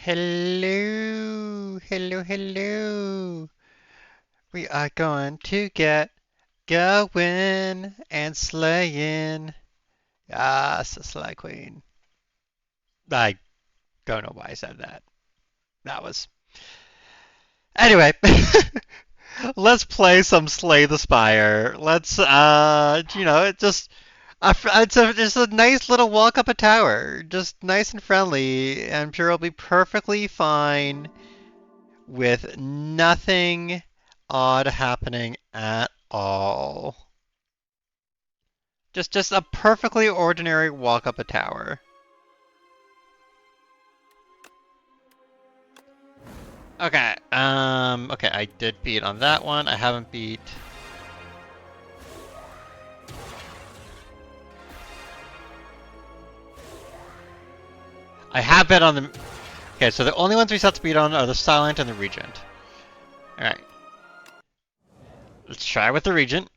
Hello, hello, hello. We are going to get going and slaying. Yes, the Slay Queen. I don't know why I said that. That was. Anyway, let's play some Slay the Spire. Let's, it just. Just a nice little walk up a tower. Just nice and friendly. I'm sure it'll be perfectly fine with nothing odd happening at all. Just a perfectly ordinary walk up a tower. Okay, I did beat on that one. I haven't beat. I have bet on the. Okay, so the only ones we still have to beat on are the Silent and the Regent. Alright. Let's try with the Regent.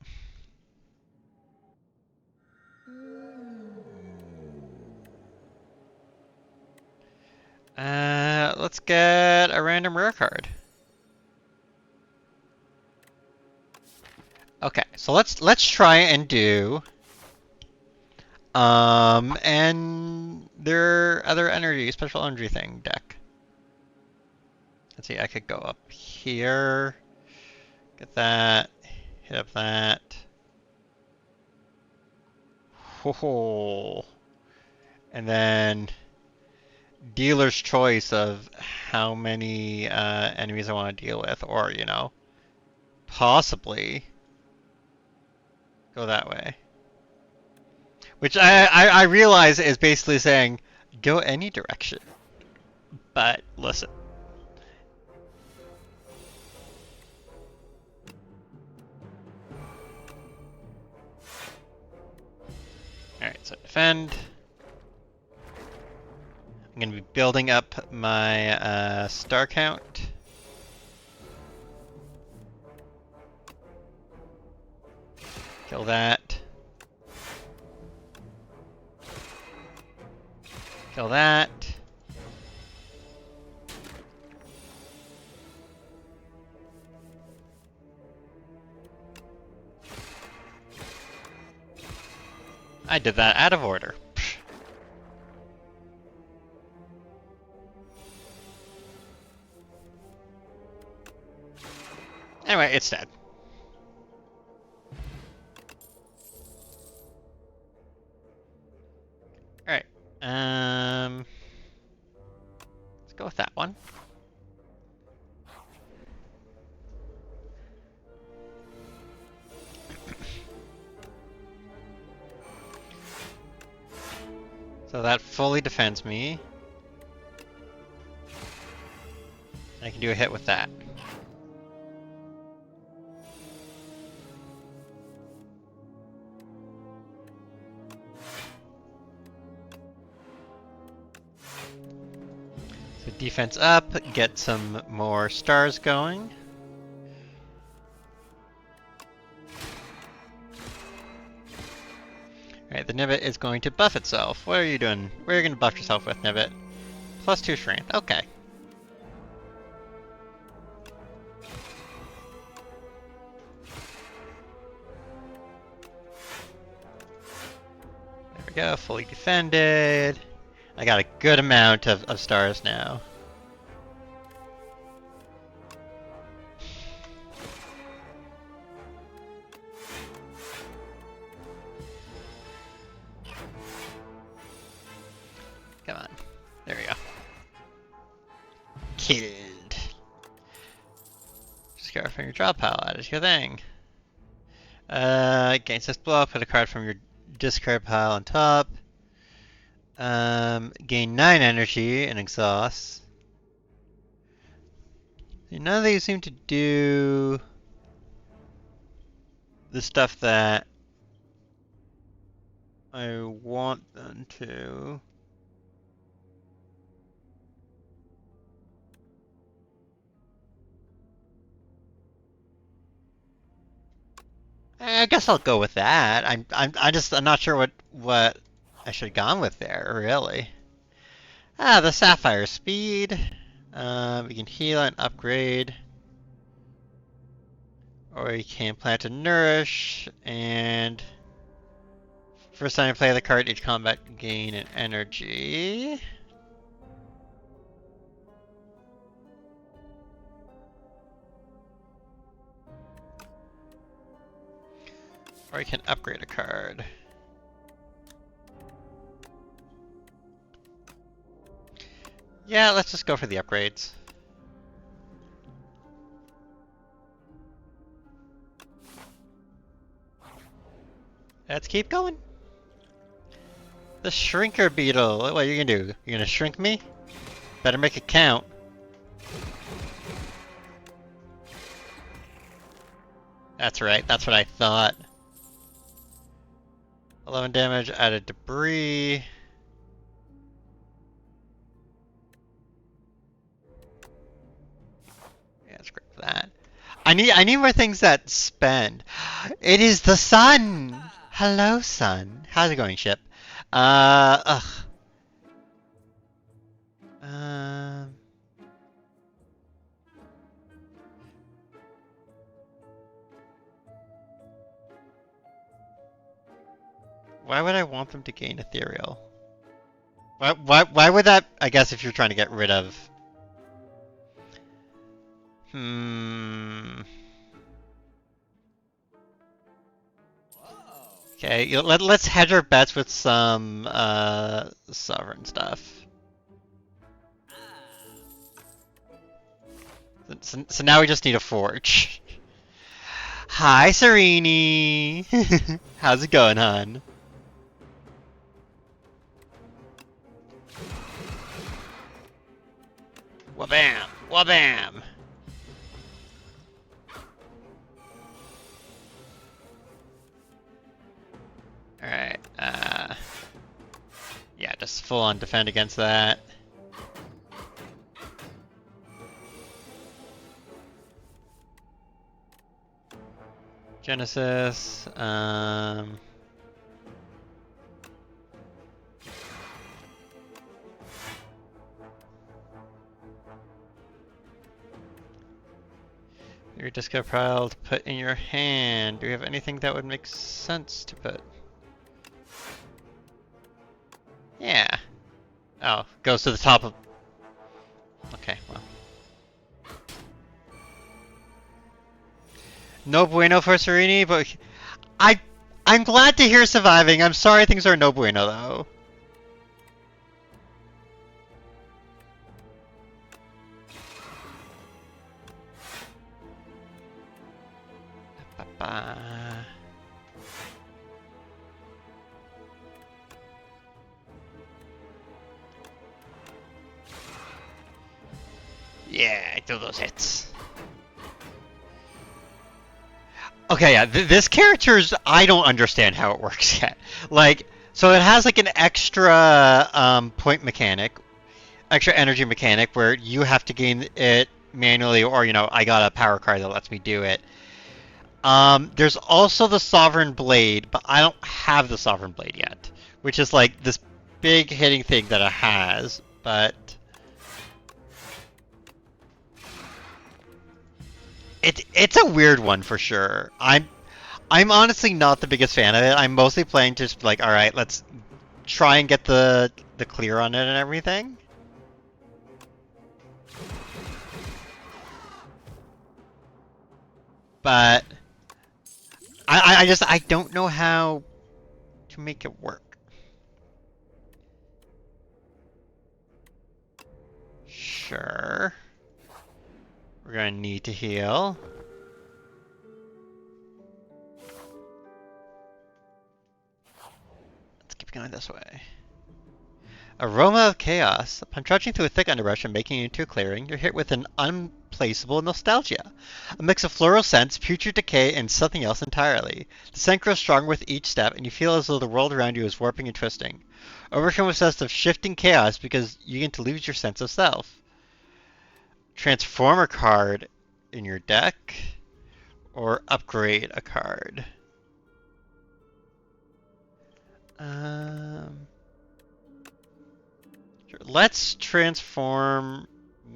Let's get a random rare card. Okay, so let's try and do and their other energy, special energy thing deck. Let's see, I could go up here, get that, hit up that. Ho, and then dealer's choice of how many enemies I want to deal with, or possibly go that way. Which I realize is basically saying go any direction. But listen. Alright, so defend. I'm going to be building up my star count. Kill that. Kill that. I did that out of order. Anyway, it's dead. Alright. Let's go with that one. So that fully defends me. I can do a hit with that. So defense up, get some more stars going. Alright, the Nibbit is going to buff itself. What are you doing? What are you going to buff yourself with, Nibbit? +2 strength. Okay. There we go, fully defended. I got a good amount of stars now. Come on. There we go. Killed. Discard from your draw pile. Add it to your thing. Gain 6 blow. Put a card from your discard pile on top. Gain 9 energy and exhaust. None of these seem to do the stuff that I want them to. I guess I'll go with that. I'm not sure what I should have gone with there, really. Ah, the Sapphire Speed. We can heal and upgrade. Or you can plant and nourish, and first time you play the card, each combat gain an energy. Or you can upgrade a card. Yeah, let's just go for the upgrades. Let's keep going. The Shrinker Beetle. What are you gonna do? You gonna shrink me? Better make it count. That's right, that's what I thought. 11 damage, added debris. Yeah, let's grab that. I need more things that spend. It is the sun! Hello, sun. How's it going, ship? Ugh. Um... Why would I want them to gain ethereal? Why would that, I guess if you're trying to get rid of... Okay, let's hedge our bets with some sovereign stuff. So now we just need a forge. Hi, Serene. How's it going, hon? Wabam! Wabam! Alright, yeah, just full on defend against that. Genesis, your discard pile to put in your hand. Do you have anything that would make sense to put? Yeah. Oh, goes to the top of... Okay, well. No bueno for Serene, but... I'm glad to hear surviving. I'm sorry things are no bueno, though. Yeah, I do those hits. Okay, yeah, this character's... I don't understand how it works yet. Like, so it has like an extra point mechanic, extra energy mechanic where you have to gain it manually, or, you know, I got a power card that lets me do it. There's also the Sovereign Blade, but I don't have the Sovereign Blade yet, which is like this big hitting thing that it has, but... It's a weird one for sure. I'm honestly not the biggest fan of it. I'm mostly playing just like, all right, let's try and get the clear on it and everything. But I don't know how to make it work. Sure. We're gonna need to heal. Let's keep going this way. Aroma of Chaos. Upon trudging through a thick underbrush and making it into a clearing, you're hit with an unplaceable nostalgia. A mix of floral scents, putrid decay, and something else entirely. The scent grows stronger with each step, and you feel as though the world around you is warping and twisting. Overcome with a sense of shifting chaos because you begin to lose your sense of self. Transform a card in your deck, or upgrade a card. Sure, let's transform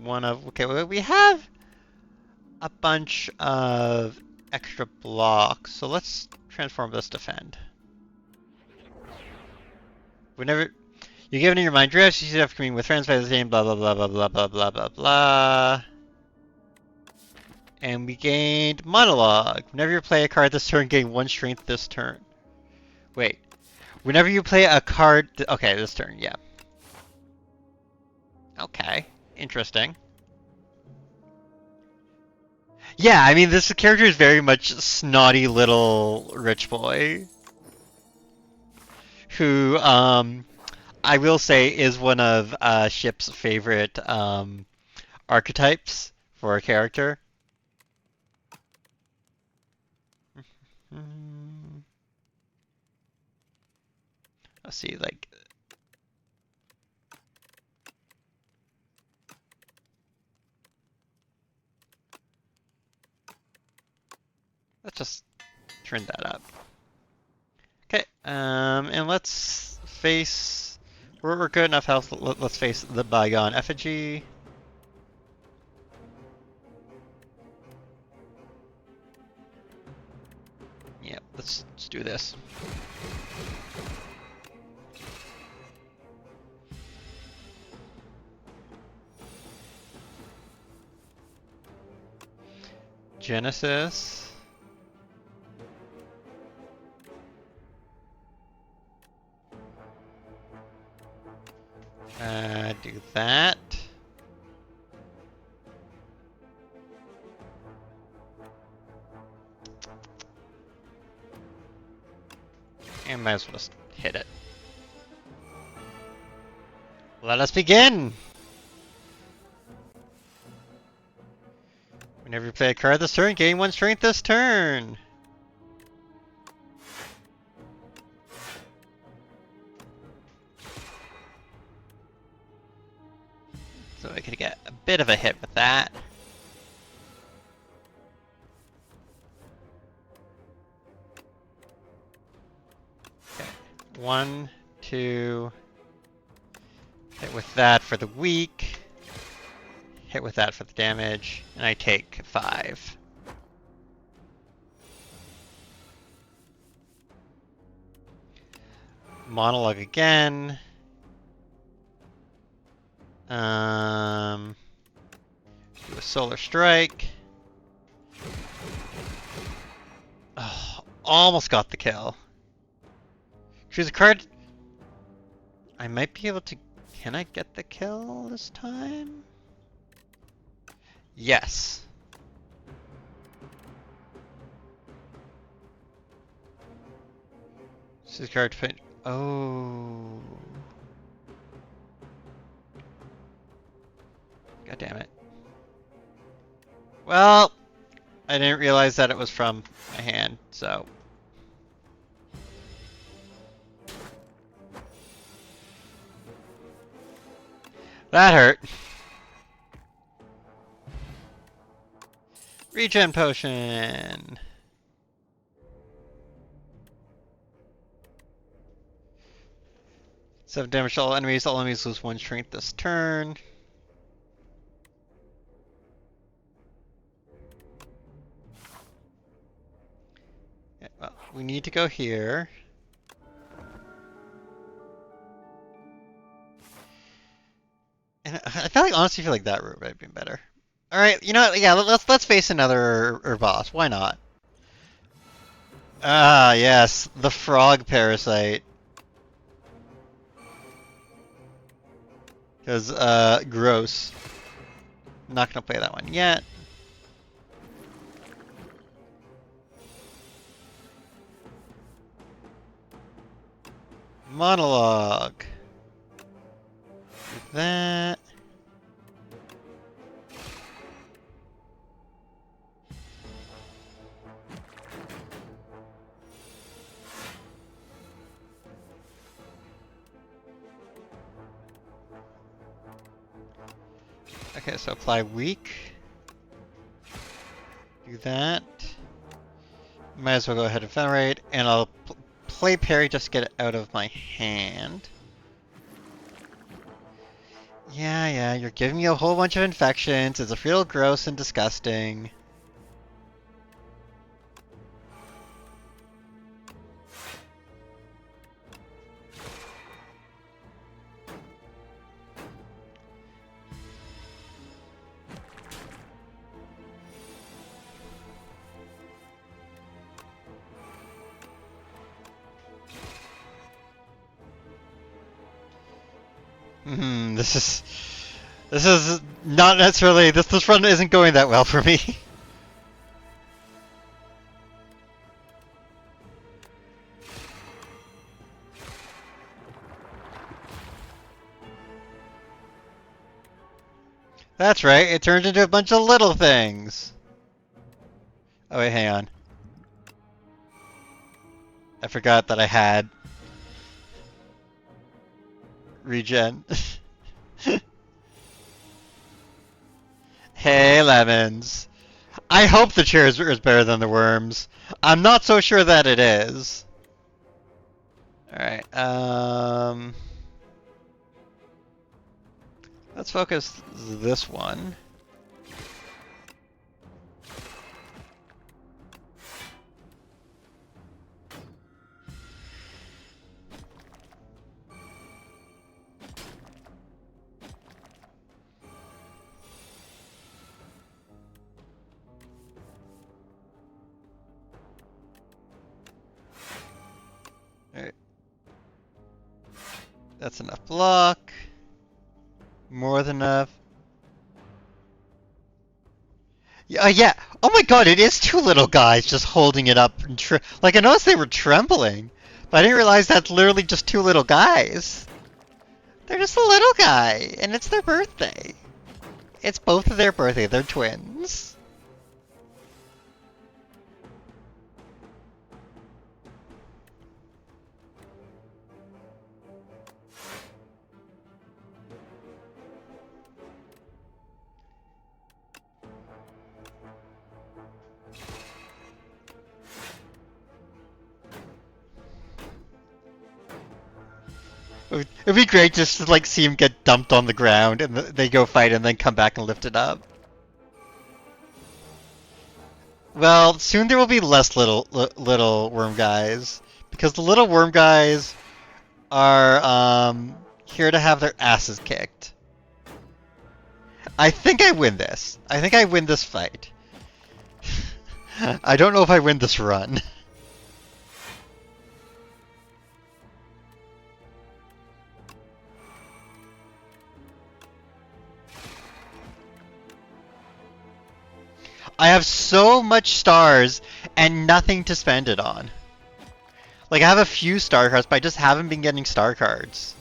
one of... Okay, we have a bunch of extra blocks, so let's transform this defend. Whenever you give it in your mind drifts, you see stuff coming with friends by the same blah blah blah blah blah blah blah blah blah. And we gained monologue. Whenever you play a card this turn, gain 1 strength this turn. Wait. Whenever you play a card... Okay, this turn, yeah. Okay. Interesting. Yeah, I mean, this character is very much snotty little rich boy. Who, I will say is one of Ship's favorite archetypes for a character. Let's see, like... Let's just turn that up. Okay, and let's face... We're good enough health, let's face the bygone effigy. Yeah, let's do this. Genesis. Do that. And might as well just hit it. Let us begin! Whenever you play a card this turn, gain 1 strength this turn! So I could get a bit of a hit with that. Okay. 1, 2. Hit with that for the weak. Hit with that for the damage. And I take 5. Monologue again. Do a Solar Strike. Oh, almost got the kill. Choose a card. I might be able to... Can I get the kill this time? Yes. Choose a card to put... Oh... God damn it. Well, I didn't realize that it was from my hand, so... That hurt. Regen potion. Seven damage to all enemies. All enemies lose 1 strength this turn. Yeah, well, we need to go here. And I honestly feel like that route would have been better. All right, you know what? Yeah, let's face another boss. Why not? Ah, yes, the frog parasite. Because gross. Not gonna play that one yet. Monologue. That. Okay, so apply weak. Do that. Might as well go ahead and venerate, and I'll play parry just to get it out of my hand. Yeah, you're giving me a whole bunch of infections. It's real gross and disgusting. This is not necessarily this run isn't going that well for me. That's right, it turns into a bunch of little things. Oh wait, hang on. I forgot that I had regen. Hey, lemons. I hope the chair is better than the worms. I'm not so sure that it is. Alright, let's focus this one. Alright. That's enough block. More than enough. Yeah. Oh my god, it is two little guys just holding it up. And like, I noticed they were trembling, but I didn't realize that's literally just two little guys. They're just a little guy, and it's their birthday. It's both of their birthday. They're twins. It'd be great just to like see him get dumped on the ground and they go fight and then come back and lift it up. Well, soon there will be less little worm guys because the little worm guys are here to have their asses kicked. I think I win this. I think I win this fight. I don't know if I win this run. I have so much stars and nothing to spend it on. Like, I have a few star cards, but I just haven't been getting star cards.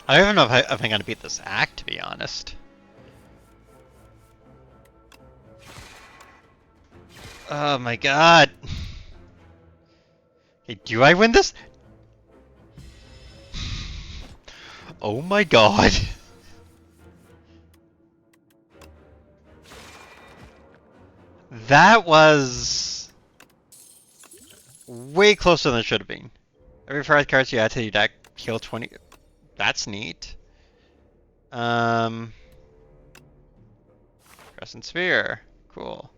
I don't even know if I'm gonna beat this act, to be honest. Oh my god. Hey, do I win this? Oh my god. That was way closer than it should have been. Every 5 cards you add to your deck heal 20. That's neat. Crescent Sphere. Cool.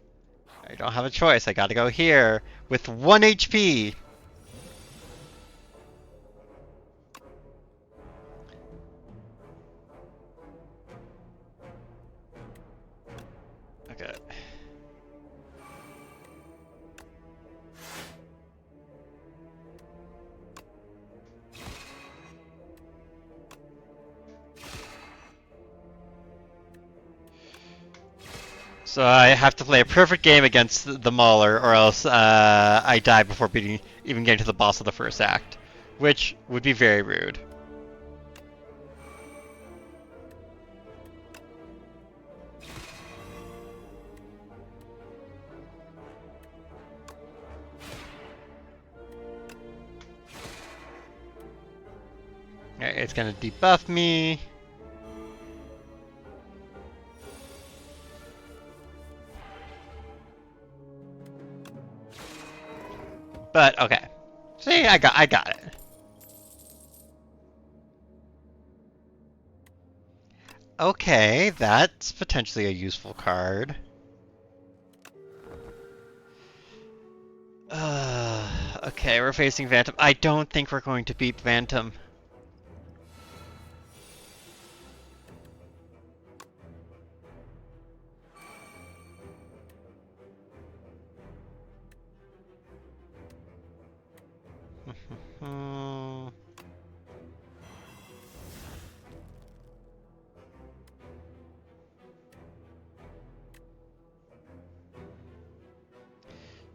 I don't have a choice. I gotta go here with 1 HP. Okay. So I have to play a perfect game against the Mauler, or else I die before even getting to the boss of the first act, which would be very rude. It's gonna debuff me. But okay. See, I got it. Okay, that's potentially a useful card. Okay, we're facing Phantom. I don't think we're going to beat Phantom.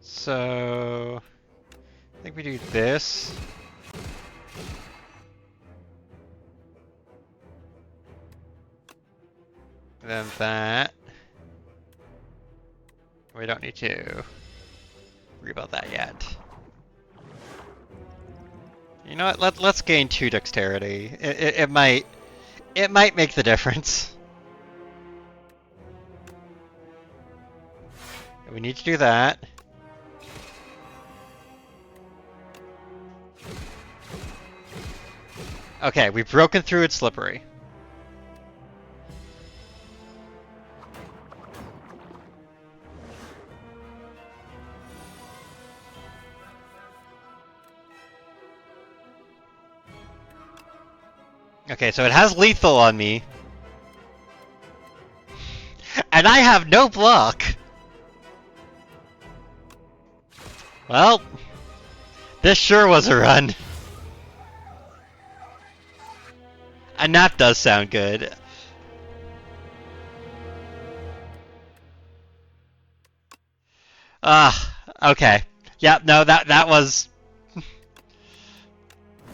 So, I think we do this. Then that. We don't need to worry about that yet. You know what? Let's gain 2 dexterity. It might make the difference. We need to do that. Okay, we've broken through its slippery. Okay, so it has lethal on me. And I have no block! Well, this sure was a run. And that does sound good. Okay. Yeah, no, that was...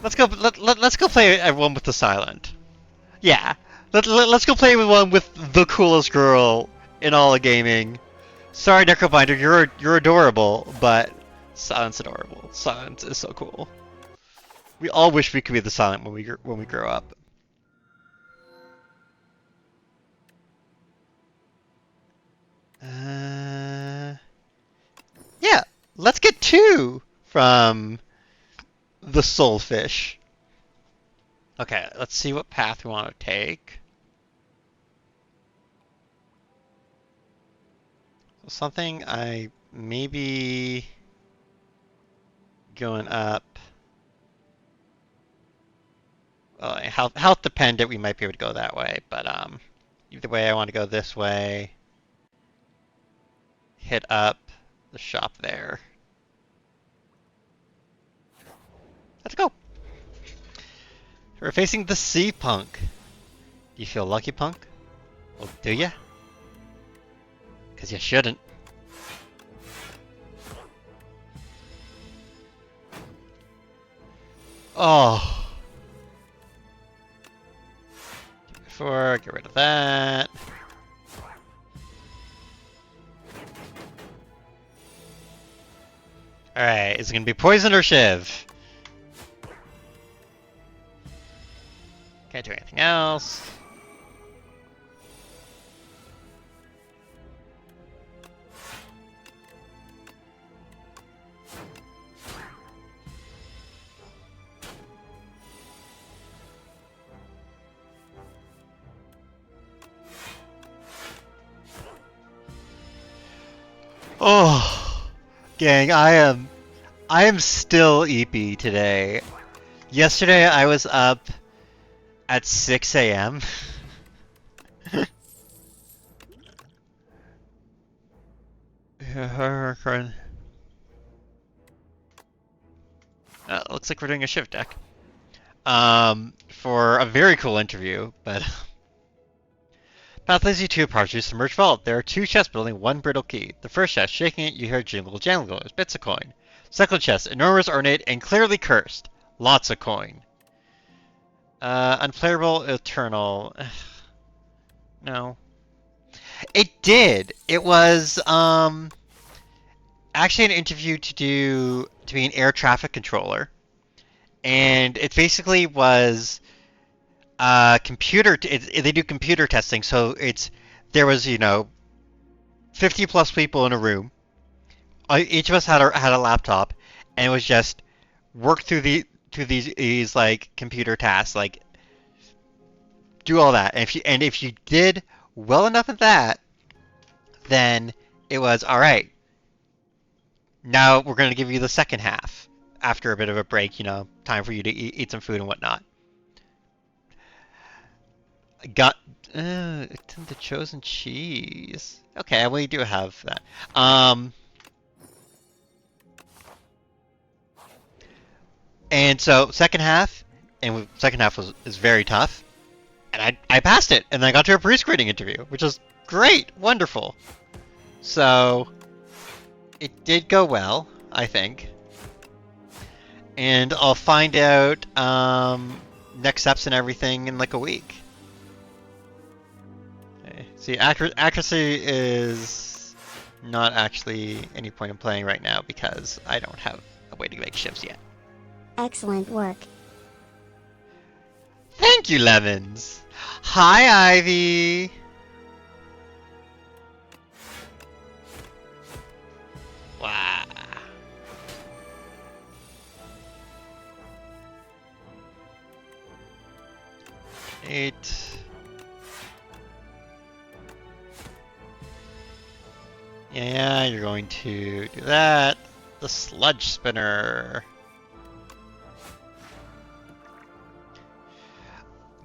Let's go play everyone with the silent. Yeah. Let's go play with one with the coolest girl in all of gaming. Sorry, Necrobinder, you're adorable, but Silent's adorable. Silent is so cool. We all wish we could be the Silent when we grow up. Yeah, let's get 2 from the Soulfish. Okay, let's see what path we want to take. Something I maybe going up. Well, health dependent, we might be able to go that way, but either way, I want to go this way. Hit up the shop there. Let's go. We're facing the Sea Punk. Do you feel lucky, Punk? Well, do ya? Because you shouldn't. Oh. Before, get rid of that. Alright, is it going to be poison or shiv? Can't do anything else. Oh, gang, I am still eepy today. Yesterday I was up at 6 a.m. Looks like we're doing a shift deck. For a very cool interview, but Path leads you to a partially submerged vault. There are 2 chests building 1 brittle key. The first chest, shaking it, you hear jingle jangle as bits of coin. Second chest, enormous, ornate, and clearly cursed. Lots of coin. Unplayable Eternal. No. It did. It was actually an interview to be an air traffic controller. And it basically was they do computer testing, so there was 50 plus people in a room. Each of us had a laptop, and it was just work through these like computer tasks, like do all that. And if you did well enough at that, then it was all right. Now we're going to give you the second half after a bit of a break. Time for you to eat some food and whatnot. Got the chosen cheese. Okay, we do have that. And so second half is very tough, and I passed it, and I got to a pre-screening interview, which is great, wonderful. So it did go well, I think, and I'll find out next steps and everything in like a week. Okay. See, accuracy is not actually any point in playing right now because I don't have a way to make shifts yet. Excellent work. Thank you, Lemons. Hi, Ivy. Wow. Eight. Yeah, you're going to do that. The sludge spinner.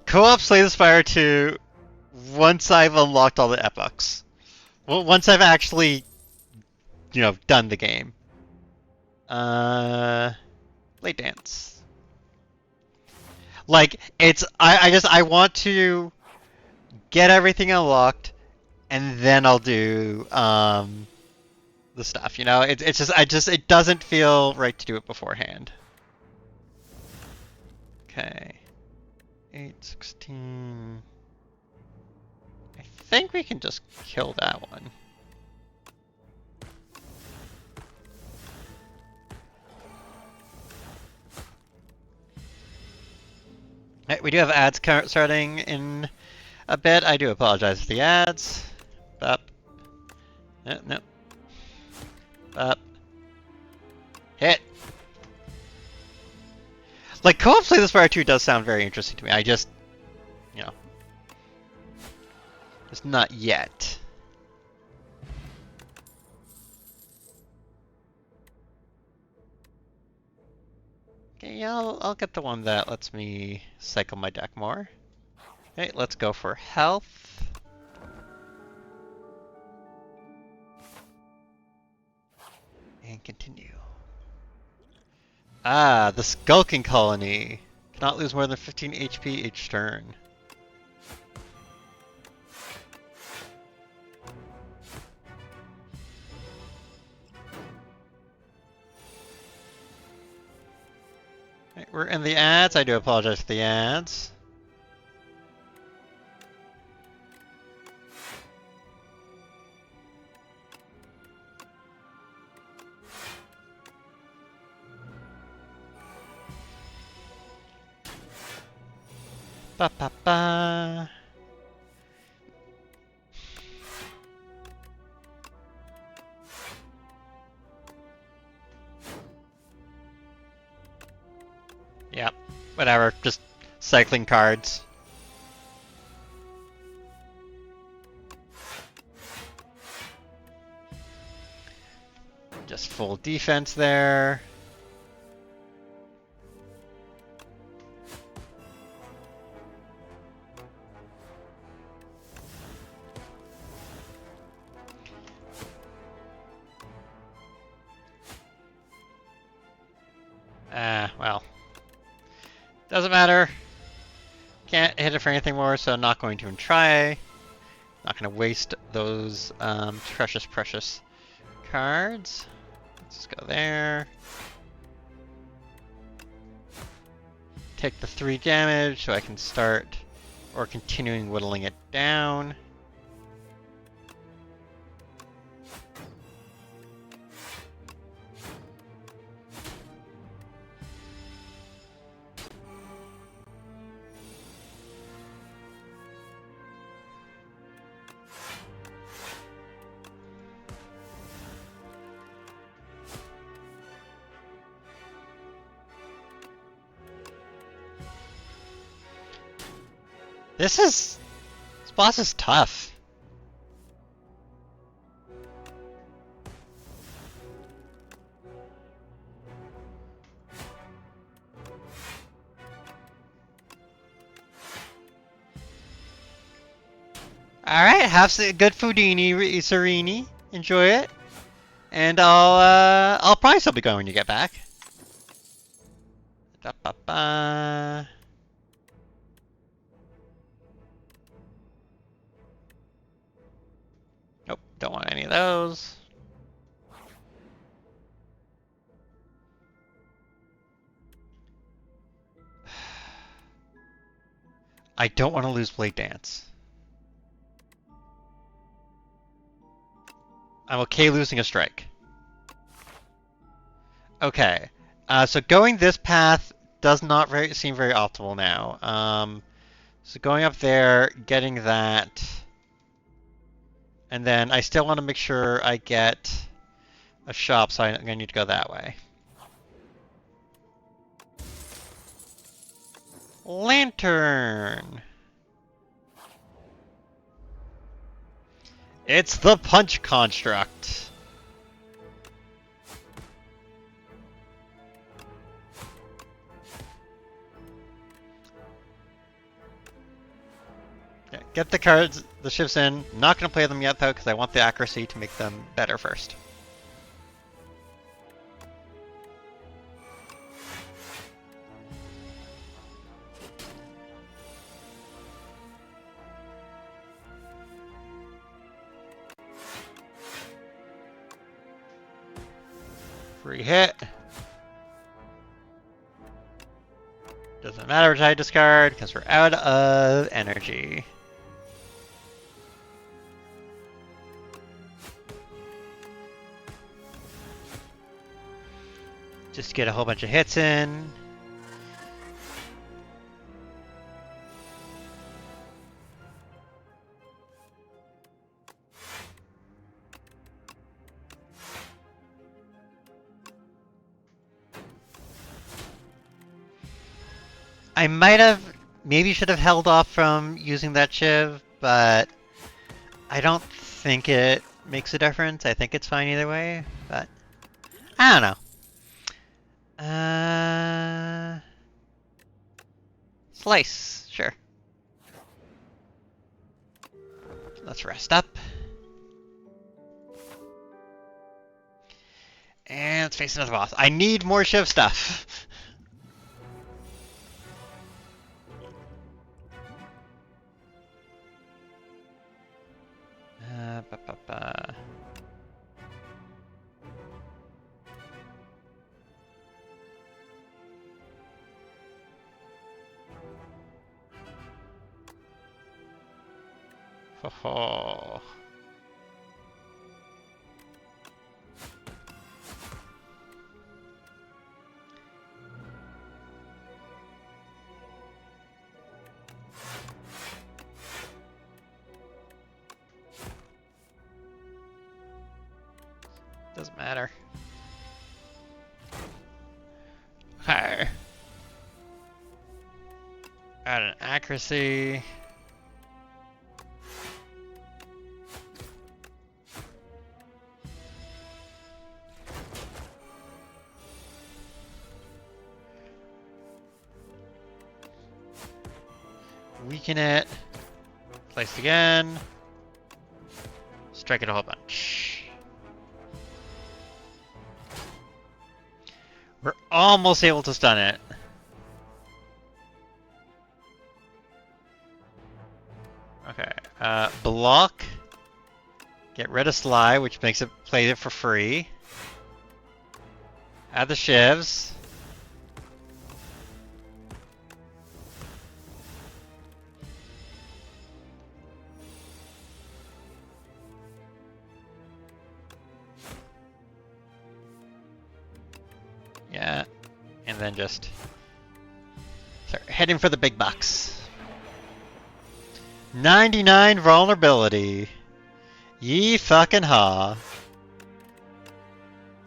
Co-op Slay the Spire 2 once I've unlocked all the epochs. Well, once I've actually, done the game. Late dance. Like, I want to get everything unlocked, and then I'll do, the stuff, it doesn't feel right to do it beforehand. Okay. 816. I think we can just kill that one. Right, we do have ads starting in a bit. I do apologize for the ads. Up. No. Up. Hit. Like, Co-op Slay the Spire 2 does sound very interesting to me. I just, just not yet. Okay, yeah, I'll get the one that lets me cycle my deck more. Okay, let's go for health. And continue. Ah, the Skulking Colony. Cannot lose more than 15 HP each turn. Right, we're in the ads. I do apologize for the ads. Ba ba ba. Yep, whatever, just cycling cards. Just full defense there. Well. Doesn't matter. Can't hit it for anything more, so I'm not going to even try. Not going to waste those precious cards. Let's just go there. Take the 3 damage so I can start or continuing whittling it down. This boss is tough. Alright, have some good foodini, Serini. Enjoy it. And I'll probably still be going when you get back. Da-ba-ba. Nope, don't want any of those. I don't want to lose Blade Dance. I'm okay losing a strike. Okay, so going this path does not seem very optimal now. So going up there, getting that, and then I still want to make sure I get a shop, so I'm going to need to go that way. Lantern! It's the punch construct! Yeah, get the cards, the shifts in. Not going to play them yet though, because I want the accuracy to make them better first. Free hit. Doesn't matter which I discard, because we're out of energy. Just get a whole bunch of hits in. I might have, maybe should have held off from using that Shiv, but I don't think it makes a difference. I think it's fine either way, but I don't know. Slice, sure. Let's rest up. And let's face another boss. I need more Shiv stuff. Ba-ba-ba. Ho ho. Doesn't matter. Okay. Add an accuracy. Weaken it. Place again. Strike it a whole bunch. We're almost able to stun it. Okay. Block. Get rid of Sly, which makes it play it for free. Add the Shivs. Yeah, and then just start heading for the big bucks. 99 vulnerability. Ye fucking ha.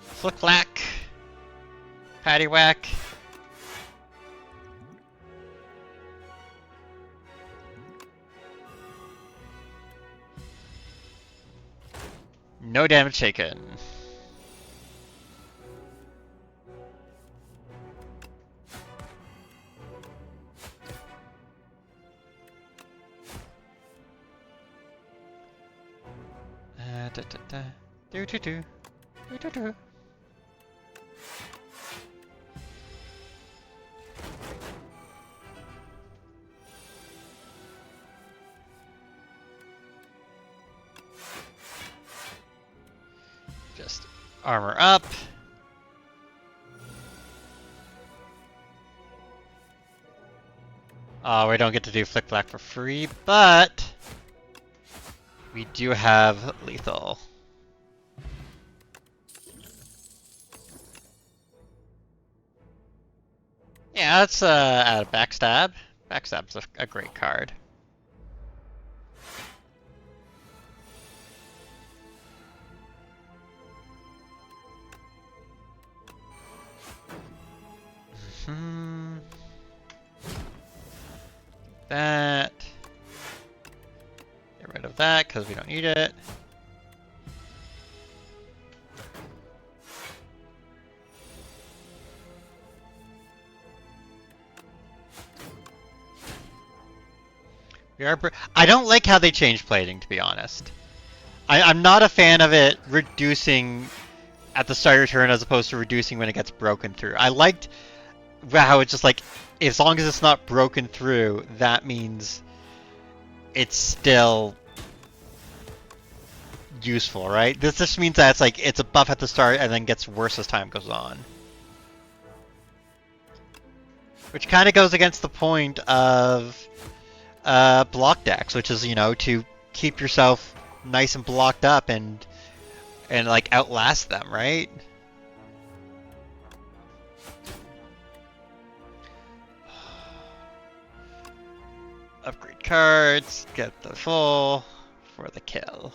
Flick flack. Patty whack. No damage taken. Da, da, da. Do do do. Do do do. Just armor up. We don't get to do Flick Flack for free, but we do have lethal. Yeah, let's add a Backstab. Backstab's a great card. That. Get rid of that because we don't need it. I don't like how they changed plating, to be honest. I'm not a fan of it reducing at the start of your turn as opposed to reducing when it gets broken through. I liked how it's just like, as long as it's not broken through, that means it's still useful, right? This just means that it's like, it's a buff at the start and then gets worse as time goes on. Which kind of goes against the point of block decks, which is, you know, to keep yourself nice and blocked up and like outlast them, right? Upgrade cards, get the full for the kill.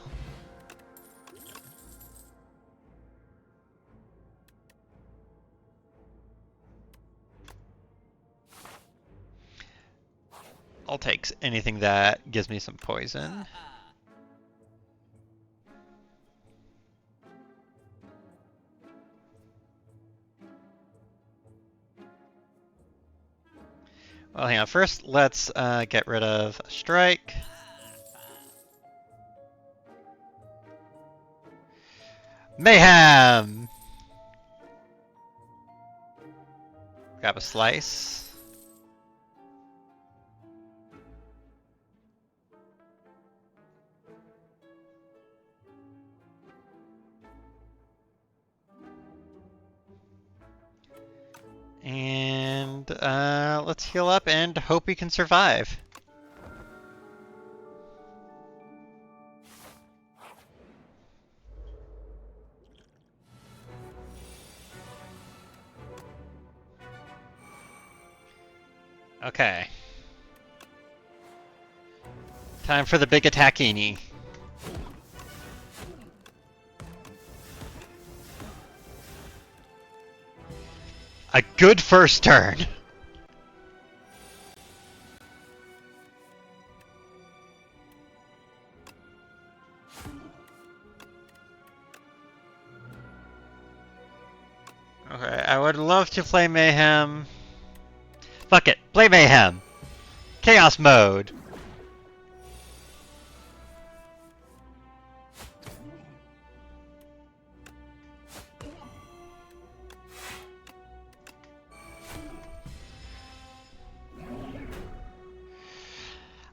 I'll take anything that gives me some poison. Well, hang on. First, let's get rid of Strike. Mayhem! Grab a Slice. And let's heal up and hope we can survive. Okay. Time for the big attackini. A good first turn. Okay, I would love to play Mayhem. Fuck it, play Mayhem. Chaos mode.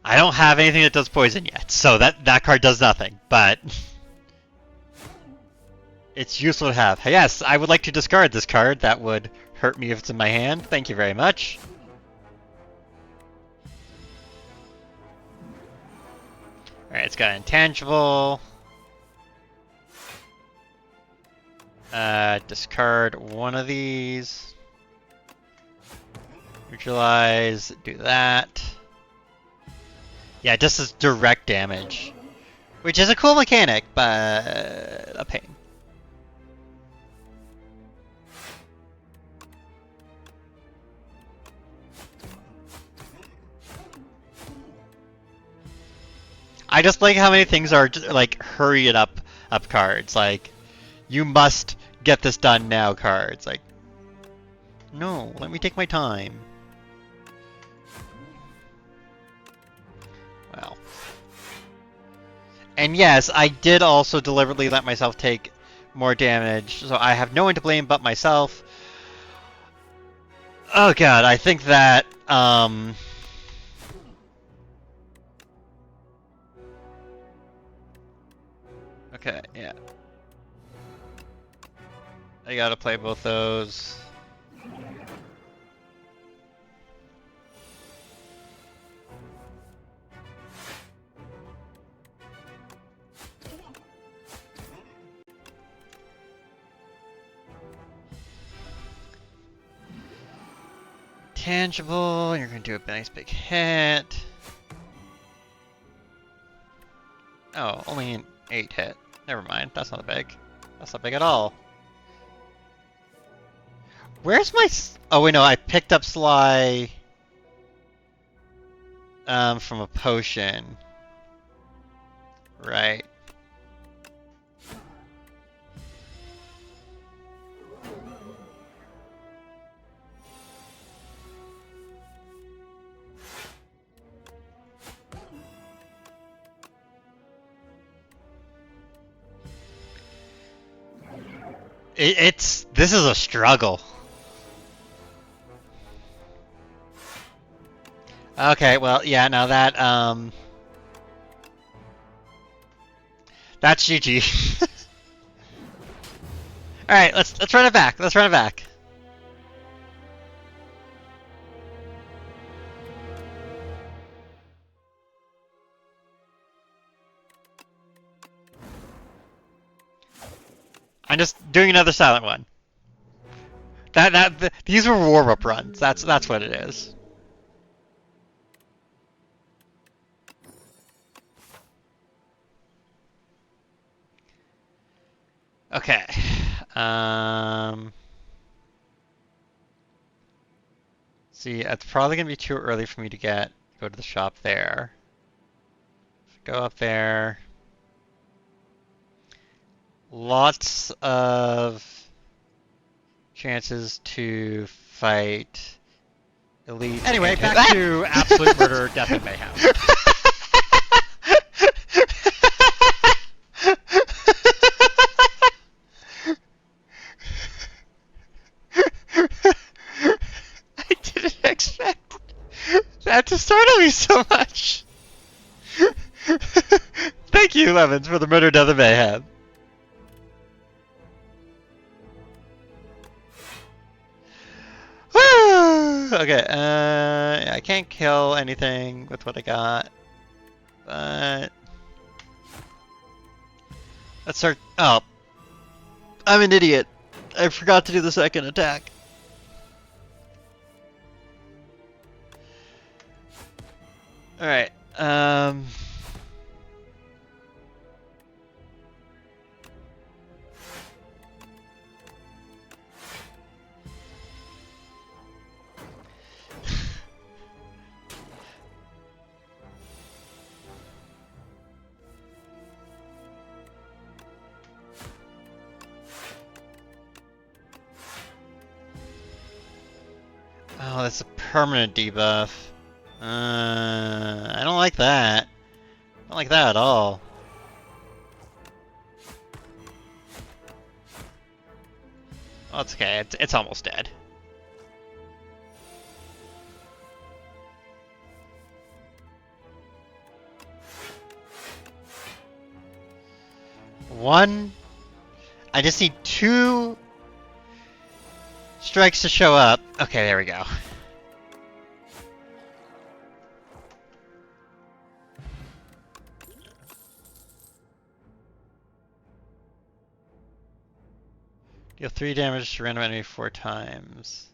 I don't have anything that does poison yet, so that card does nothing, but it's useful to have. Yes, I would like to discard this card. That would hurt me if it's in my hand. Thank you very much. Alright, it's got intangible. Discard one of these. Neutralize, do that. Yeah, just as direct damage. Which is a cool mechanic, but a pain. I just like how many things are just, like, hurry it up up cards. Like, you must get this done now cards. Like, no, let me take my time. Well. And yes, I did also deliberately let myself take more damage, so I have no one to blame but myself. Oh god, I think that, okay, yeah. I gotta play both those. Tangible, you're gonna do a nice big hit. Oh, only an 8 hit. Never mind, that's not big. That's not big at all. Where's my... Oh wait, no, I picked up Sly... from a potion. Right. This is a struggle. Okay, well, yeah, now that, that's GG. Alright, let's run it back. Let's run it back. I'm just doing another silent one. These were warm-up runs. That's what it is. Okay. See, it's probably gonna be too early for me to go to the shop there. Go up there. Lots of chances to fight elite. Anyway, back to Absolute Murder, Death and Mayhem. I didn't expect that to startle me so much. Thank you, Lemons, for the Murder, Death, and Mayhem. Okay, I can't kill anything with what I got, but let's start. Oh, I'm an idiot. I forgot to do the second attack. All right. Oh, that's a permanent debuff. I don't like that. I don't like that at all. Oh, it's okay. It's almost dead. One. I just need 2 strikes to show up. Okay, there we go. Deal 3 damage to random enemy 4 times.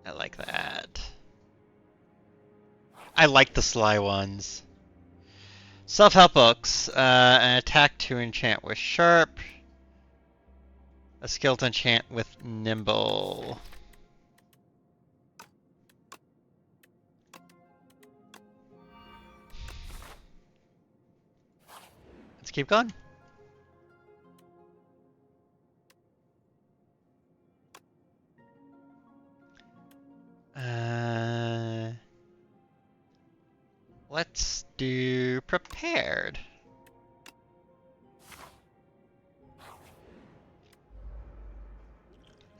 I like that. I like the sly ones. Self-help books. An attack to enchant with sharp. A skill to enchant with nimble. Let's keep going. Let's do prepared.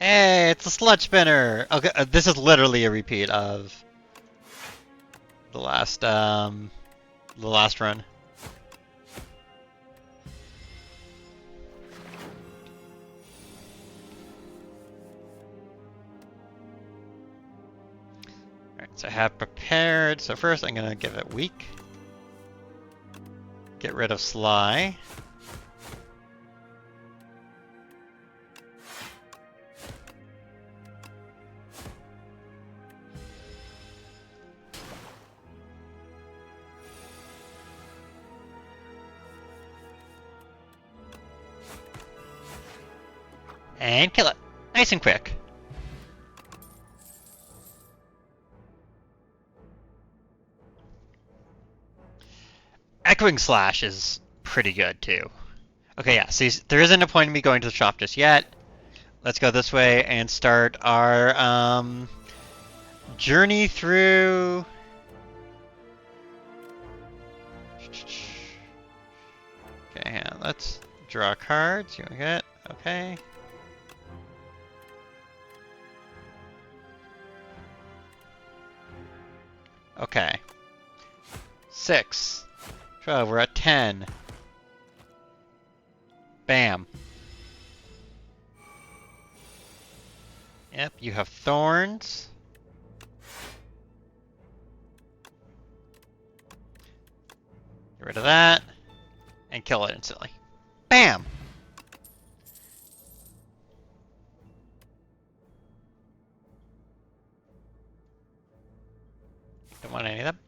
Hey, it's a sludge spinner. Okay, this is literally a repeat of the last run. Alright, so I have prepared. So first I'm gonna give it weak. Get rid of Sly. And kill it. Nice and quick. Echoing Slash is pretty good too. Okay, yeah, see, there isn't a point in me going to the shop just yet. Let's go this way and start our journey through... Okay, yeah, let's draw cards. You want to get? Okay. Okay. 6. 12, we're at 10. Bam. Yep, you have thorns. Get rid of that. And kill it instantly. Bam! Don't want any of them.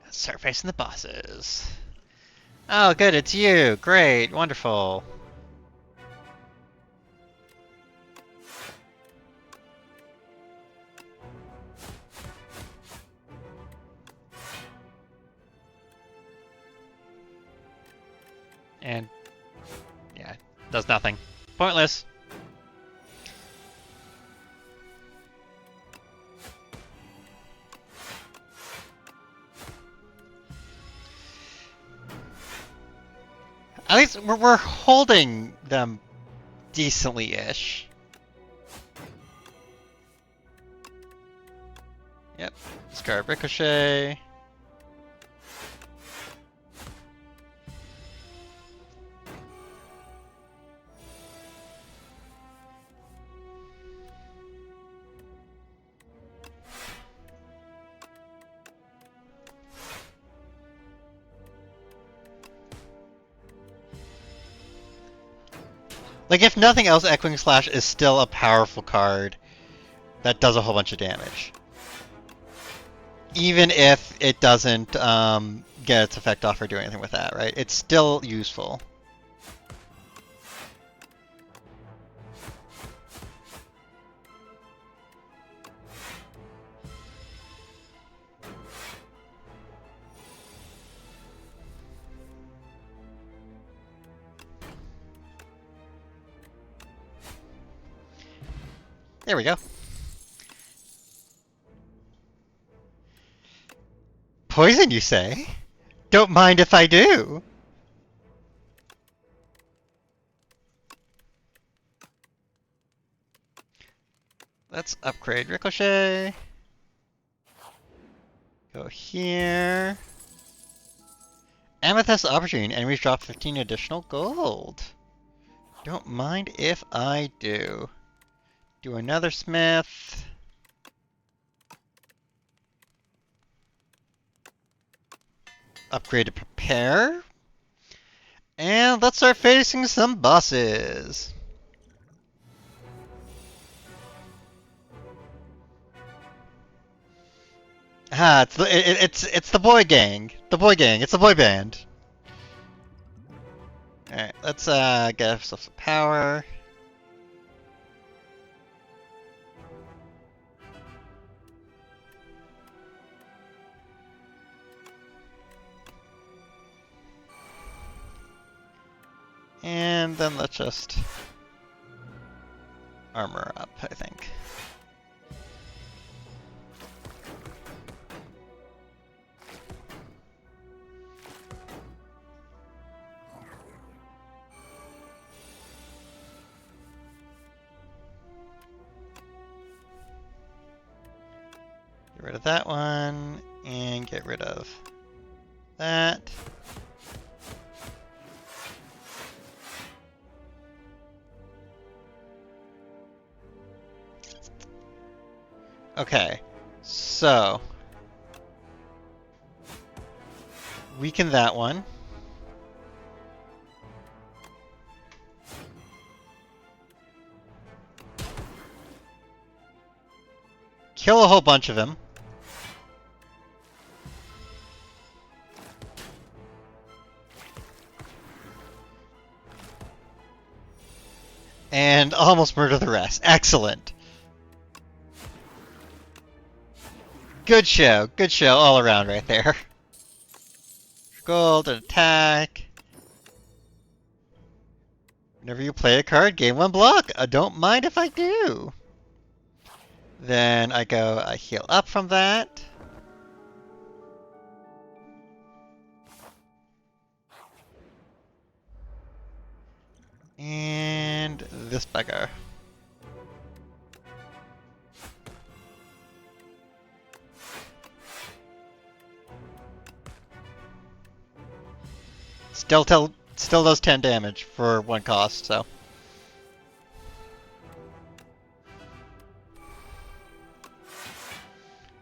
Let's start facing the bosses. Oh, good, it's you. Great, wonderful. And, yeah, does nothing. Pointless. At least we're holding them decently-ish. Yep. Discard Ricochet. Like, if nothing else, Echoing Slash is still a powerful card that does a whole bunch of damage. Even if it doesn't get its effect off or do anything with that, right? It's still useful. There we go. Poison, you say? Don't mind if I do. Let's upgrade Ricochet. Go here. Amethyst Aubergine, enemies drop 15 additional gold. Don't mind if I do. Do another smith. Upgrade to prepare. And let's start facing some bosses. Ah, it's the boy gang. The boy gang. It's the boy band. All right, let's get ourselves some power. And then let's just... armor up, I think. Get rid of that one, and get rid of that. Okay, so weaken that one. Kill a whole bunch of them. And almost murder the rest. Excellent. Good show all around right there. Gold and attack. Whenever you play a card, gain 1 block. I don't mind if I do. Then I heal up from that. And this bugger. Still does 10 damage for 1 cost, so.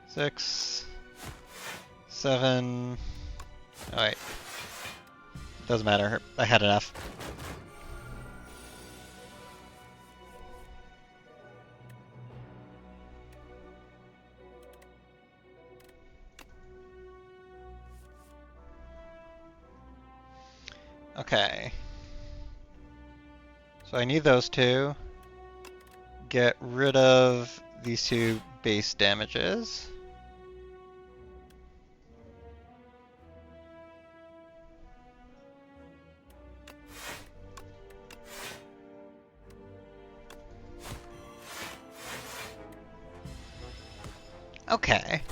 Six, 7. Oh wait. Doesn't matter. I had enough. Okay. So I need those two. Get rid of these 2 base damages. Okay.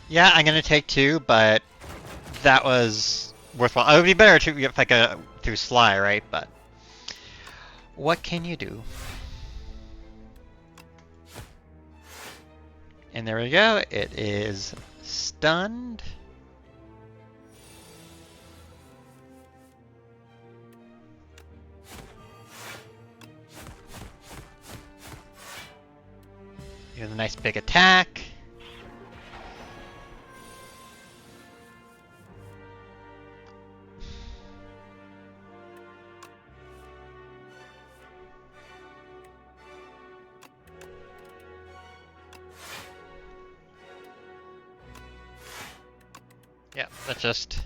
Yeah, I'm gonna take 2, but that was worthwhile. It would be better to if I go through Sly, right? But what can you do? And there we go. It is stunned. Here's a nice big attack. Yeah, that's just,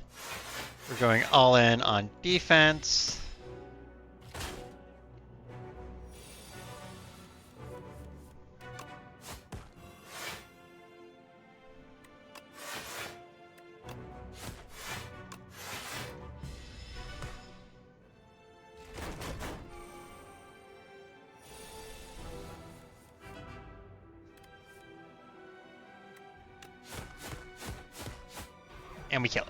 we're going all in on defense. And we kill it.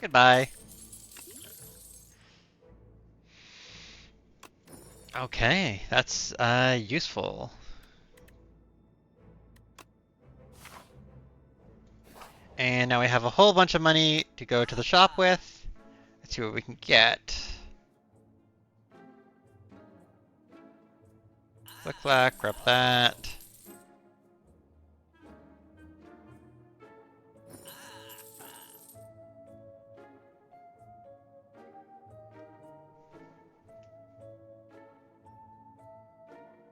Goodbye. Okay, that's useful. And now we have a whole bunch of money to go to the shop with. Let's see what we can get. Click clack, grab that.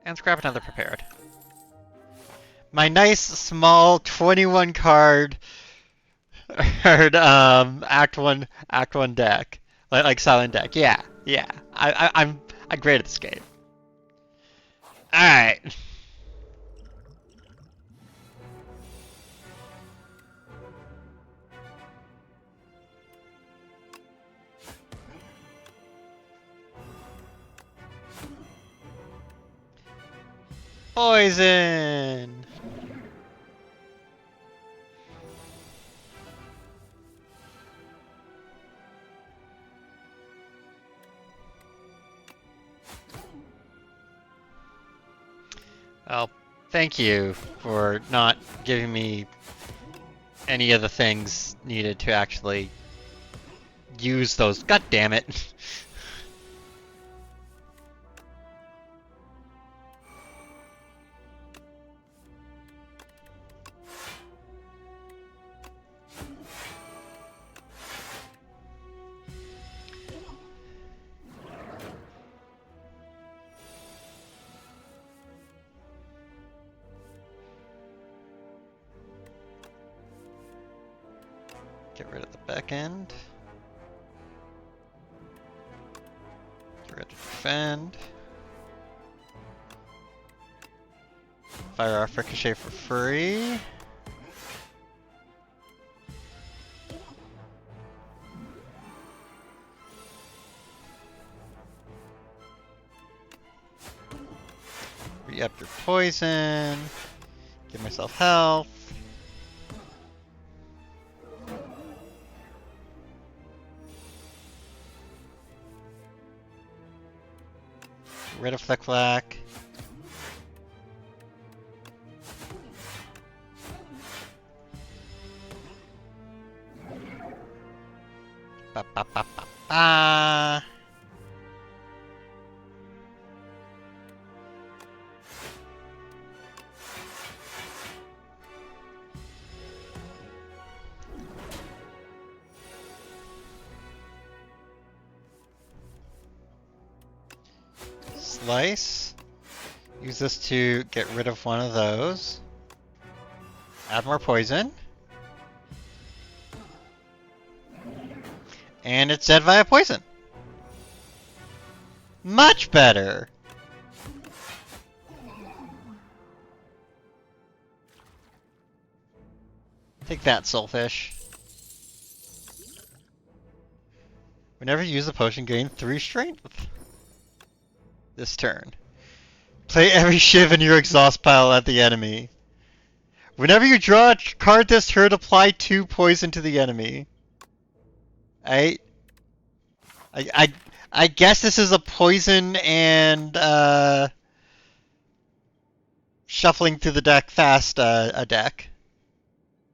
And scrap another prepared. My nice small 21 card Act 1 deck. Like silent deck. Yeah. I'm great at this game. Poison! Well, thank you for not giving me any of the things needed to actually use those. God damn it. Get rid of the back end. Get rid of defend. Fire off ricochet for free. Re-up your poison. Give myself health. Get rid of Flick Flack. Ba ba ba ba ba. Slice. Use this to get rid of one of those. Add more poison. And it's dead via poison. Much better. Take that, Soulfish. Whenever you use a potion, gain 3 strength. This turn. Play every shiv in your exhaust pile at the enemy. Whenever you draw a card this turn, apply 2 poison to the enemy. I guess this is a poison and shuffling through the deck fast a deck.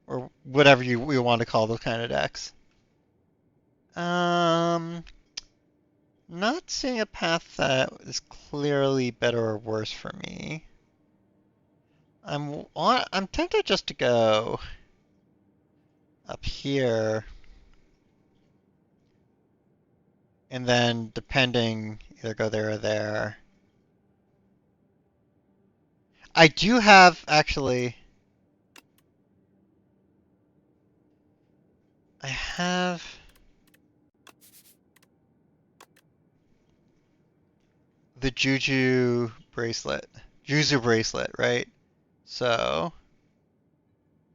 Or whatever you want to call those kind of decks. Not seeing a path that is clearly better or worse for me. I'm tempted just to go up here. And then, depending, either go there or there. I do have, actually... I have... the Juju bracelet. Juzu bracelet, right? So...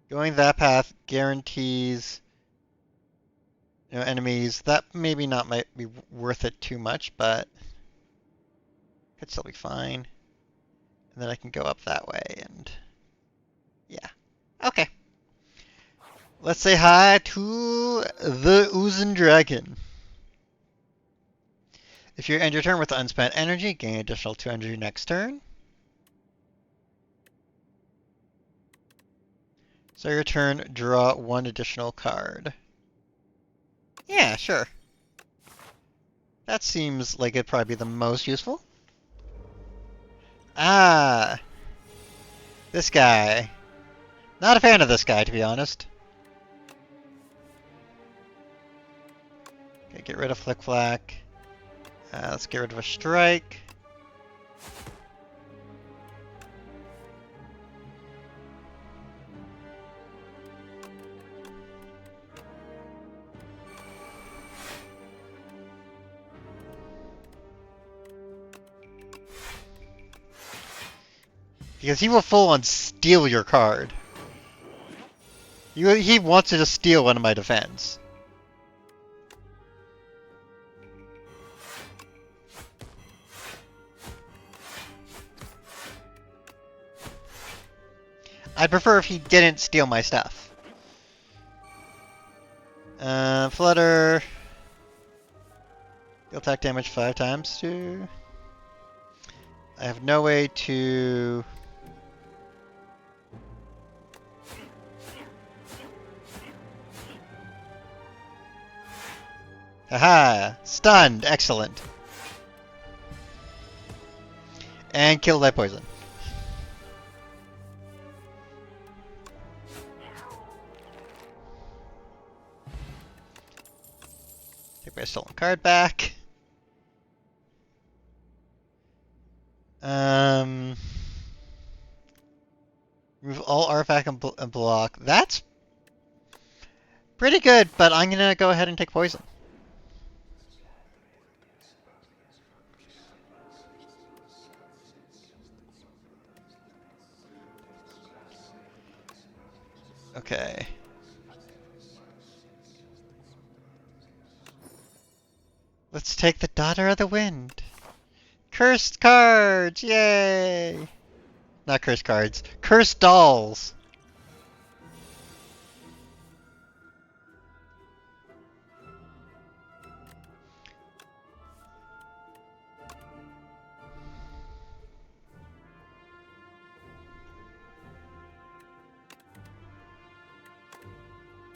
going that path guarantees... enemies. That maybe not might be worth it too much, but... could still be fine. And then I can go up that way, and... yeah. Okay. Let's say hi to the Oozing Dragon. If you end your turn with unspent energy, gain additional 2 energy next turn. So your turn, draw 1 additional card. Yeah, sure. That seems like it'd probably be the most useful. Ah! This guy. Not a fan of this guy, to be honest. Okay, get rid of Flick Flack. Let's get rid of a strike. Because he will full on steal your card. He wants to just steal one of my defense. I'd prefer if he didn't steal my stuff. Flutter. Deal attack damage 5 times to... I have no way to... Haha! Stunned! Excellent. And killed by poison. Take my stolen card back. Remove all artifact and block. That's pretty good, but I'm gonna go ahead and take poison. Okay. Let's take the Daughter of the Wind. Cursed cards! Yay! Not cursed cards. Cursed dolls!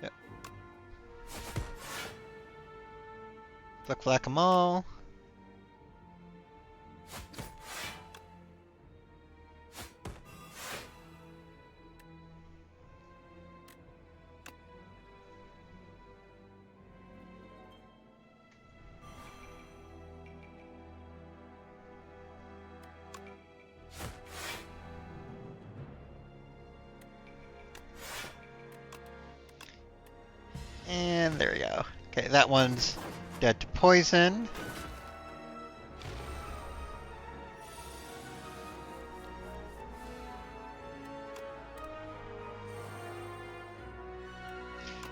Yep. Flick flack 'em all. And there we go. Okay, that one's dead to poison.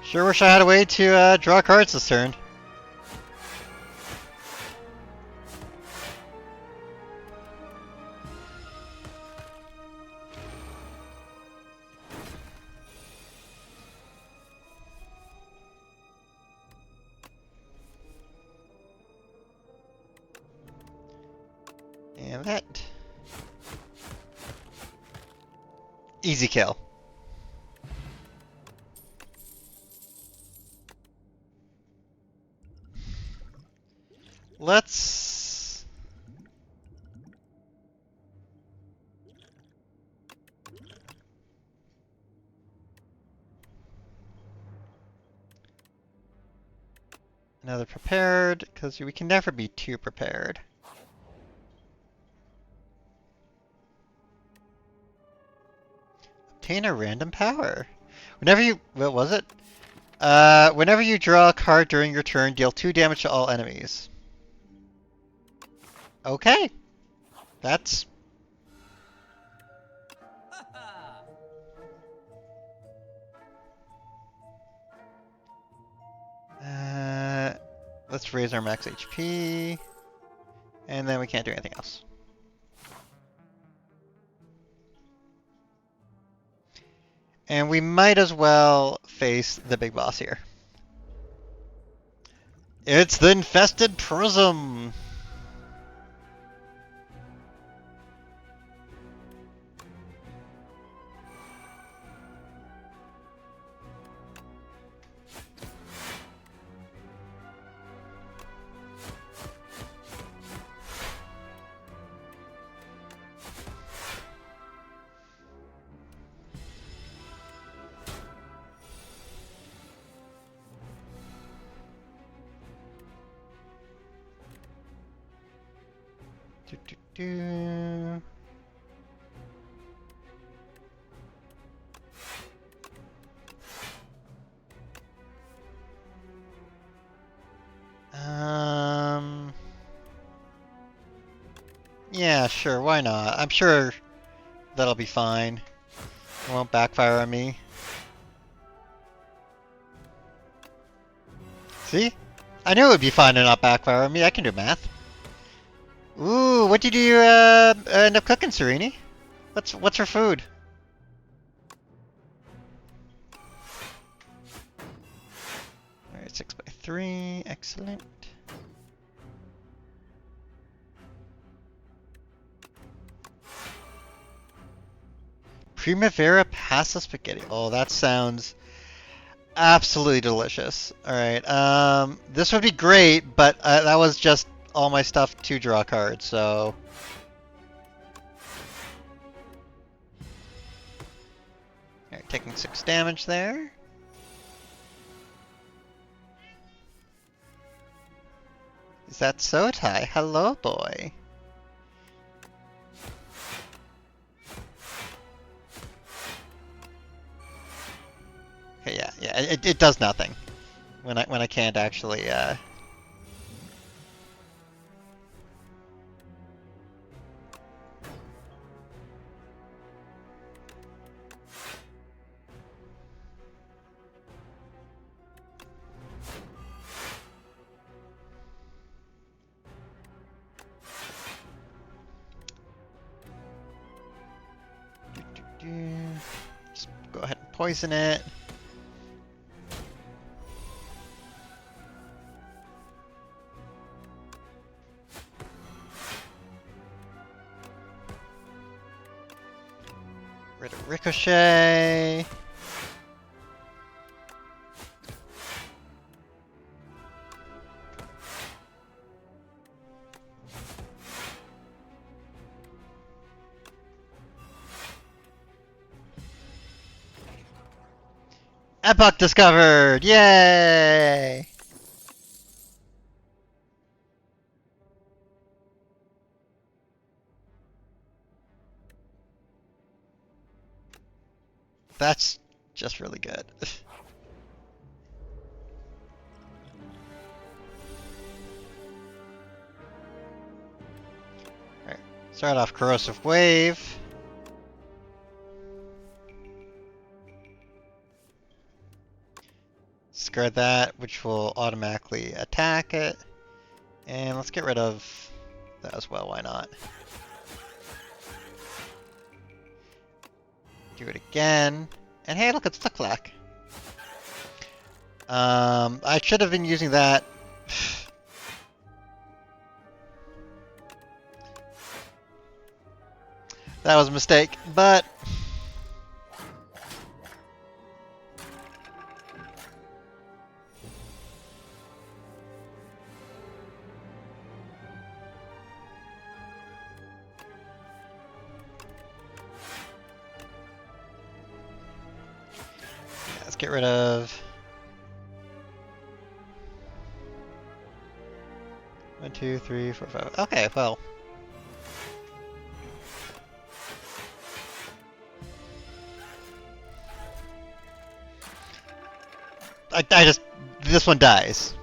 Sure wish I had a way to draw cards this turn. And that. Easy kill. Let's... Another prepared, because we can never be too prepared. Obtain a random power. Whenever you... What was it? Whenever you draw a card during your turn, deal 2 damage to all enemies. Okay. That's... let's raise our max HP. And then we can't do anything else. And we might as well face the big boss here. It's the Infested Prism! Do, do, do. Yeah, sure, why not? I'm sure that'll be fine. It won't backfire on me. See? I knew it would be fine to not backfire on me. I can do math. Ooh, what did you end up cooking, Serini? What's for food? 6/3, excellent. Primavera pasta spaghetti. Oh, that sounds absolutely delicious. All right, this would be great, but that was just all my stuff to draw cards, so. All right, taking 6 damage there. Is that Sotai? Hello, boy. Okay, yeah, it does nothing when I can't actually Just go ahead and poison it. Rid of Ricochet. Epoch discovered! Yay! That's just really good. Alright, start off Corrosive Wave. Discard that, which will automatically attack it. And let's get rid of that as well, why not? Do it again. And hey, look, it's Tuklak. I should have been using that. That was a mistake, but let's get rid of 1, 2, 3, 4, 5. Okay, well. I just, this one dies.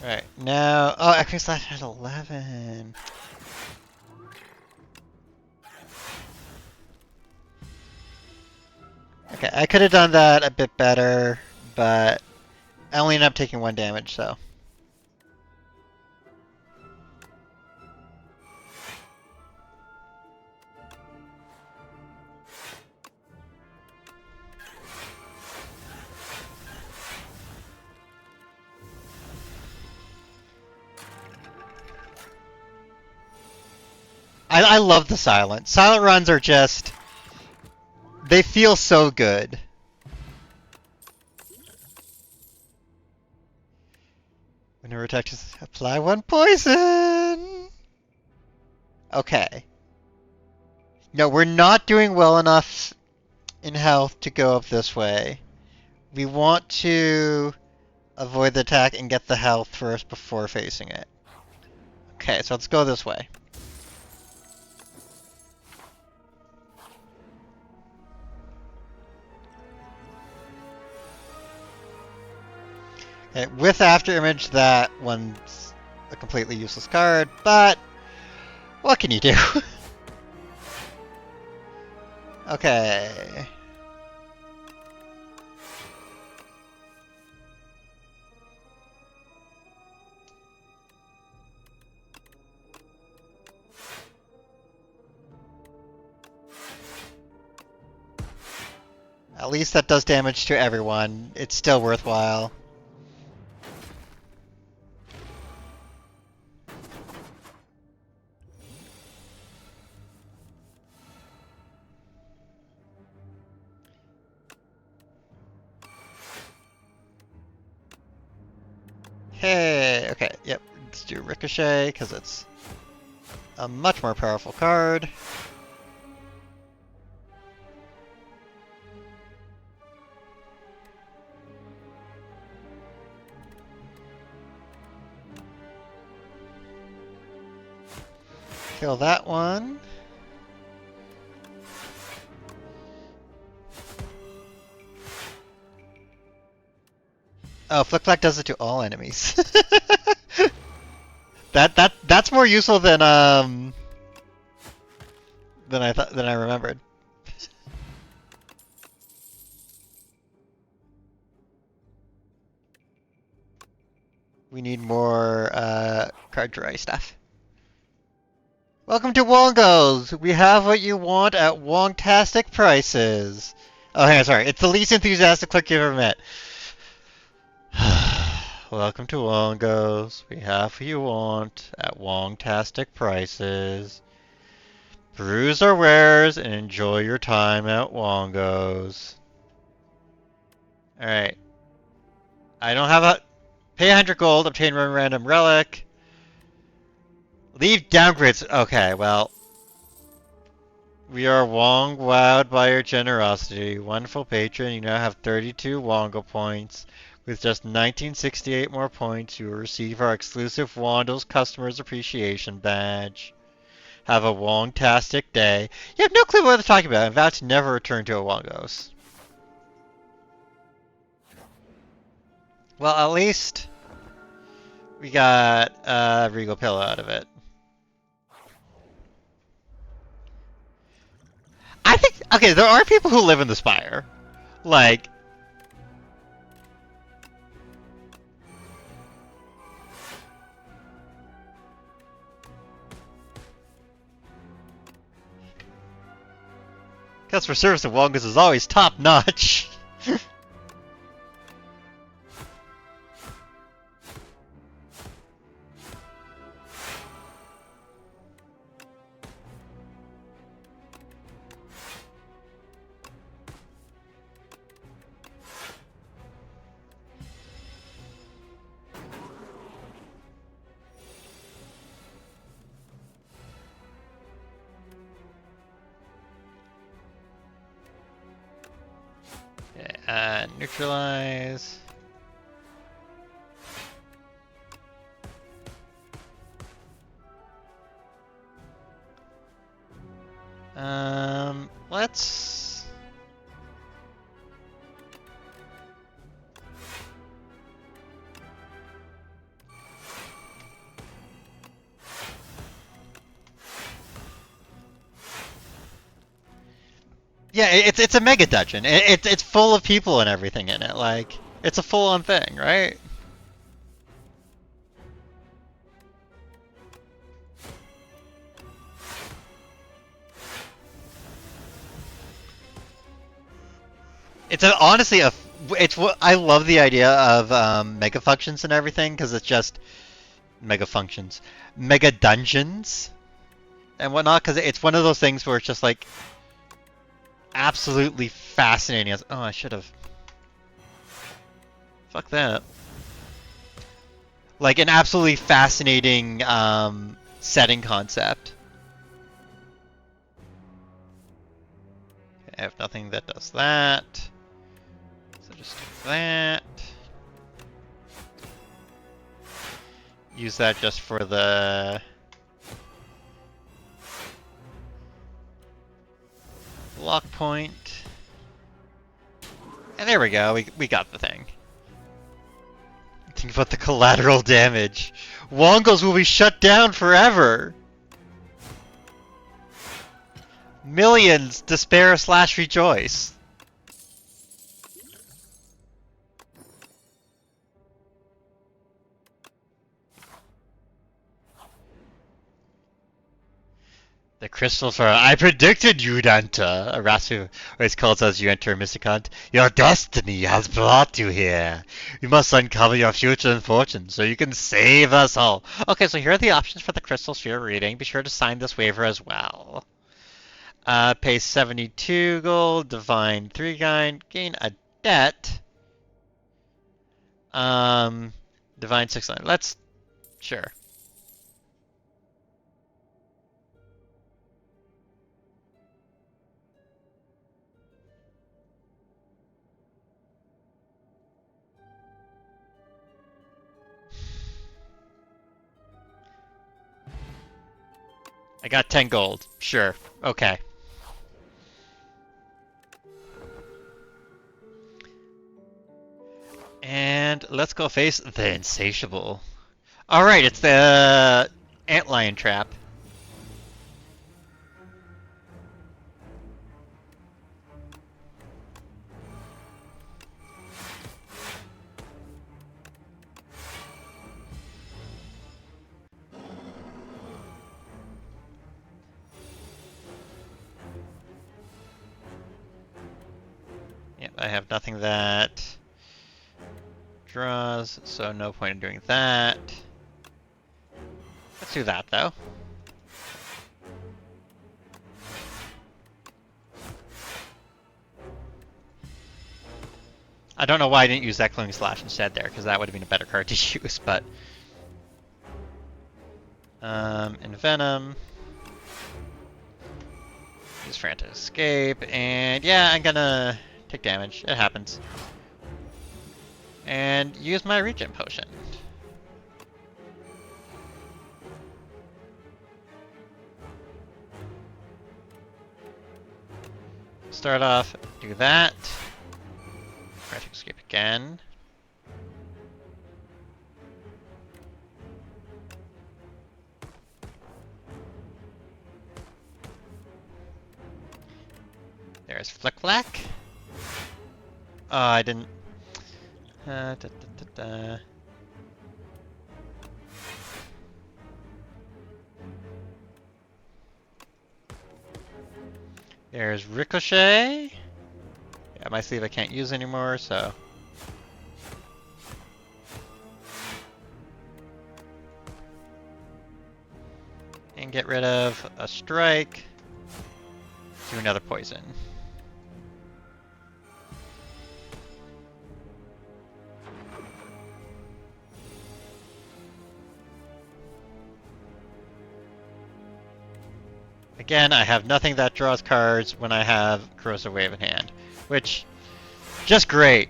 Alright, now, oh, Echoing Slash had 11. Okay, I could have done that a bit better, but I only ended up taking 1 damage, so. I love the silent. Silent runs are just, they feel so good. Whenever attacks, apply 1 poison. Okay. No, we're not doing well enough in health to go up this way. We want to avoid the attack and get the health first before facing it. Okay, so let's go this way. Okay, with After Image, that one's a completely useless card, but what can you do? Okay. At least that does damage to everyone. It's still worthwhile. Hey, okay, yep. Let's do Ricochet, because it's a much more powerful card. Kill that one. Oh, Flick Flack does it to all enemies. That's more useful than I remembered. We need more card dry stuff. Welcome to Wongos! We have what you want at Wongtastic prices. Oh, hang on, sorry. It's the least enthusiastic clerk you've ever met. Welcome to Wongos. We have what you want at Wongtastic prices. Peruse our wares and enjoy your time at Wongos. Alright. I don't have a... Pay 100 gold, obtain one random relic. Leave downgrades. Okay, well... We are Wong wowed by your generosity. Wonderful patron, you now have 32 Wongo points. With just 1968 more points, you will receive our exclusive Wandles Customers Appreciation Badge. Have a Wongtastic day. You have no clue what they're talking about. I'm about to never return to a Wongos. Well, at least we got Regal Pillow out of it. I think, okay, there are people who live in the Spire. Like, customer service at Wongos is always top notch. Neutralize. Let's... Yeah, it's a mega dungeon. It's full of people and everything in it. Like, it's a full-on thing, right? Honestly it's what I love the idea of mega functions and everything because it's just mega functions, mega dungeons and whatnot because it's one of those things where it's just like absolutely fascinating. Oh, I should have. Fuck that. Like an absolutely fascinating setting concept. I have nothing that does that. So just do that. Use that just for the lock point. And there we go, we got the thing. Think about the collateral damage. Wongos will be shut down forever. Millions despair / rejoice. The crystals are. I predicted you'd enter. Arasu always calls as you enter Mysticant. Your destiny has brought you here. You must uncover your future and fortune so you can save us all. Okay, so here are the options for the crystal sphere reading. Be sure to sign this waiver as well. Pay 72 gold, divine 3 gain a debt. Divine 6 line. Let's. Sure. I got 10 gold. Sure. Okay. And let's go face the Insatiable. Alright, it's the Antlion trap. Yep, I have nothing that draws, so no point in doing that. Let's do that, though. I don't know why I didn't use that Cloning Slash instead there, because that would have been a better card to use, but... Envenom. Use Frantic Escape, and yeah, I'm gonna take damage. It happens. And use my Regen Potion. Start off, do that. Frantic Escape again. There's Flick Flack. Oh, I didn't. Da, da, da. There's Ricochet. Yeah, my sleeve I can't use anymore, so. And get rid of a strike. Do another poison. Again, I have nothing that draws cards when I have Corrosive Wave in hand, which, just great.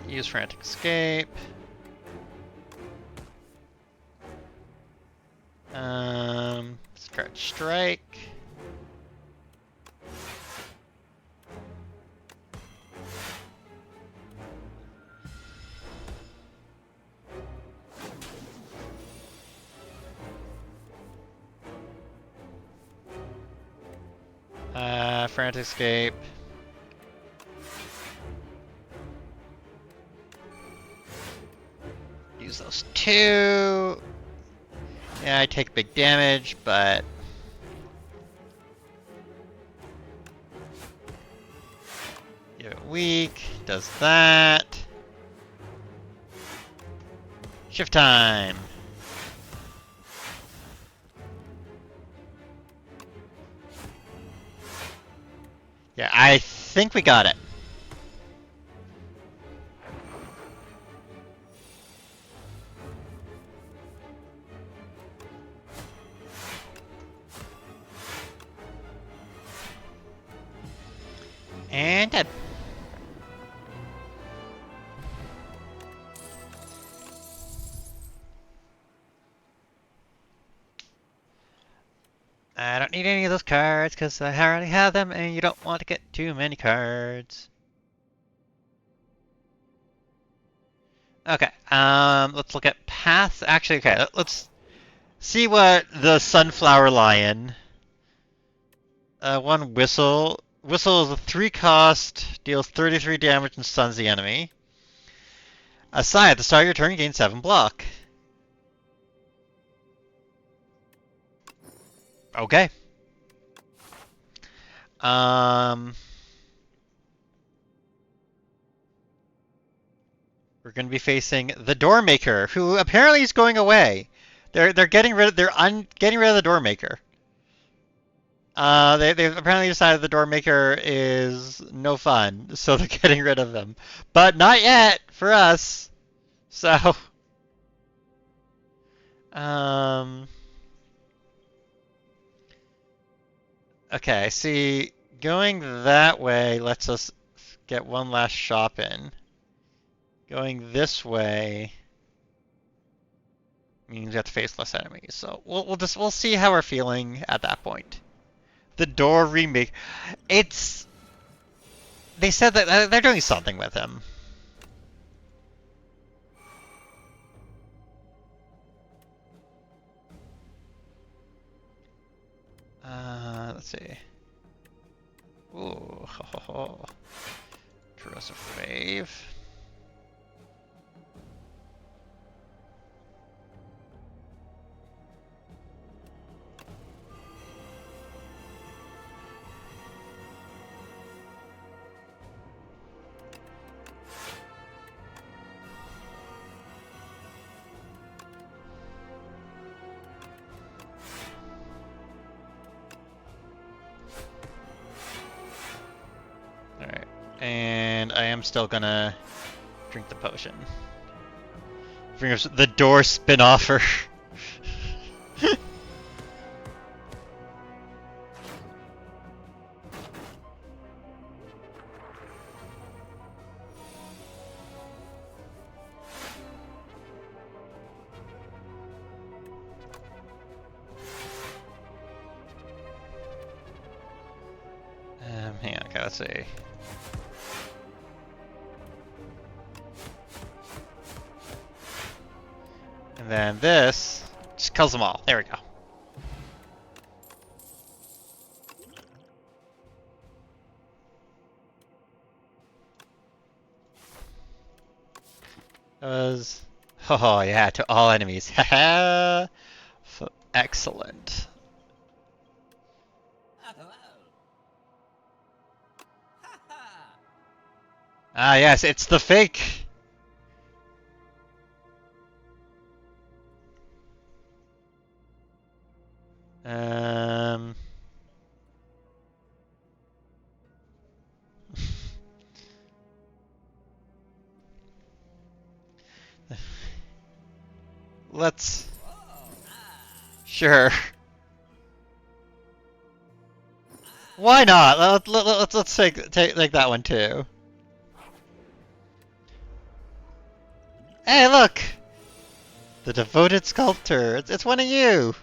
Use Frantic Escape. Stretch Strike. Frantic Escape. Use those two. Yeah, I take big damage, but give it weak. Does that. Shift time. Yeah, I think we got it. And dead. I don't need any of those cards because I already have them and you don't want to get too many cards. Okay. Let's look at paths. Actually, okay. Let's see what the Sunflower Lion. One whistle. Whistle is a 3 cost, deals 33 damage and stuns the enemy. Aside, at the start of your turn, you gain 7 block. Okay. We're going to be facing the Doormaker, who apparently is going away. They're getting rid of getting rid of the Doormaker. They've apparently decided the Doormaker is no fun, so they're getting rid of them. But not yet for us. So, okay. See, going that way lets us get one last shop in. Going this way means we have to face less enemies. So we'll see how we're feeling at that point. The Door remake. They said that they're doing something with him. Let's see. Ooh, ho ho ho. Corrosive Wave. And I am still gonna drink the potion. Bring us the Door spin-offer. Hang on, okay, let's see. And then this just kills them all. There we go. Oh yeah, to all enemies. Haha. Excellent. Ah yes, it's the fake. Let's. Sure. Why not? Let's take that one too. Hey, look! The Devoted Sculptor. It's one of you.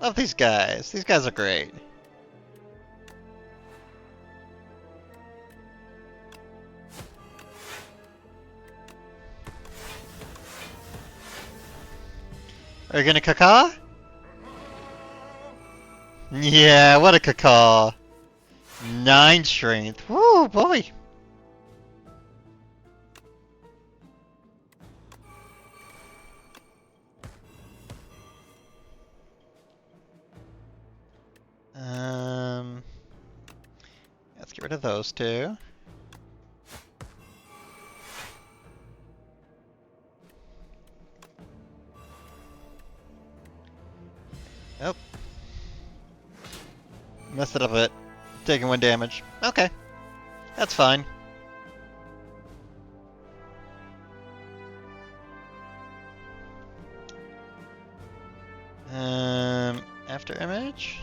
Love these guys. These guys are great. Are you gonna caca? Yeah, what a caca. 9 strength. Woo, boy. Let's get rid of those two. Nope. Messed it up a bit. Taking 1 damage. Okay. That's fine. After image?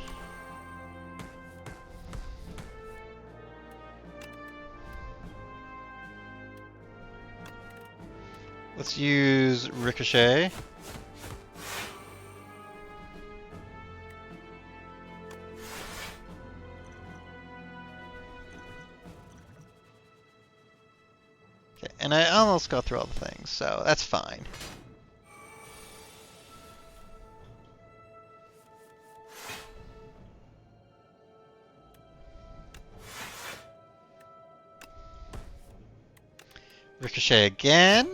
Let's use Ricochet. and I almost go through all the things, so that's fine. Ricochet again.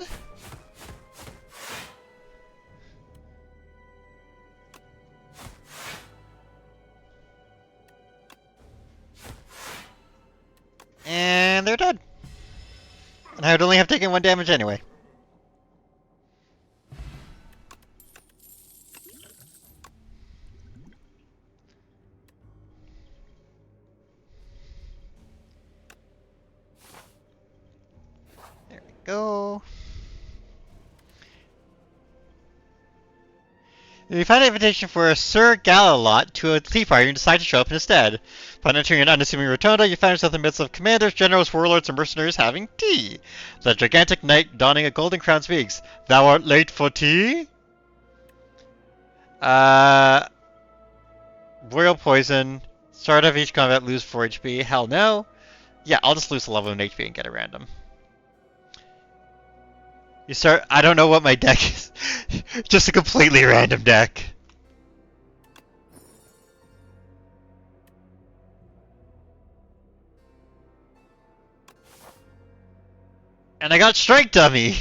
And they're dead. And I would only have taken 1 damage anyway. There we go. If you find an invitation for Sir Galalot to a tea party and decide to show up instead. Upon entering an unassuming rotunda, you find yourself in the midst of commanders, generals, warlords, and mercenaries having tea. The gigantic knight donning a golden crown speaks. Thou art late for tea? Royal poison. Start of each combat, lose 4 HP. Hell no. Yeah, I'll just lose 11 HP and get a random. You start. I don't know what my deck is. Just a completely random deck. And I got Strike Dummy!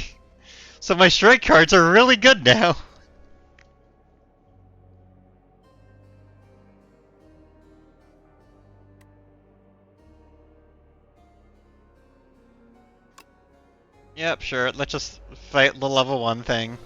So my strike cards are really good now. Yep, sure. Let's just fight the level 1 thing.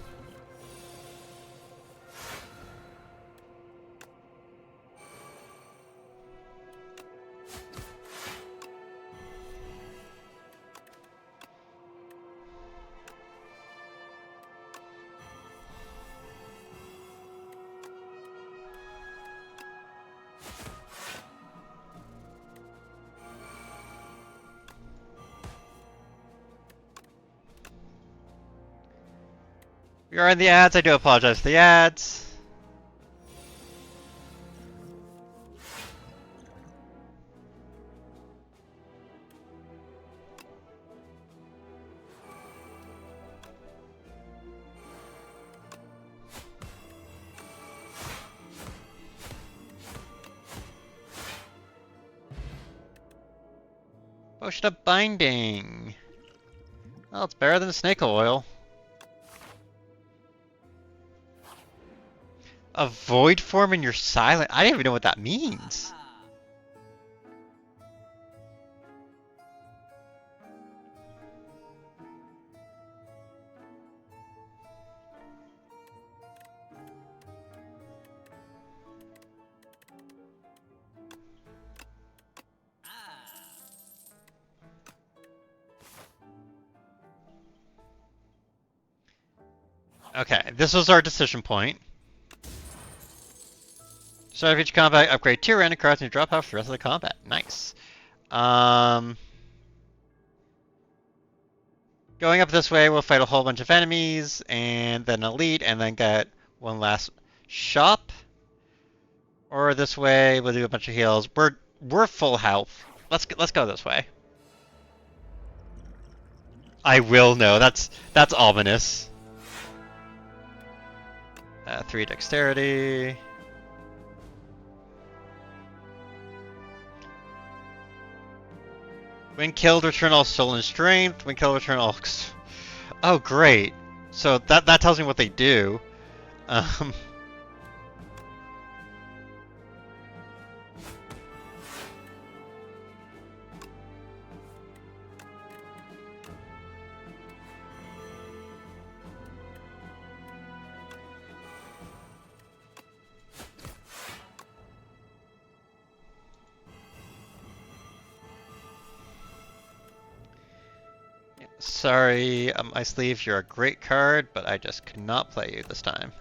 We are in the ads. I do apologize for the ads. Potion of Binding. Well, it's better than snake oil. A void form in your silent. I don't even know what that means. Okay, this was our decision point. Start of each combat, upgrade 2 random cards and you drop out for the rest of the combat. Nice. Going up this way, we'll fight a whole bunch of enemies, and then elite, and then get one last shop. Or this way, we'll do a bunch of heals. We're full health. Let's go this way. I will know. That's ominous. 3 dexterity. When killed, return all stolen strength. When killed, return all... Oh, great. So that tells me what they do. Sorry, Ice Sleeve, you're a great card, but I just could not play you this time.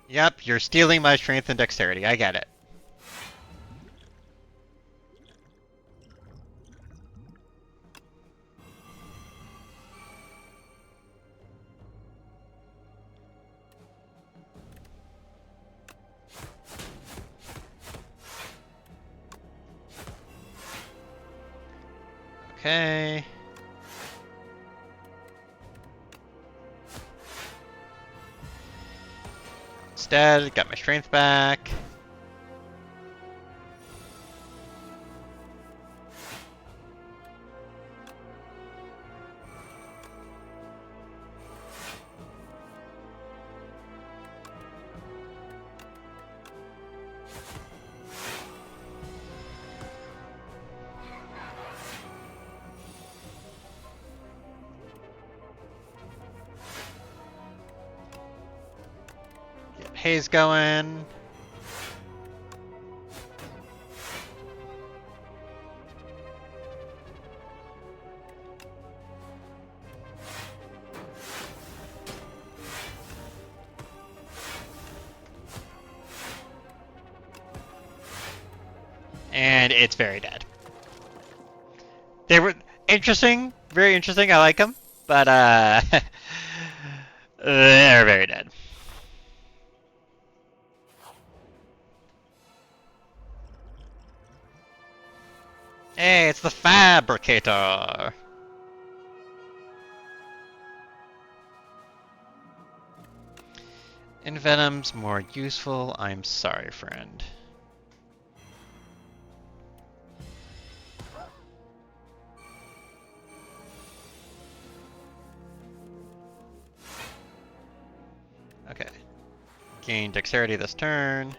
Yep, you're stealing my strength and dexterity, I get it. Okay. Instead, got my strength back. Get haze going. And it's very dead. They were interesting, very interesting. I like them, but they're very dead. Hey, it's the Fabricator. Envenom's more useful. I'm sorry, friend. Okay. Gain dexterity this turn.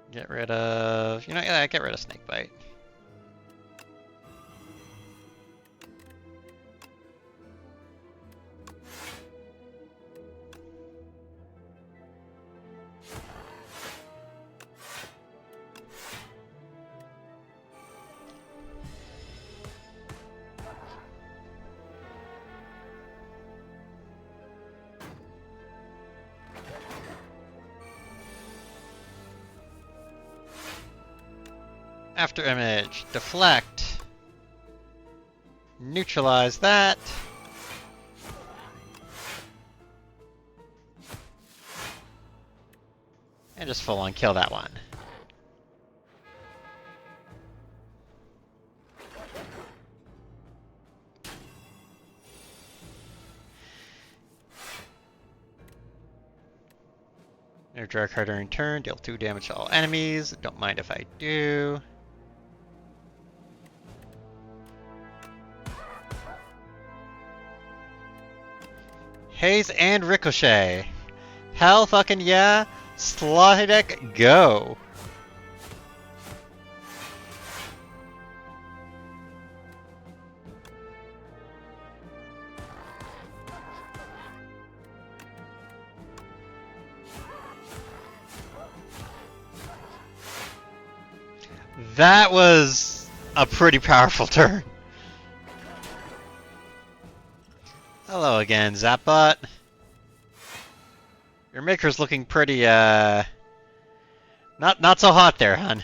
Get rid of... yeah, get rid of Snakebite. After image, deflect. Neutralize that. And just full on kill that one. Your Dark Card during turn, deal 2 damage to all enemies. Don't mind if I do. Haze and Ricochet. Hell fucking yeah. Slotted deck, go. That was a pretty powerful turn. Hello again, Zapbot. Your maker's looking pretty, not so hot there, hon.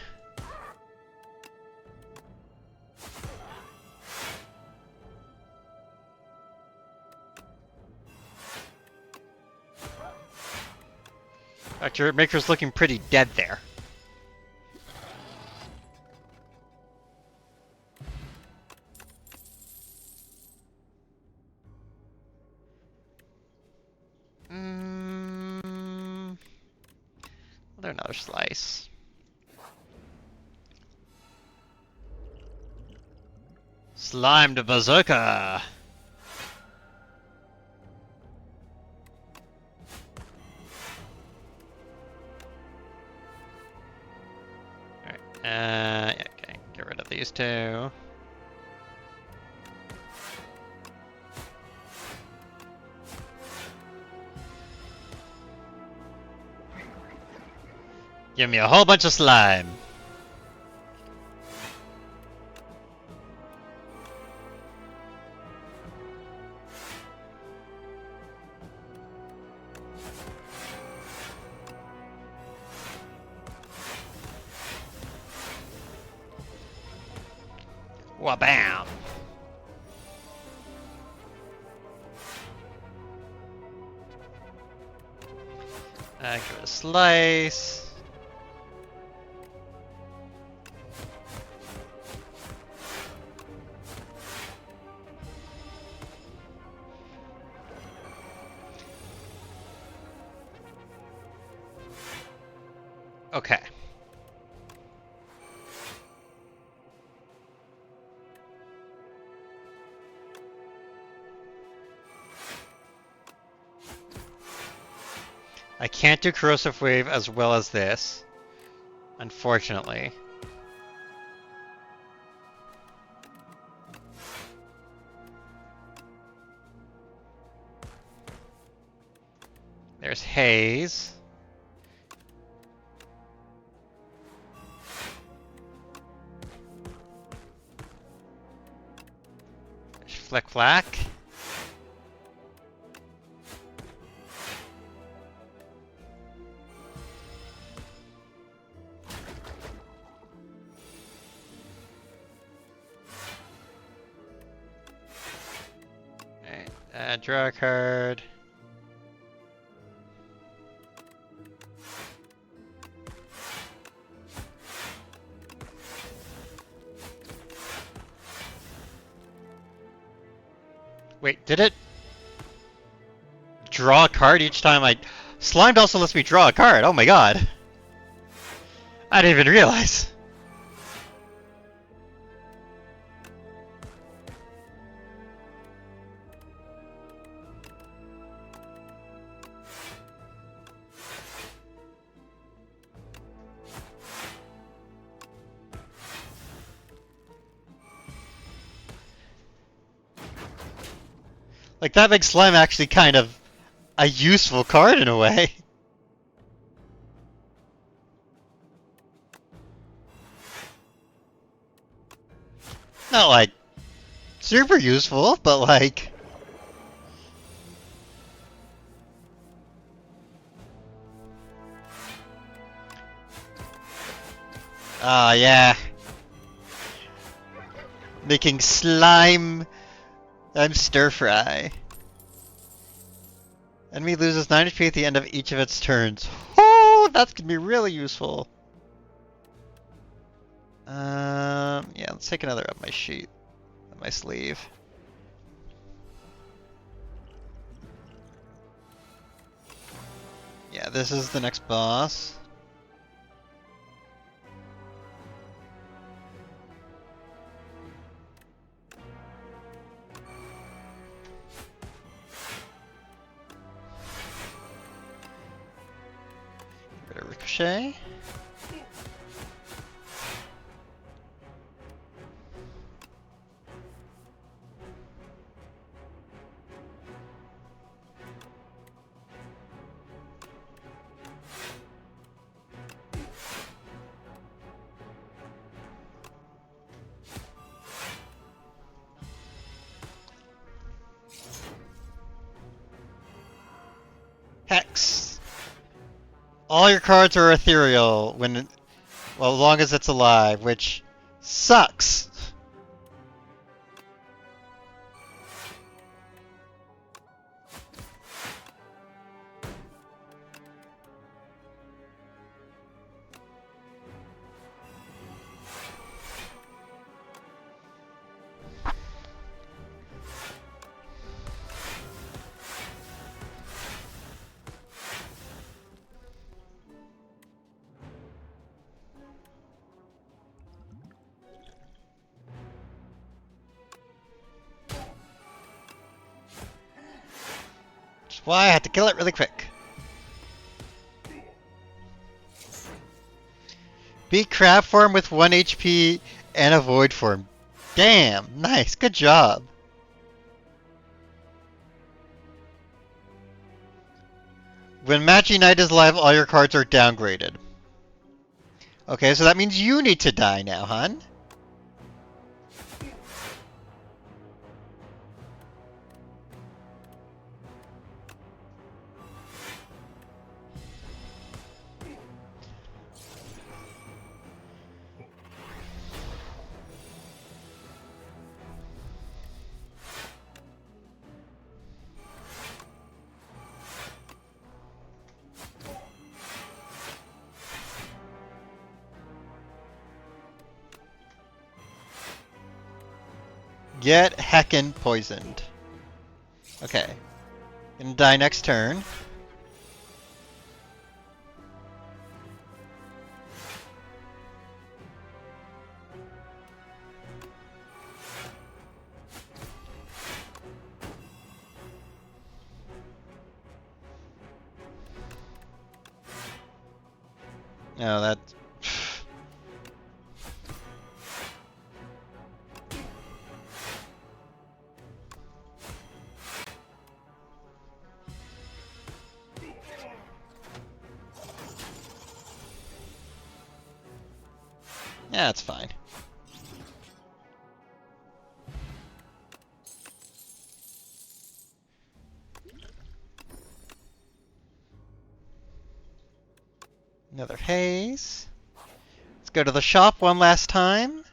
In fact, your maker's looking pretty dead there. Another slice. Slimed Bazooka. Alright, yeah, okay, get rid of these two. Give me a whole bunch of slime. Wabam! Give it a slice. Okay. I can't do Corrosive Wave as well as this, unfortunately. There's Haze. There's Flick Flack. Alright, draw a card. Wait, did it draw a card each time I... Slimed also lets me draw a card, oh my god. I didn't even realize. Like, that makes Slime actually kind of a useful card in a way. Not like super useful, but like... Ah, yeah. Making slime... stir fry. Enemy loses 9 HP at the end of each of its turns. Oh, that's gonna be really useful. Yeah, let's take another up my sheet, up my sleeve. Yeah, this is the next boss. Get rid of Ricochet. Hex. All your cards are ethereal when, well, as long as it's alive, which sucks. Which is why I had to kill it really quick. Beat crab form with 1 HP and a void form. Damn, nice, good job. When Magi Knight is alive, all your cards are downgraded. Okay, so that means you need to die now, hon. Get heckin' poisoned. Okay. Gonna die next turn. No, that. Yeah, it's fine. Another haze. Let's go to the shop one last time.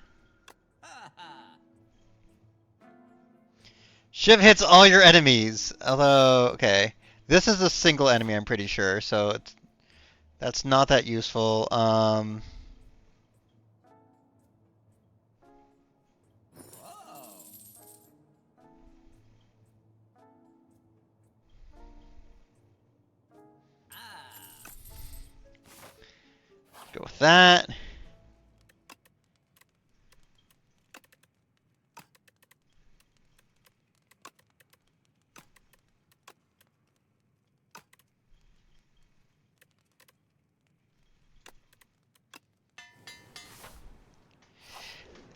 Shiv hits all your enemies. Although, okay. This is a single enemy, I'm pretty sure, so that's not that useful. Go with that.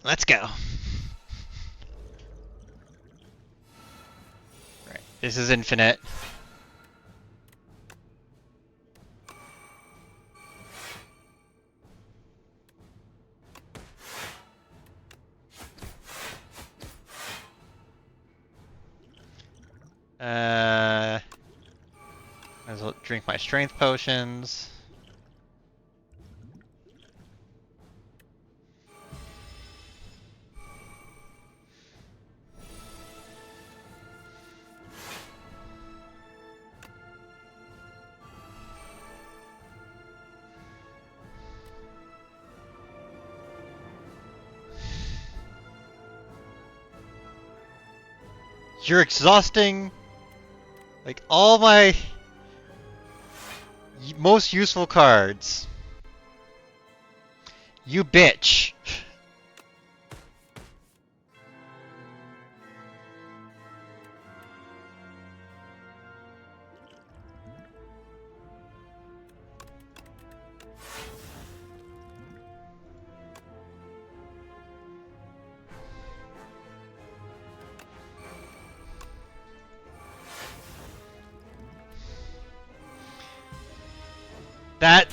Let's go. Right. This is infinite. Might as well drink my strength potions. You're exhausting, like, all my most useful cards. You bitch. That...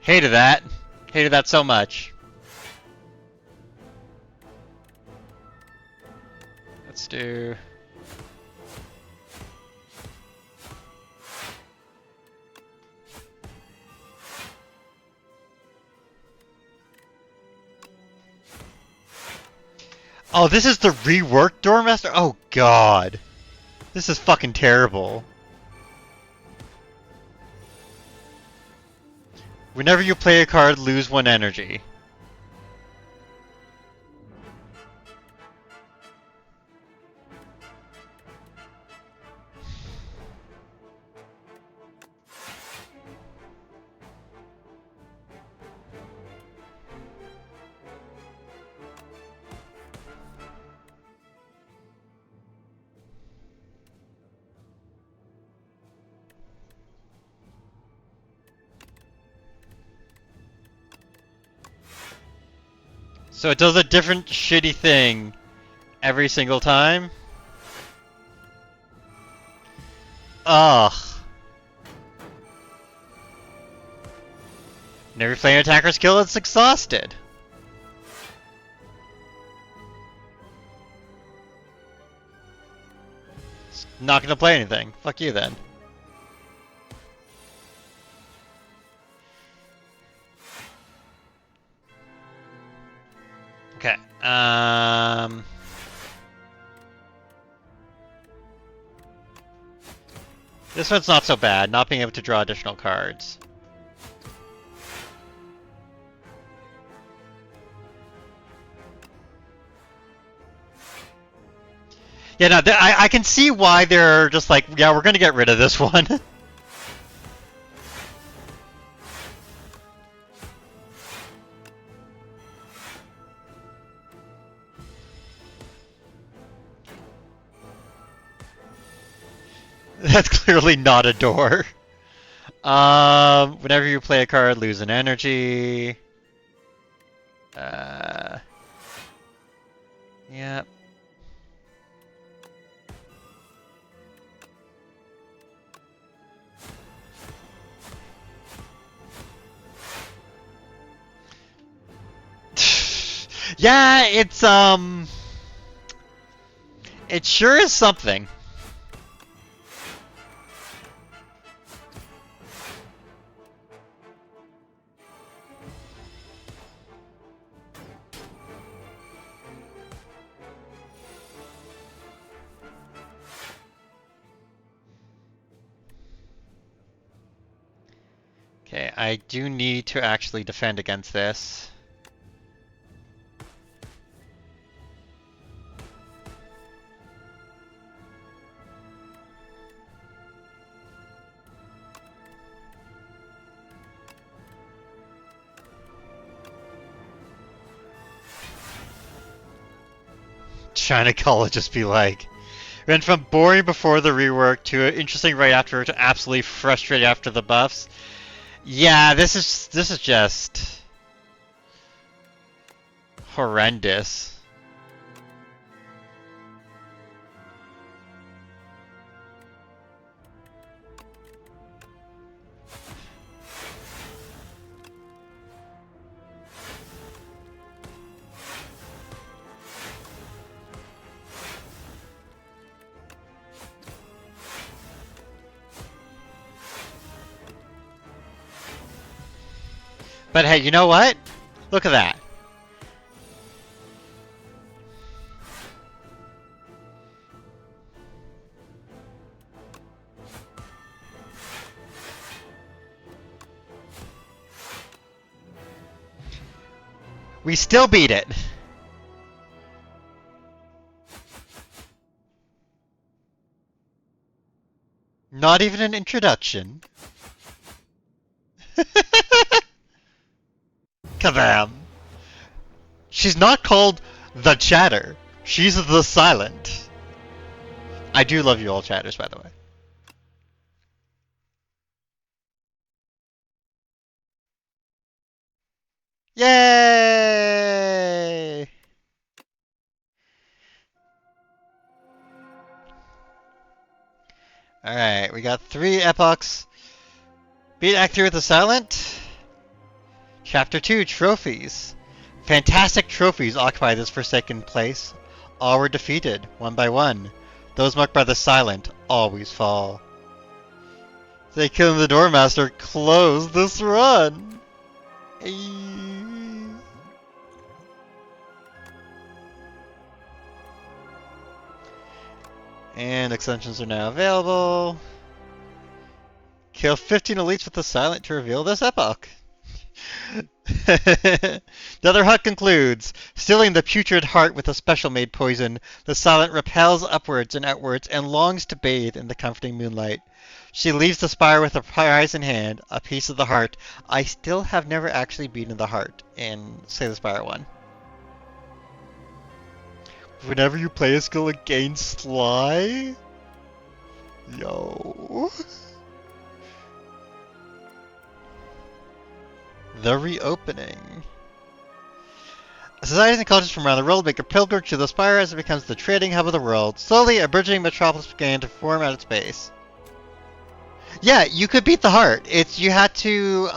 Hated that. Hated that so much. Let's do... Oh, this is the reworked Doormaster? Oh, God. This is fucking terrible. Whenever you play a card, lose 1 energy. So it does a different shitty thing every single time? Ugh. Whenever you play an attacker's skill, it's exhausted. It's not gonna play anything. Fuck you then. Okay. This one's not so bad, not being able to draw additional cards. Yeah, no, I can see why they're just like, yeah, we're gonna get rid of this one. That's clearly not a door. Whenever you play a card, lose an energy. Yep. Yeah, it sure is something. Okay, I do need to actually defend against this. China College just be like, went from boring before the rework to interesting right after to absolutely frustrating after the buffs. Yeah, this is just horrendous. But hey, you know what? Look at that. We still beat it. Not even an introduction. Kabam. She's not called the Chatter. She's the Silent. I do love you all chatters, by the way. Yay! Alright, we got 3 epochs. Beat Act 3 with the Silent. Chapter 2, Trophies. Fantastic trophies occupy this forsaken place. All were defeated, one by one. Those marked by the Silent always fall. They killing the Doormaster close this run. And extensions are now available. Kill 15 elites with the Silent to reveal this epoch. The other hut concludes. Stealing the putrid heart with a special made poison, the Silent repels upwards and outwards and longs to bathe in the comforting moonlight. She leaves the spire with a prize in hand, a piece of the heart. I still have never actually beaten the heart in Slay the Spire 1. Whenever you play a skill against Sly? Yo. The Reopening. Societies and cultures from around the world make a pilgrimage to the Spire as it becomes the trading hub of the world. Slowly, a burgeoning metropolis began to form at its base. Yeah, you could beat the heart. It's you had to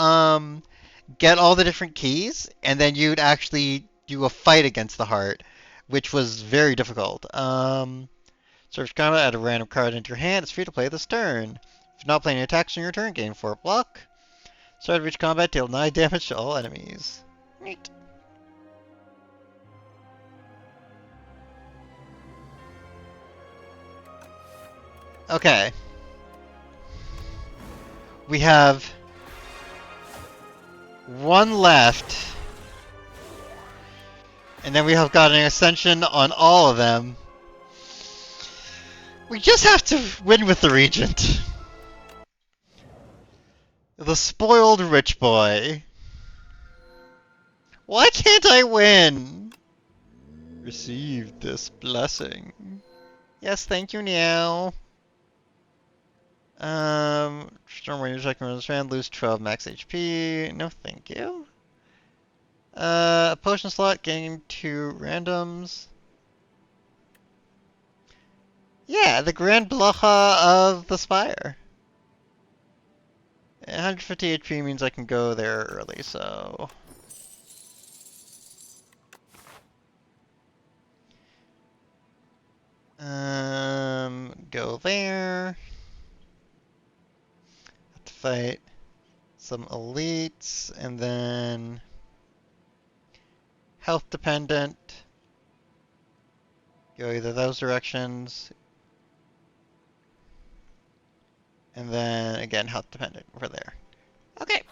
get all the different keys, and then you'd actually do a fight against the heart, which was very difficult. Search combat, add a random card into your hand. It's free to play this turn. If you're not playing any attacks on your turn, gain 4 block. Start reach combat, deal 9 damage to all enemies. Neat. Okay. We have 1 left. And then we have got an ascension on all of them. We just have to win with the Regent. The spoiled rich boy. Why can't I win? Receive this blessing. Yes, thank you, Neil. Storm Ranger second strand, lose 12 max HP. No, thank you. A potion slot, gain 2 randoms. Yeah, the Grand Blacha of the Spire. 150 HP means I can go there early, so... Go there. Have to fight some elites, and then... Health dependent. Go either those directions. And then, again, health dependent over there. Okay.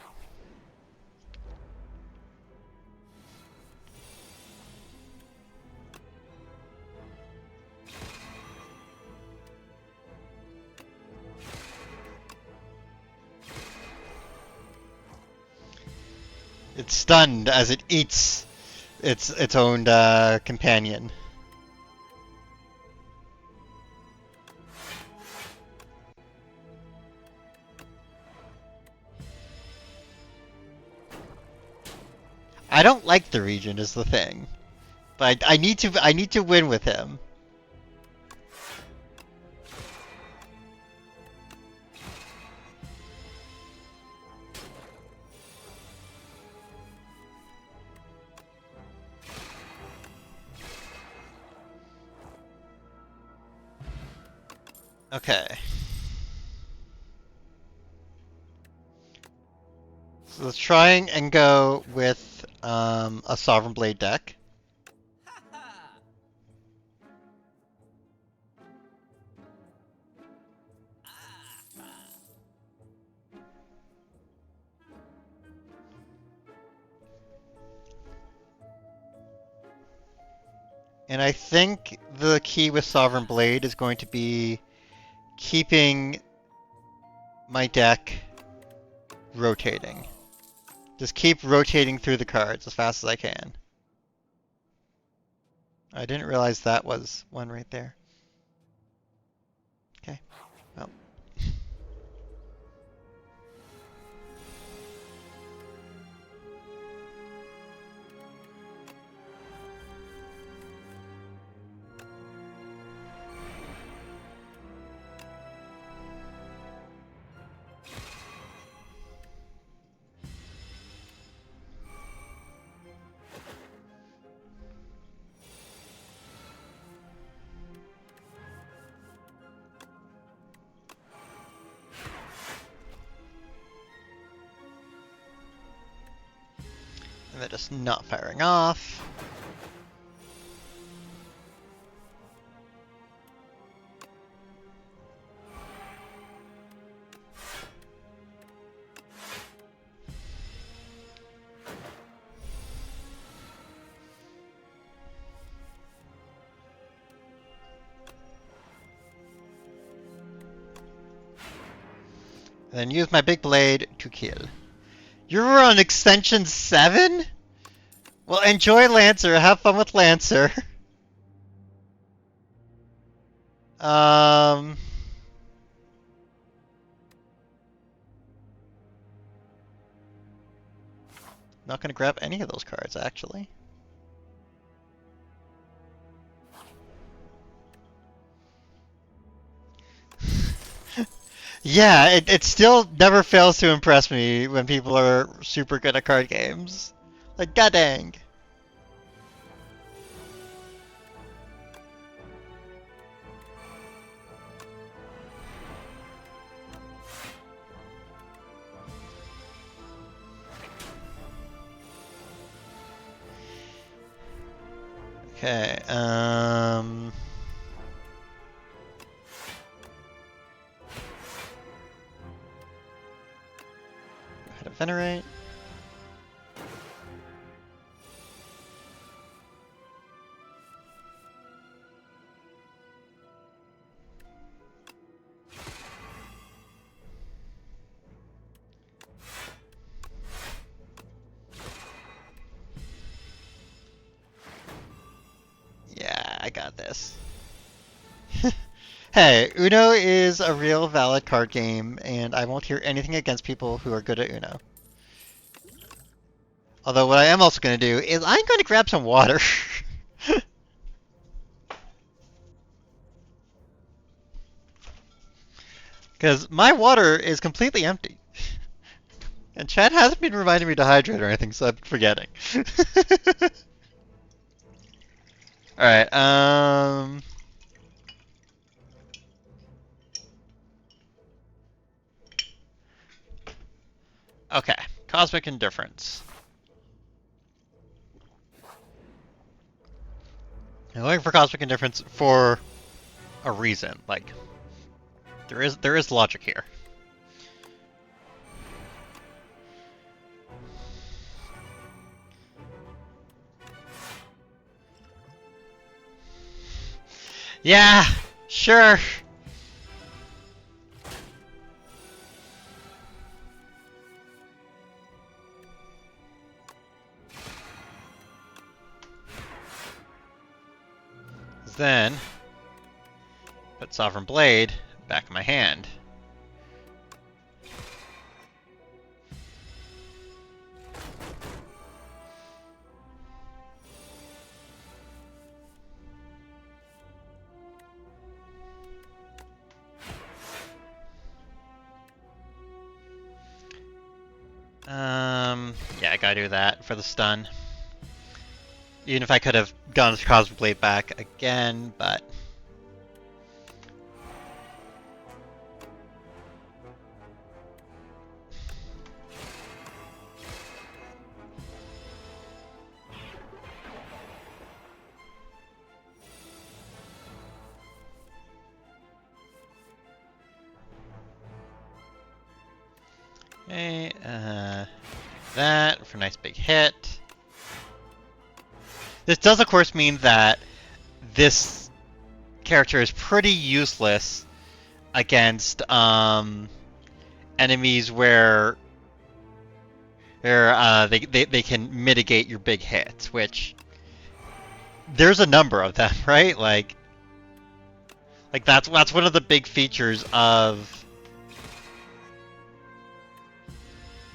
It's stunned as it eats its own companion. I don't like the Regent is the thing, but I need to win with him. Okay. So let's try and go with a Sovereign Blade deck. And I think the key with Sovereign Blade is going to be keeping my deck rotating. Just keep rotating through the cards as fast as I can. I didn't realize that was one right there. Okay, well. And they're just not firing off. And then use my big blade to kill. You're on extension 7? Well, enjoy Lancer. Have fun with Lancer. Not gonna grab any of those cards, actually. Yeah, it still never fails to impress me when people are super good at card games. Like, god dang. Okay, Go ahead and Venerate. got this. Hey, Uno is a real valid card game, and I won't hear anything against people who are good at Uno. Although what I am also going to do is I'm going to grab some water. Because my water is completely empty. And Chad hasn't been reminding me to hydrate or anything, so I'm forgetting. Alright, okay, Cosmic Indifference. I'm looking for Cosmic Indifference for a reason. Like, there is logic here. Yeah, sure. Then, put Sovereign Blade back in my hand. Yeah, I gotta do that for the stun. Even if I could have gone to Cosmic Blade back again, but... Okay, that for a nice big hit. This does, of course, mean that this character is pretty useless against enemies where they can mitigate your big hits, which there's a number of them, right? Like that's one of the big features of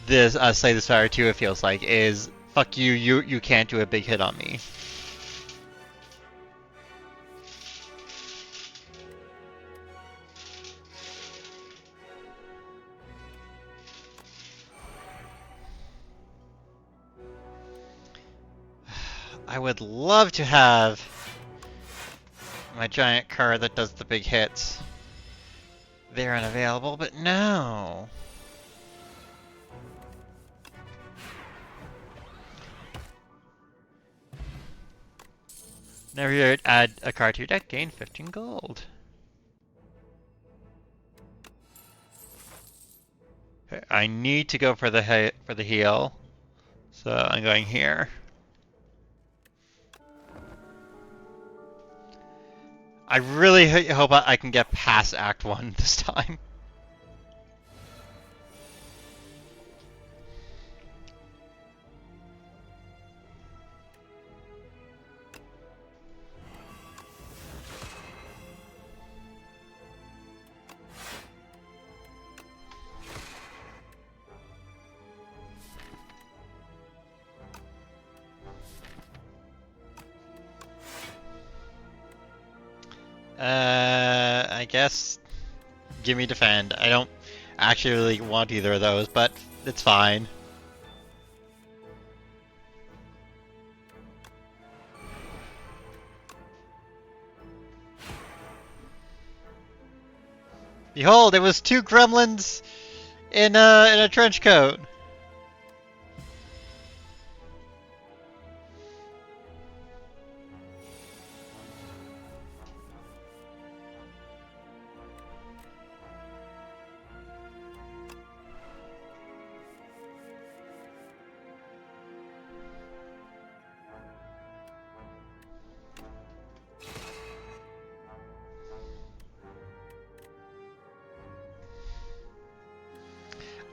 this Slay the Spire 2, it feels like, is fuck you, you can't do a big hit on me. I would love to have my giant card that does the big hits. They're unavailable, but no. Never you add a card to your deck, gain 15 gold. Okay, I need to go for the heal, so I'm going here. I really hope I can get past Act 1 this time. I guess give me defend. I don't actually really want either of those, but it's fine. Behold, it was two gremlins in a trench coat.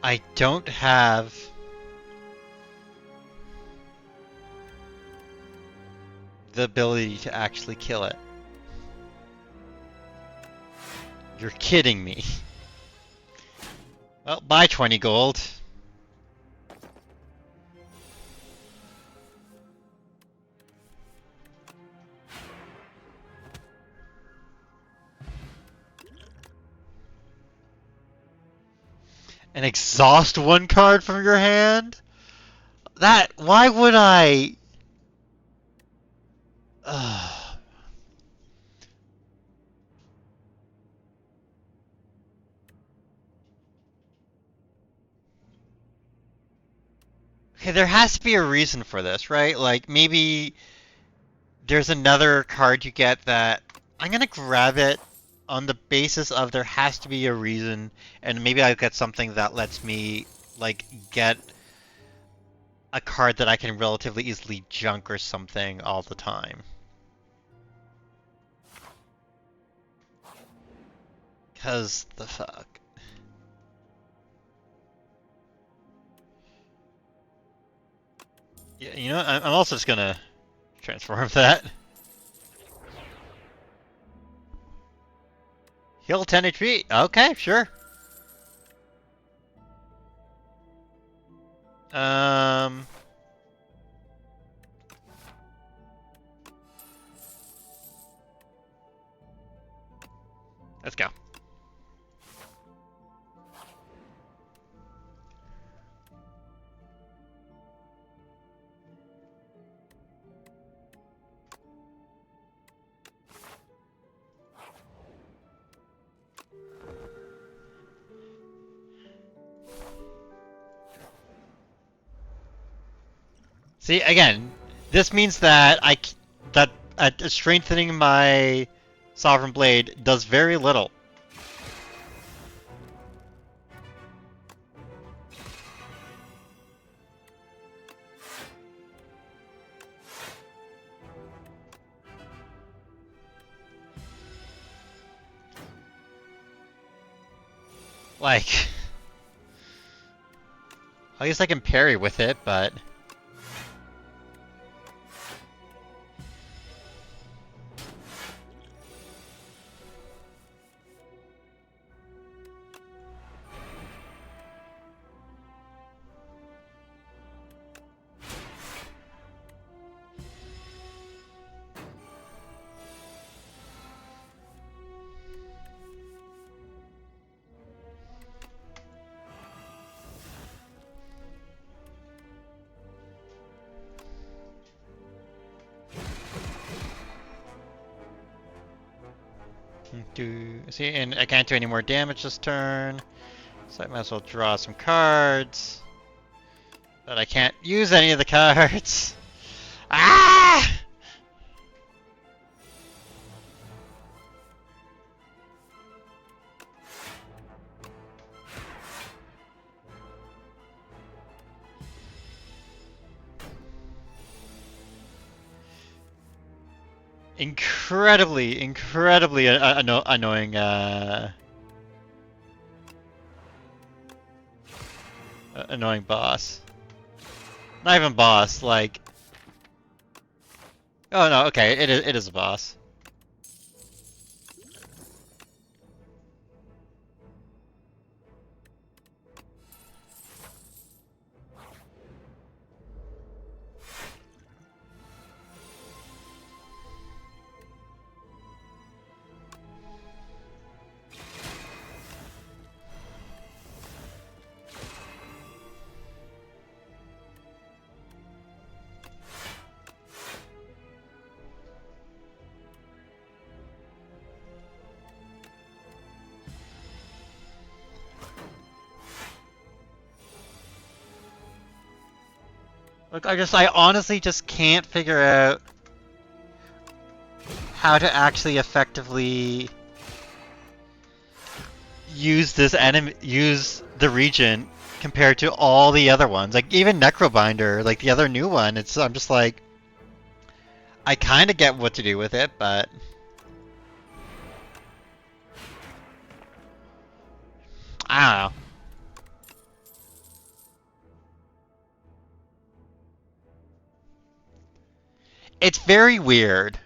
I don't have the ability to actually kill it. You're kidding me. Well, buy 20 gold. And exhaust one card from your hand? Why would I? Ugh. Okay, there has to be a reason for this, right? Like, maybe there's another card you get that I'm gonna grab it on the basis of there has to be a reason, and maybe I'll get something that lets me, like, get a card that I can relatively easily junk or something all the time. Cause the fuck. Yeah, you know, I'm also just gonna transform that. Heal 10 HP. Okay, sure. Um. Let's go. See, again, this means that strengthening my Sovereign Blade does very little. Like, at least I can parry with it, but... See, and I can't do any more damage this turn, so I might as well draw some cards. But I can't use any of the cards. Ah! Incredibly annoying, annoying boss. Not even boss, like... Oh no, okay, it is a boss. Look, I honestly just can't figure out how to actually effectively use use the region compared to all the other ones. Like even Necrobinder, like the other new one, I'm just like, I kind of get what to do with it, but I don't know. It's very weird.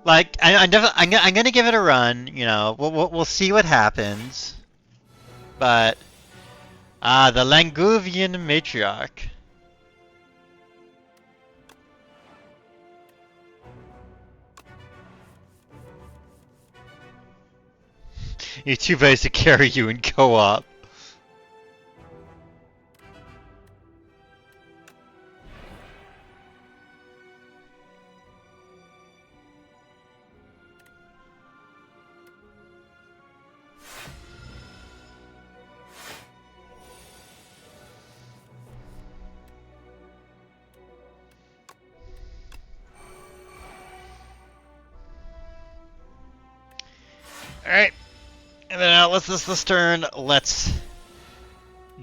Like I'm gonna give it a run. You know, we'll see what happens. But the Langovian matriarch. You two ways to carry you in co-op. Alright. And then now this turn, let's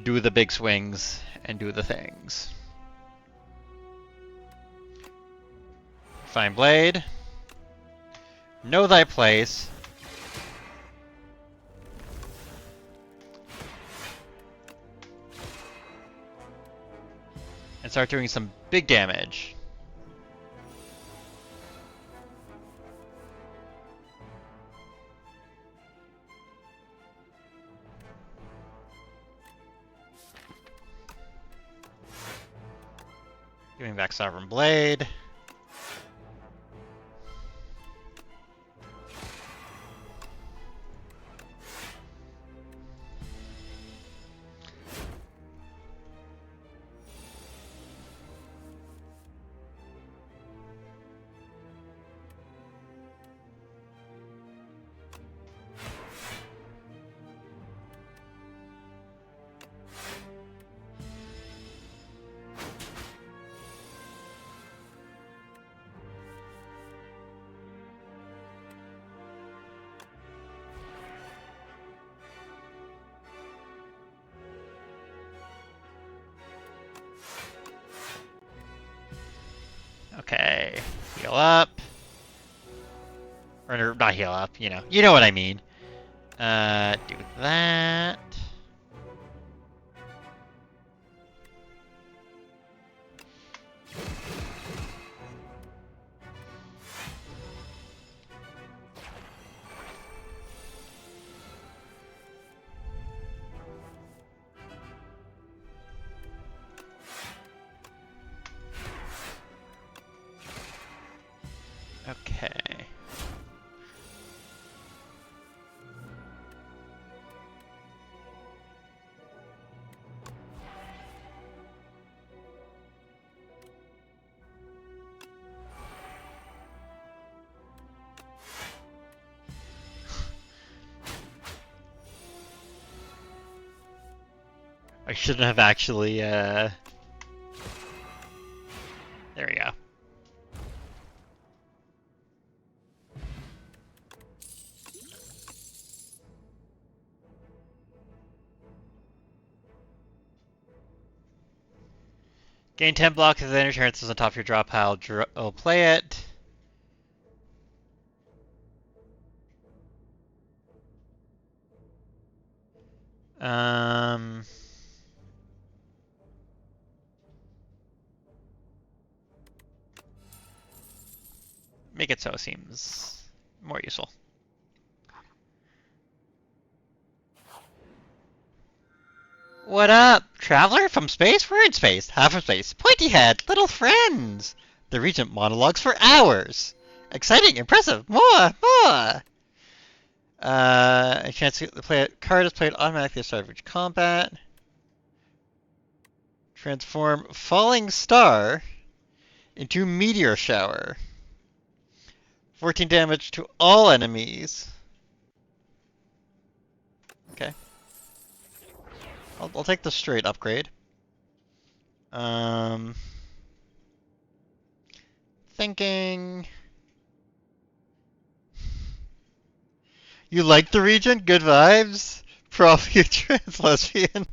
do the big swings and do the things. Fine Blade. Know thy place. And start doing some big damage. Giving back Sovereign Blade. Okay, heal up. Or not heal up, you know what I mean. Do that. Okay. I shouldn't have actually, There we go. Gain 10 blocks of the interferences on top of your draw pile. Play it. Um... Make it so it seems more useful. What up, traveler from space? We're in space, half of space. Pointy head, little friends. The regent monologues for hours. Exciting, impressive, more, more. A chance to play a card is played automatically at the start of each combat. Transform falling star into meteor shower. 14 damage to all enemies. Okay. I'll take the straight upgrade. Thinking. You like the region? Good vibes? Probably a trans lesbian.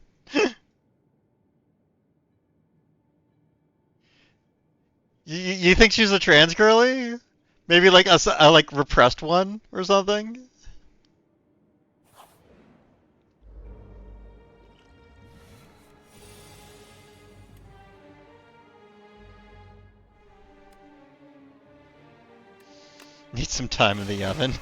You think she's a trans girly? Maybe like a like repressed one or something? Need some time in the oven.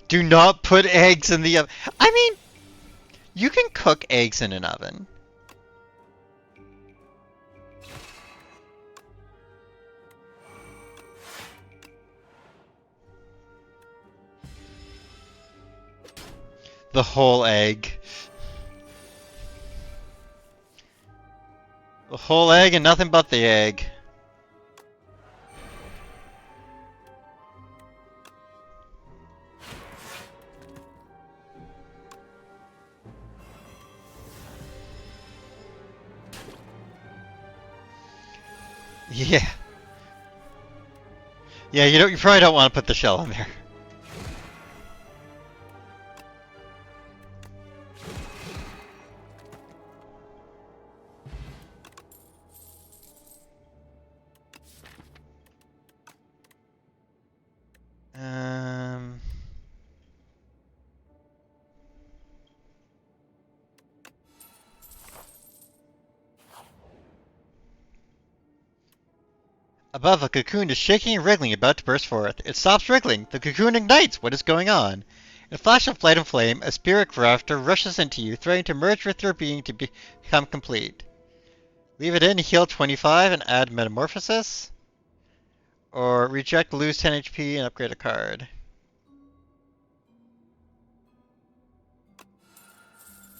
Do not put eggs in the oven. I mean, you can cook eggs in an oven. The whole egg. The whole egg and nothing but the egg. Yeah. Yeah, you probably don't want to put the shell in there. Um Above, a cocoon is shaking and wriggling, about to burst forth. It stops wriggling. The cocoon ignites. What is going on? In a flash of light and flame, a spirit crafter rushes into you, threatening to merge with your being to become complete. Leave it in, heal 25, and add Metamorphosis. Or reject, lose 10 HP, and upgrade a card.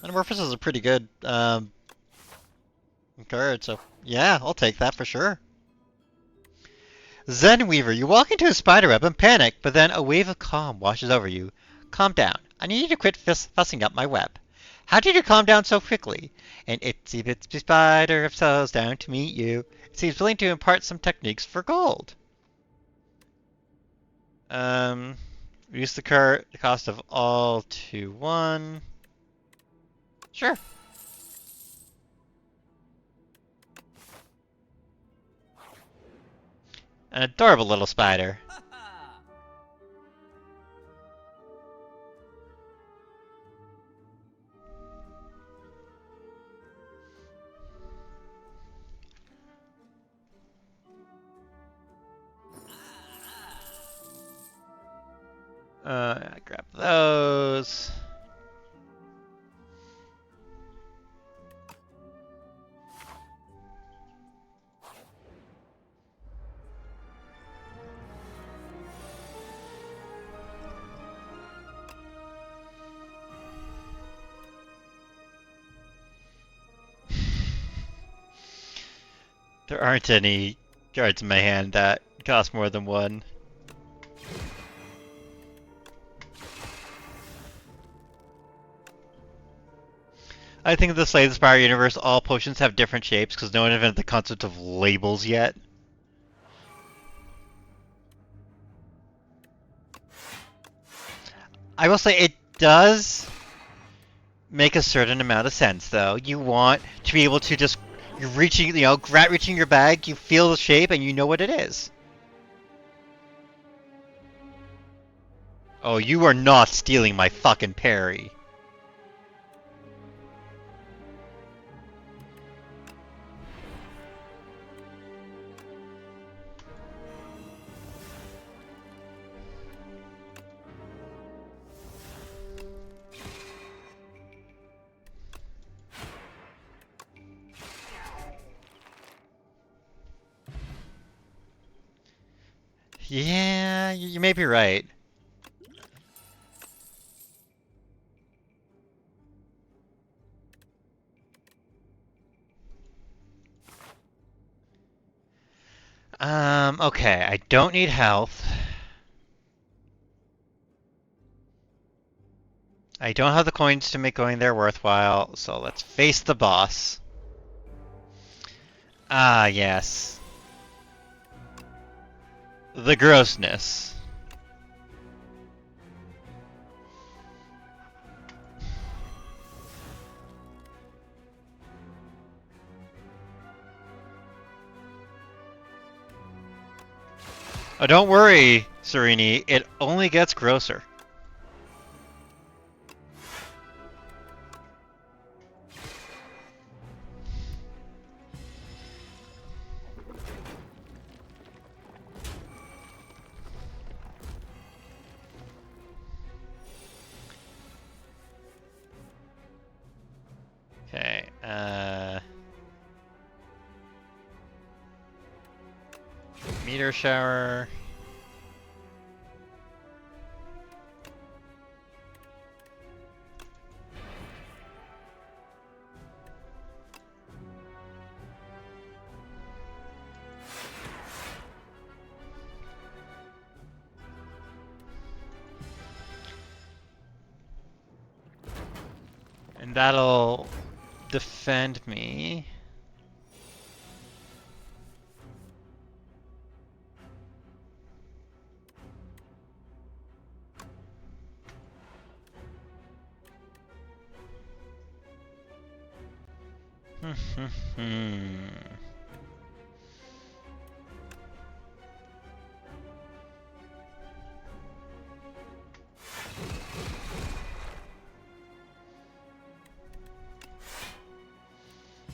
Metamorphosis is a pretty good card, so yeah, I'll take that for sure. Zen Weaver, you walk into a spider web and panic, but then a wave of calm washes over you. Calm down. I need you to quit fussing up my web. How did you calm down so quickly? An itsy bitsy spider settles down to meet you. It seems willing to impart some techniques for gold. Reduce the cost of all to 1. Sure. An adorable little spider. Grab those. There aren't any cards in my hand that cost more than 1. I think in the Slay the Spire universe, all potions have different shapes because no one invented the concept of labels yet. I will say it does make a certain amount of sense, though. You want to be able to just, you're reaching, reaching your bag, you feel the shape, and you know what it is. Oh, you are not stealing my fucking parry. Yeah, you may be right. Okay, I don't need health. I don't have the coins to make going there worthwhile, so let's face the boss. Ah, yes. The grossness. Oh, don't worry, Serini. It only gets grosser. Okay, meteor shower. And that'll defend me.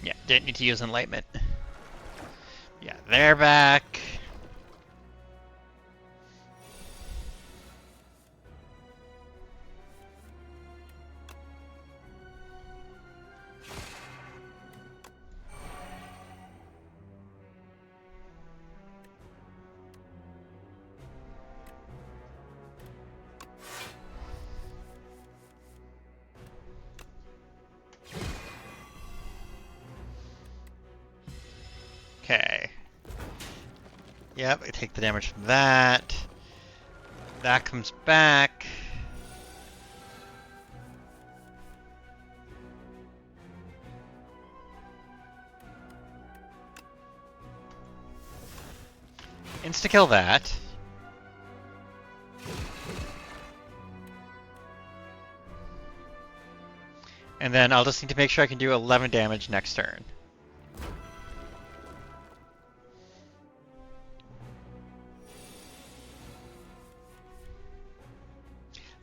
Yeah, didn't need to use enlightenment. Yeah, they're back. Okay. Yep, I take the damage from that. That comes back. Insta-kill that. And then I'll just need to make sure I can do 11 damage next turn.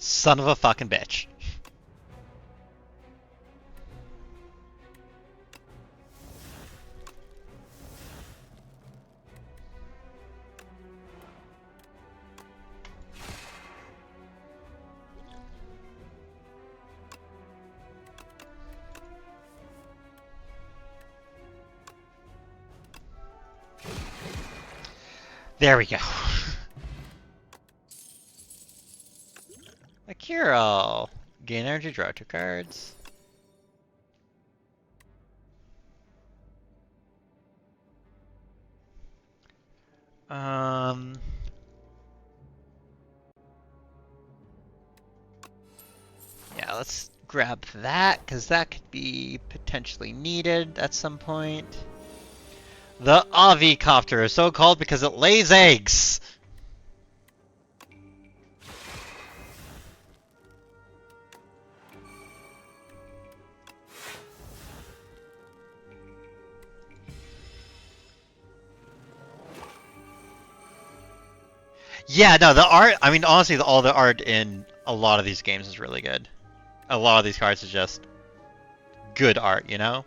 Son of a fucking bitch. There we go. Akiro. Gain energy, draw 2 cards. Yeah, let's grab that, because that could be potentially needed at some point. The Avicopter is so called because it lays eggs! Yeah, no, the art, I mean, honestly, all the art in a lot of these games is really good. A lot of these cards is just good art, you know?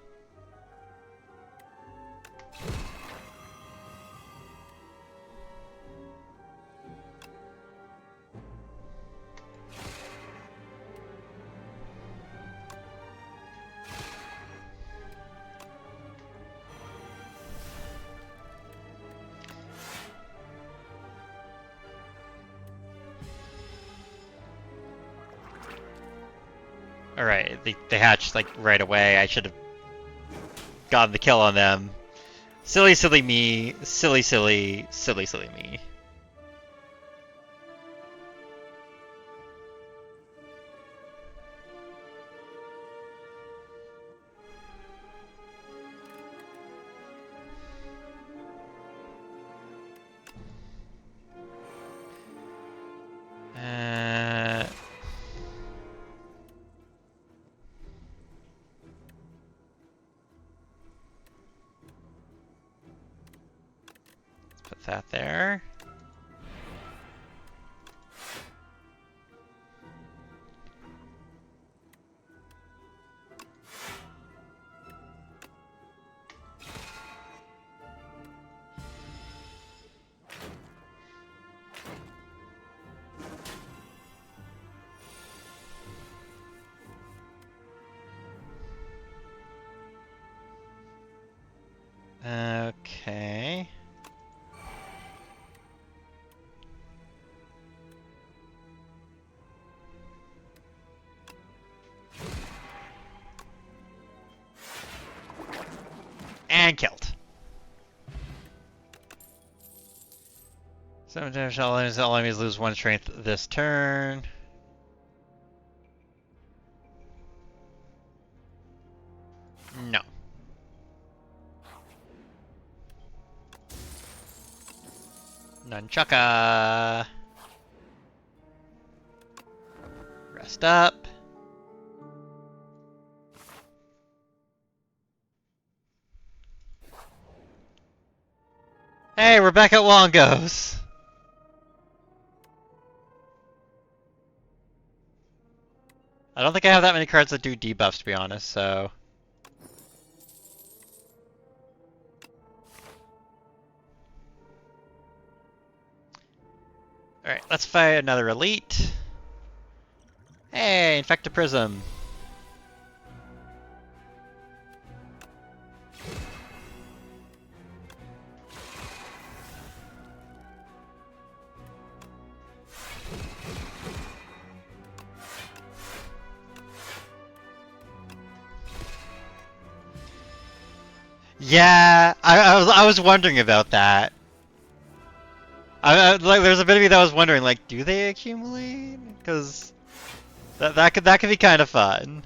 Alright, they hatched, like, right away. I should have gotten the kill on them. Silly, silly me. Silly, silly, silly, silly me. Put that there. Sometimes all enemies lose 1 strength this turn. No. Nunchaka. Rest up. Hey, we're back at Longos. I don't think I have that many cards that do debuffs, to be honest, so... Alright, let's fight another Elite. Hey, Infect a Prism. Yeah, I was wondering about that. Like, there's a bit of me that was wondering, like, do they accumulate? Because that could be kind of fun.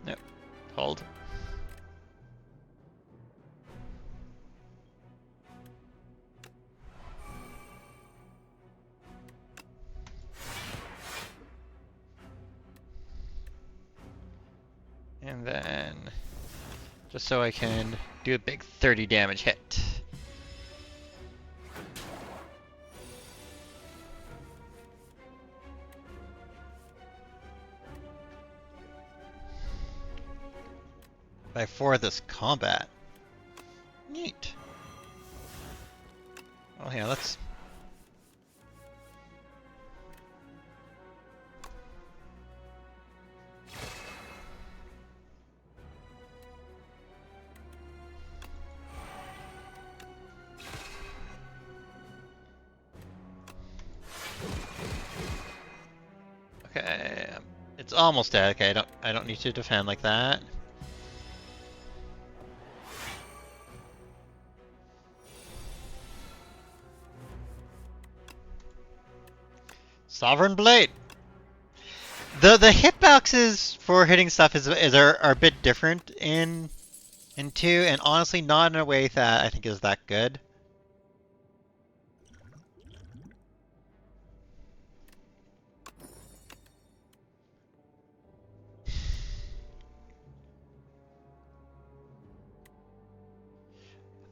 Nope. Hold. And then, just so I can do a big 30 damage hit. By 4 this combat. Neat. Oh yeah, let's... Okay, it's almost dead. Okay, I don't need to defend like that. Sovereign Blade. The hitboxes for hitting stuff are a bit different in 2, and honestly not in a way that I think is that good.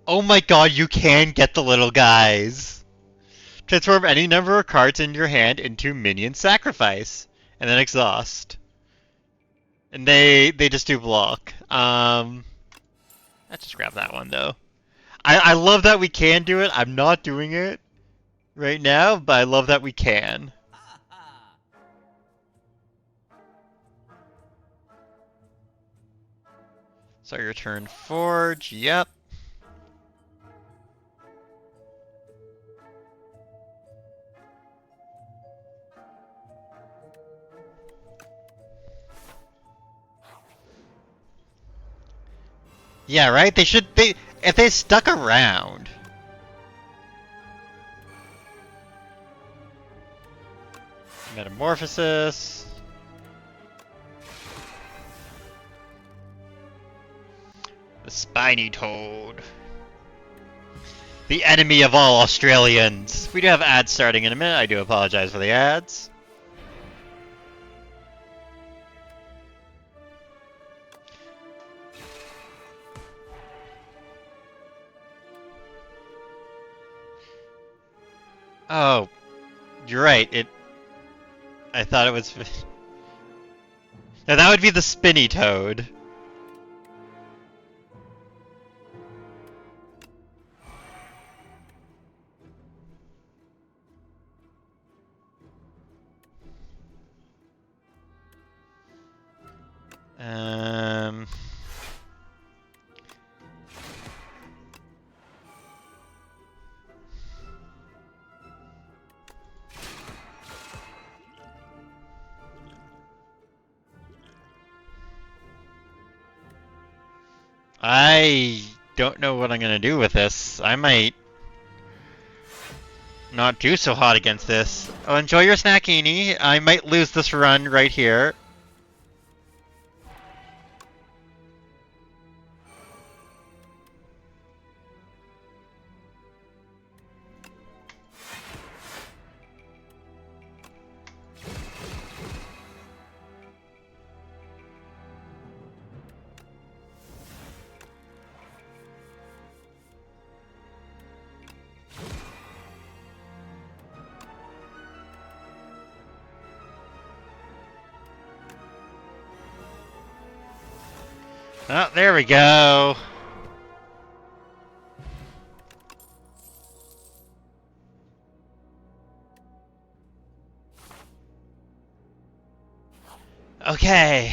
Oh my god, you can get the little guys! Transform any number of cards in your hand into minion sacrifice, and then exhaust. And they just do block. Let's just grab that one though. I love that we can do it. I'm not doing it right now, but I love that we can. So your turn, Forge. Yep. Yeah, right? If they stuck around. Metamorphosis. The Spiny Toad. The enemy of all Australians. We do have ads starting in a minute. I do apologize for the ads. Oh, you're right. I thought it was... Now that would be the Spinny Toad. I don't know what I'm gonna do with this. I might not do so hot against this. Oh, enjoy your snackini. I might lose this run right here. Oh, there we go. Okay.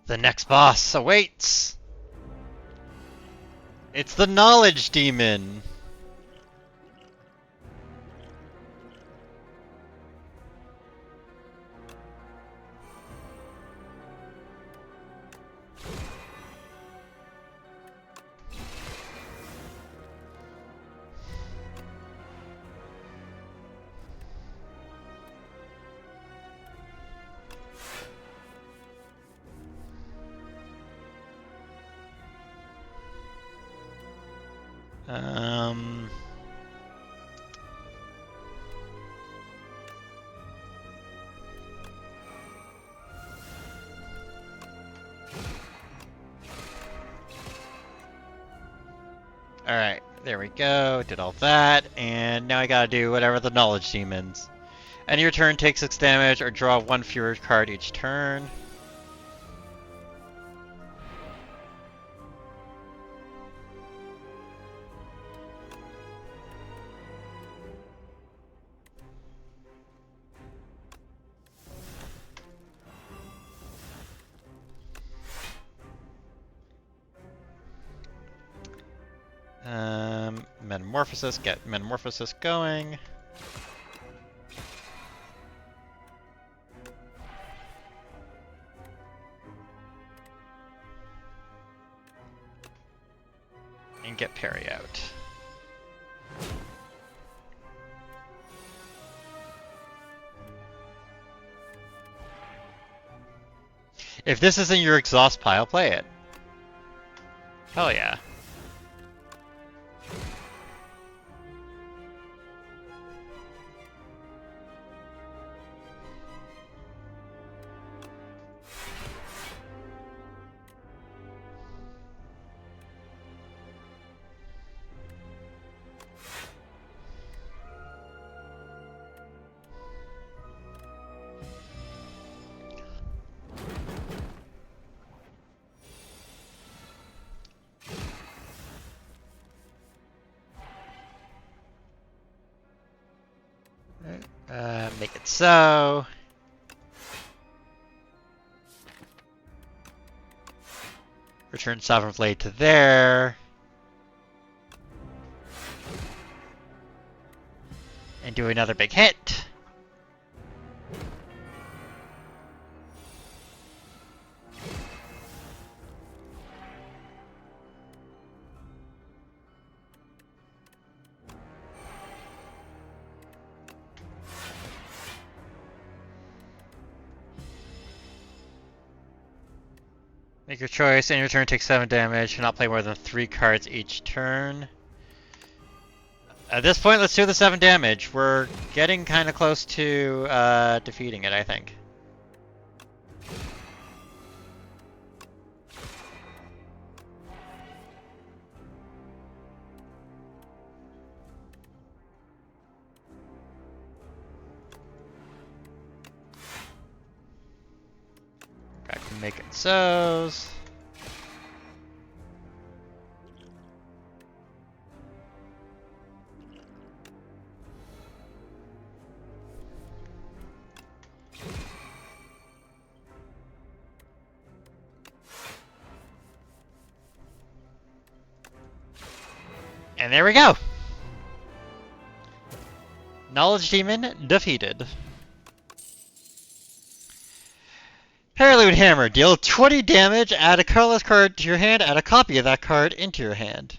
The next boss awaits. It's the Knowledge Demon. Um... Alright, there we go. Did all that, and now I gotta do whatever the Knowledge Demons. End of your turn, take 6 damage, or draw 1 fewer card each turn. Metamorphosis, get Metamorphosis going. And get Parry out. If this isn't your exhaust pile, play it. Hell yeah. Make it so. Return Sovereign Blade to there. And do another big hit. Make your choice, and your turn takes 7 damage. Cannot play more than 3 cards each turn. At this point, let's do the 7 damage. We're getting kind of close to defeating it, I think. Back to make it so's. And there we go! Knowledge Demon defeated. Heirloom Hammer. Deal 20 damage, add a colorless card to your hand, add a copy of that card into your hand.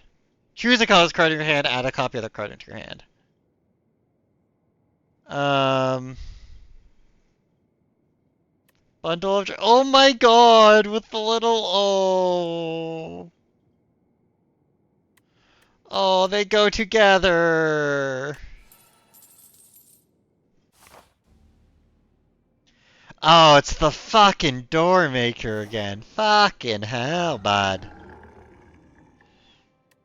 Choose a colorless card in your hand, add a copy of that card into your hand. Bundle of... Oh my god, with the little... Oh. Oh, they go together. Oh, it's the fucking door maker again. Fucking hell, bud.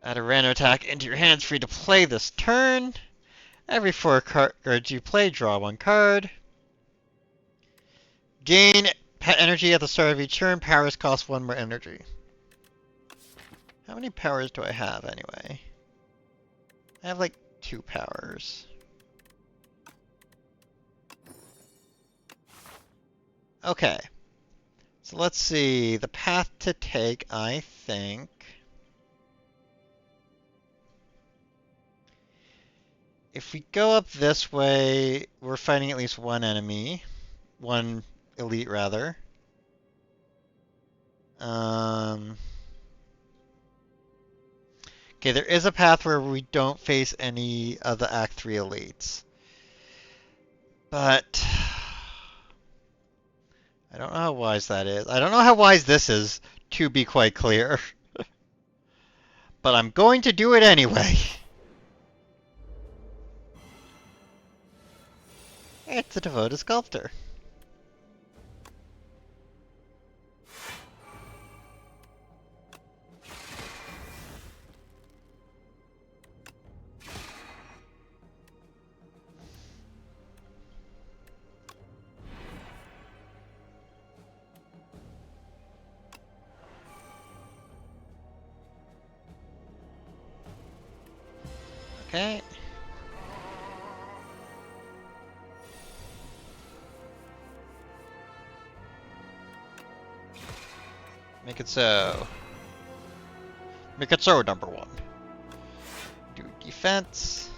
Add a random attack into your hands free to play this turn. Every 4 cards you play, draw 1 card. Gain energy at the start of each turn. Powers cost 1 more energy. How many powers do I have anyway? I have like 2 powers. Okay. So let's see. The path to take, I think. If we go up this way, we're fighting at least 1 enemy. 1 elite, rather. Okay, there is a path where we don't face any of the Act 3 elites. But... I don't know how wise that is. I don't know how wise this is, to be quite clear. But I'm going to do it anyway. It's a devoted sculptor. Okay. Make it so. Make it so, number 1. Do defense.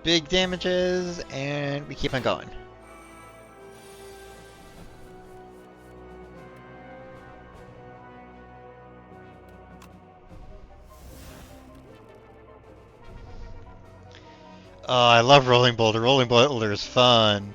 Big damages, and we keep on going. Oh, I love Rolling Boulder. Rolling Boulder is fun.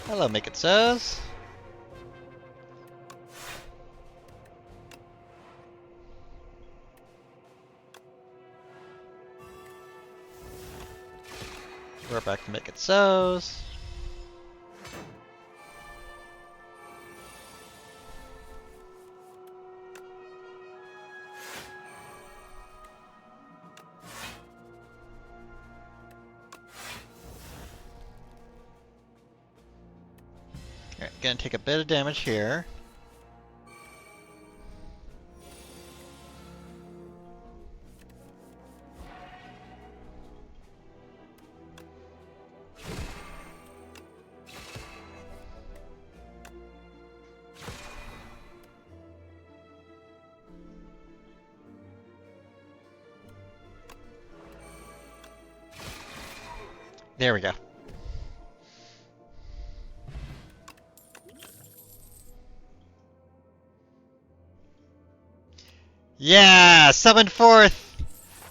Hello, Make It So's. We're back to Make It So's. Alright, gonna take a bit of damage here. There we go. Yeah! Summon forth!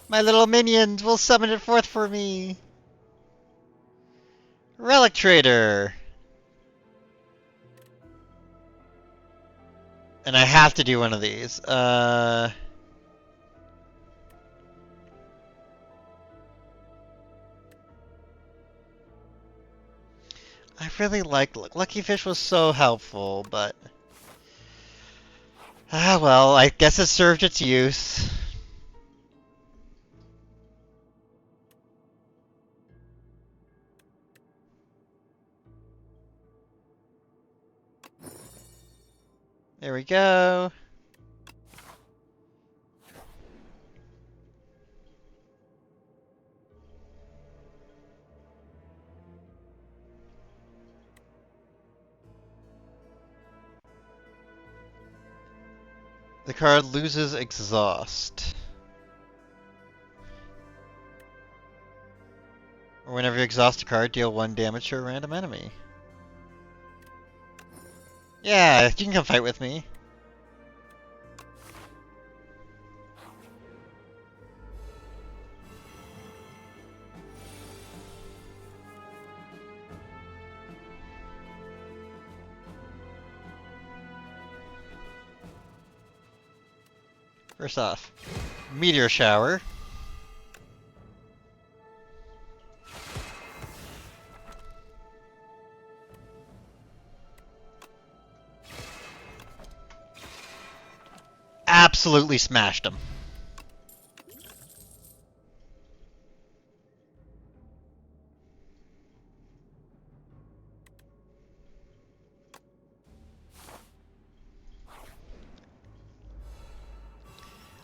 My little minions will summon it forth for me! Relic Trader! And I have to do one of these. I really liked Lucky Fish was so helpful, but ah well, I guess it served its use. There we go. The card loses exhaust. Or whenever you exhaust a card, deal 1 damage to a random enemy. Yeah, you can come fight with me. First off, Meteor Shower. Absolutely smashed him.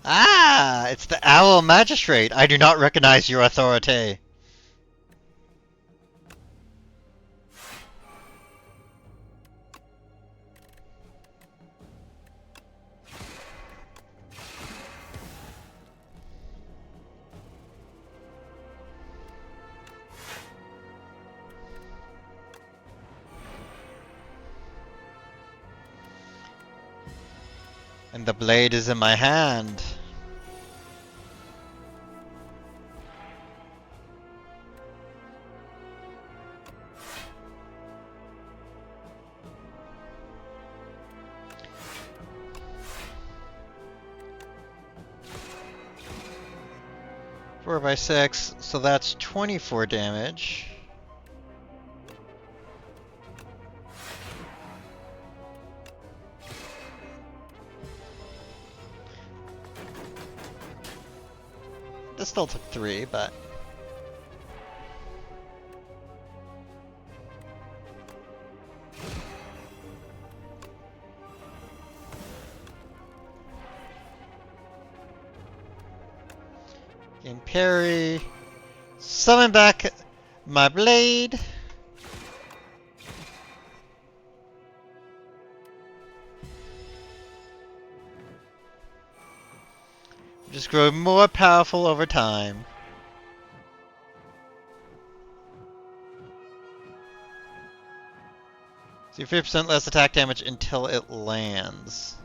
Ah, it's the Owl Magistrate. I do not recognize your authority. And the blade is in my hand. Four by 6, so that's 24 damage. This still took 3, but... Gain parry. Summon back my blade. Just grow more powerful over time. So 50% less attack damage until it lands.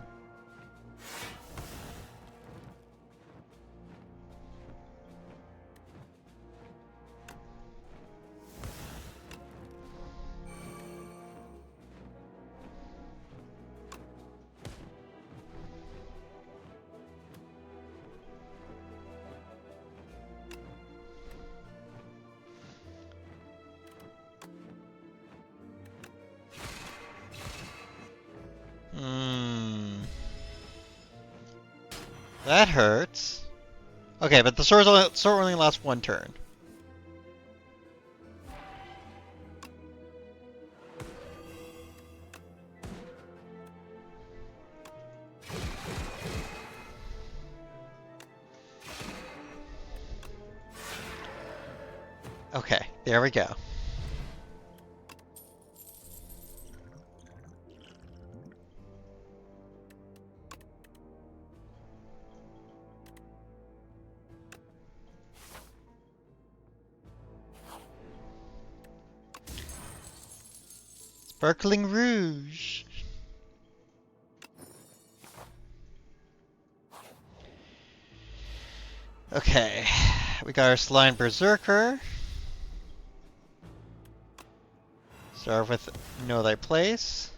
That hurts. Okay, but the sword only lasts 1 turn. Okay, there we go. Sparkling Rouge. Okay, we got our Slime Berserker. Start with Know Thy Place.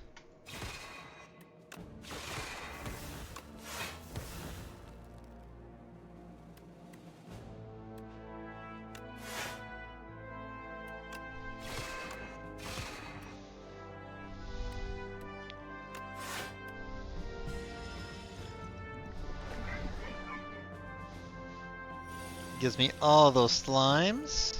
Gives me all those slimes.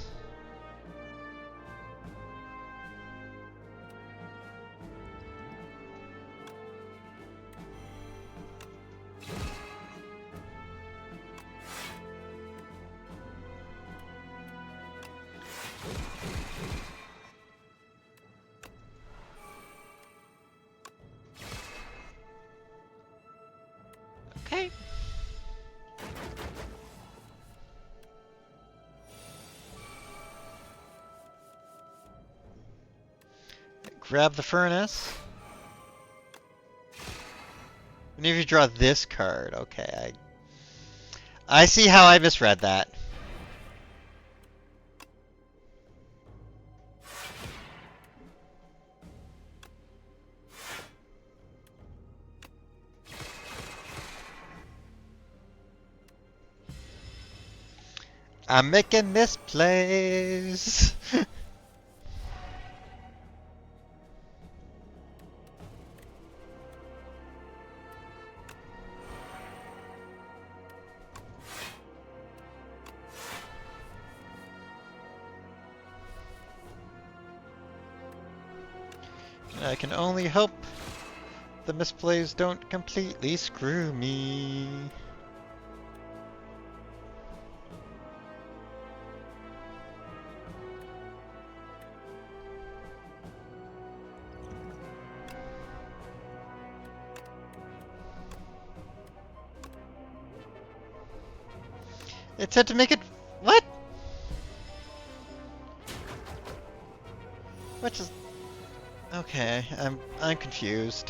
grab the furnace. Whenever you draw this card, okay, I see how I misread that. I'm making this place. I can only hope the misplays don't completely screw me. It said to make it... What? Which is... Okay, I'm confused.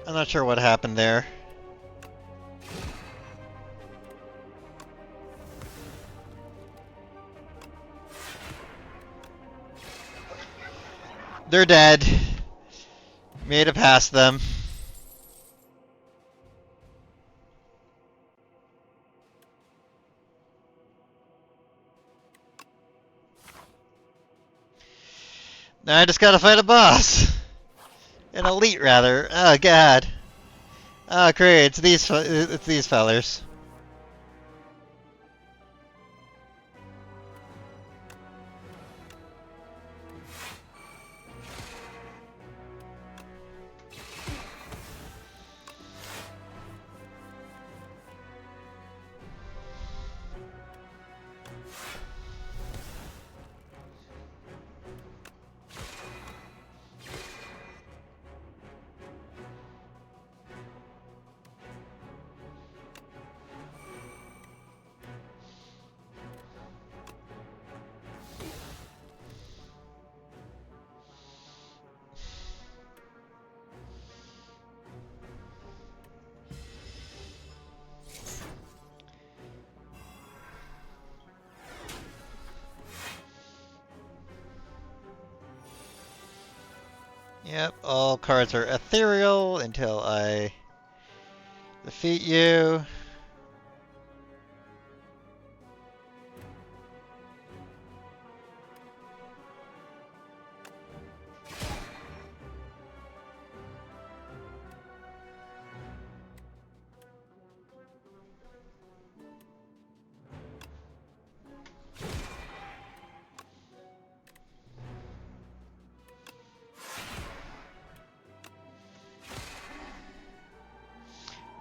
I'm not sure what happened there. They're dead. Made it past them. Now I just gotta fight a boss. An elite, rather. Oh god. Oh great, it's these fellers. Yep, all cards are ethereal until I defeat you.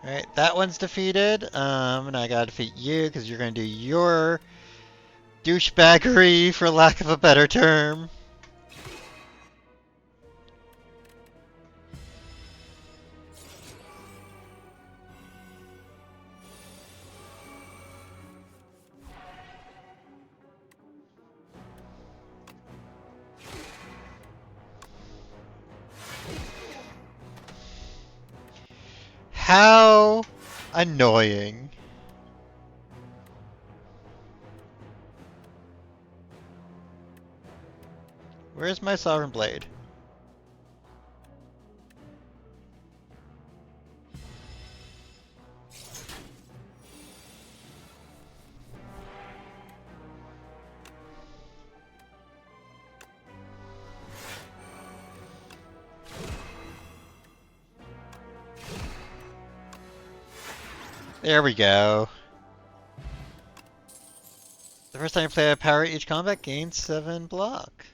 Alright, that one's defeated. And I gotta defeat you because you're gonna do your douchebaggery, for lack of a better term. How annoying. Where's my Sovereign Blade? There we go. The first time you play a power each combat gains 7 block.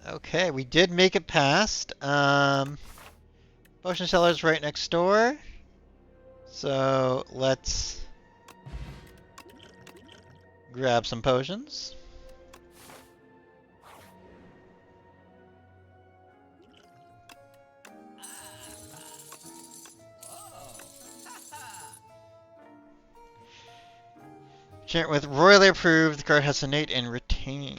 Okay, we did make it past. Potion seller's right next door. So let's grab some potions. Chant with royally approved. The card has innate and retain.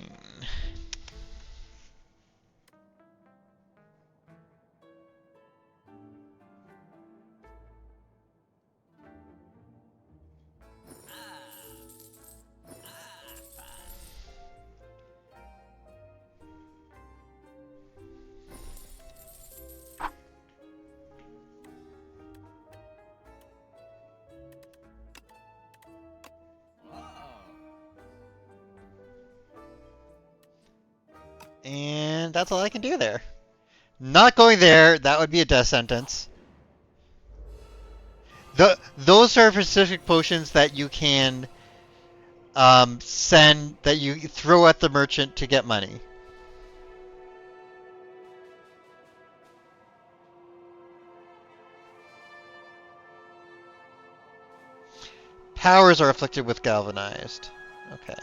And that's all I can do there. Not going there, that would be a death sentence. Those are specific potions that you can send, that you throw at the merchant to get money. Powers are afflicted with galvanized. Okay.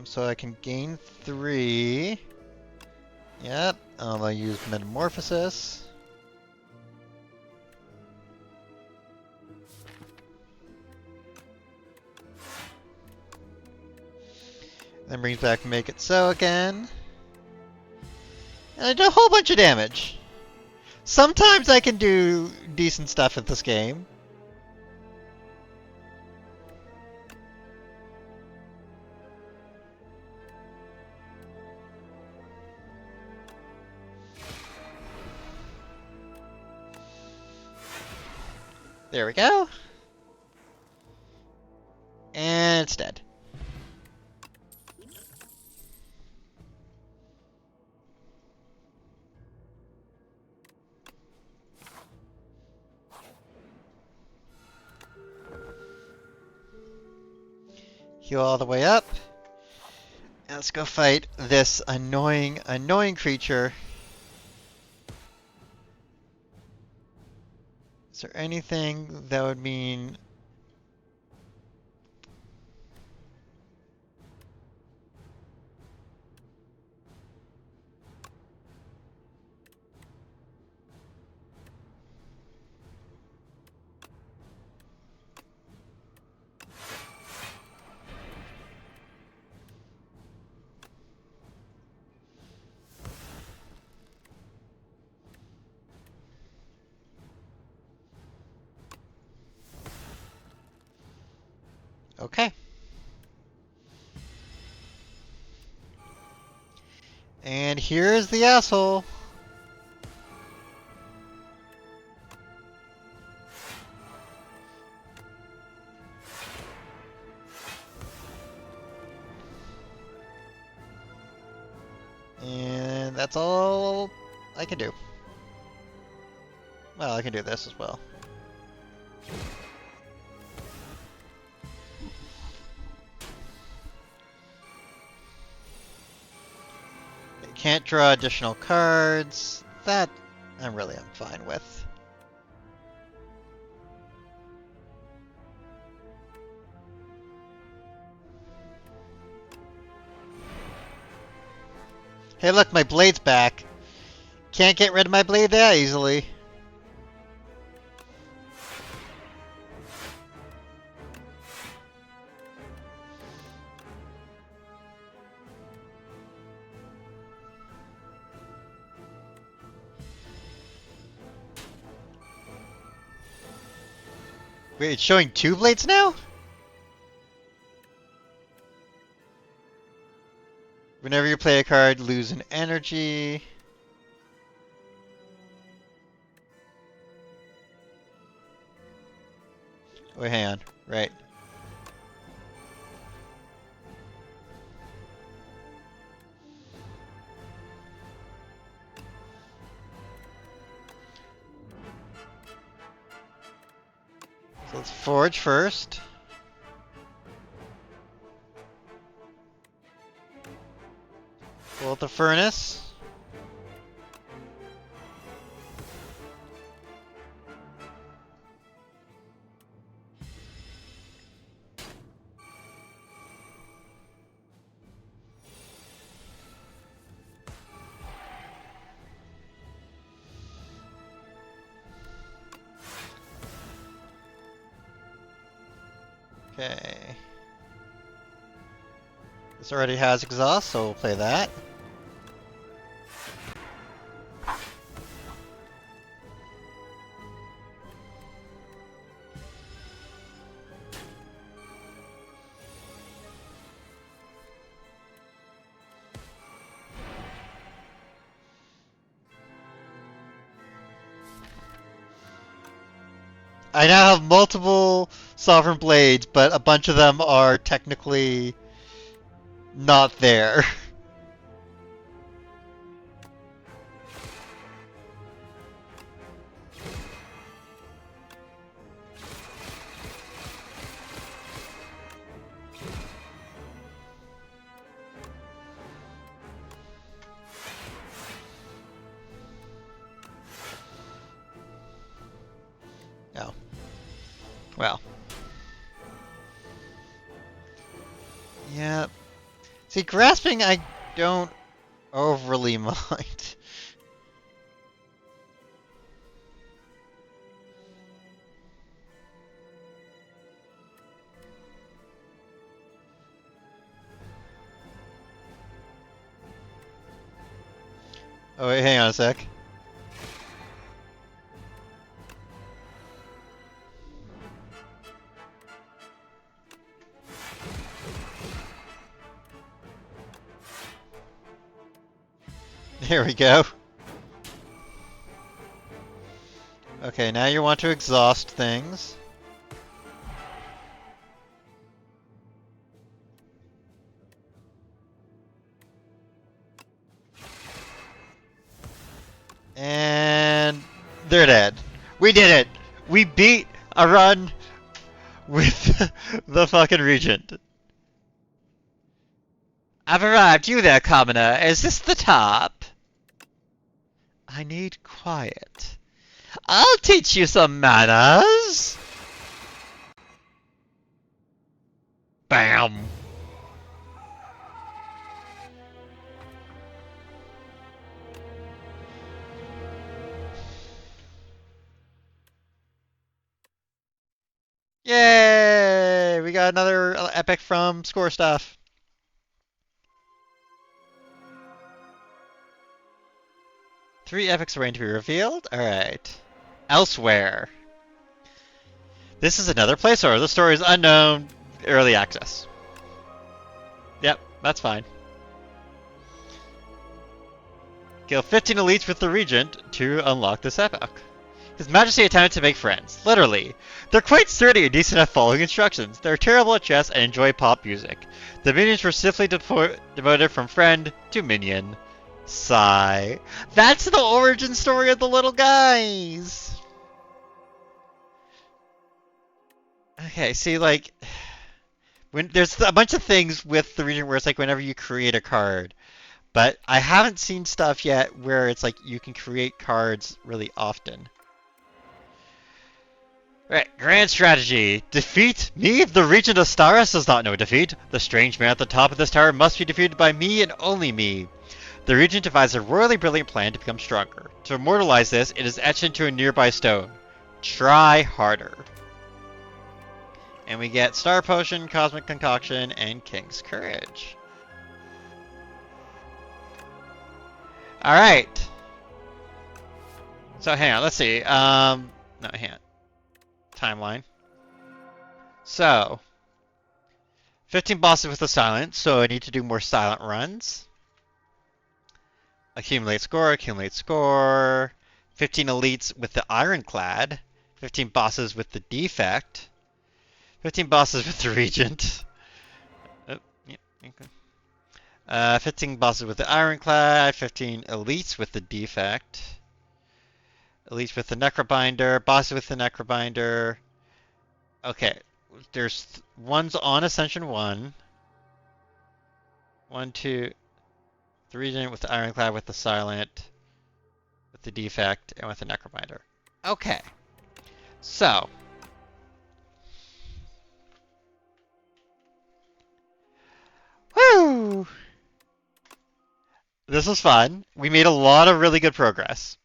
So I can gain 3. Yep. I'll use Metamorphosis. Then brings back Make It So again. And I do a whole bunch of damage. Sometimes I can do decent stuff at this game. There we go. And it's dead. Heal all the way up. And let's go fight this annoying creature. Is there anything that would mean... Okay. And here's the asshole. And that's all I can do. Well, I can do this as well. Can't draw additional cards. That I'm fine with. Hey look, my blade's back. Can't get rid of my blade that easily. Wait, it's showing 2 blades now? Whenever you play a card, lose an energy. Wait, hang on. Right. So let's forge first. Pull out the furnace. Okay. This already has exhaust, so we'll play that. I now have multiple Sovereign Blades, but a bunch of them are technically not there. Oh. Well. Yeah. See, grasping I don't overly mind. Oh wait, hang on a sec. There we go. Okay, now you want to exhaust things. And they're dead. We did it! We beat a run with the fucking Regent. I've arrived. You there, commoner. Is this the top? I need quiet. I'll teach you some manners. Bam. Yay! We got another epic from Score Stuff. Three epics are waiting to be revealed. Alright. Elsewhere. This is another placeholder. The story is unknown. Early access. Yep, that's fine. Kill 15 elites with the Regent to unlock this epic. His Majesty attempted to make friends. Literally. They're quite sturdy and decent at following instructions. They're terrible at chess and enjoy pop music. The minions were simply devoted from friend to minion. Sigh. That's the origin story of the little guys! Okay, see, like... when there's a bunch of things with the Regent where it's like whenever you create a card. But I haven't seen stuff yet where it's like you can create cards really often. Right, grand strategy. Defeat me? The Regent Astaris does not know defeat. The strange man at the top of this tower must be defeated by me and only me. The Regent devised a royally brilliant plan to become stronger. To immortalize this, it is etched into a nearby stone. Try harder. And we get Star Potion, Cosmic Concoction, and King's Courage. Alright. So hang on, let's see. No, hang on. Timeline. So, 15 bosses with the silent, so I need to do more silent runs. Accumulate score, accumulate score. 15 elites with the ironclad. 15 bosses with the defect. 15 bosses with the regent. Oh, yep, okay. 15 bosses with the ironclad. 15 elites with the defect. Elites with the necrobinder. Bosses with the necrobinder. Okay, there's one's on Ascension 1. 1, 2. The Regent with the Ironclad with the Silent, with the Defect, and with the Necrominder. Okay. So. Woo! This was fun. We made a lot of really good progress.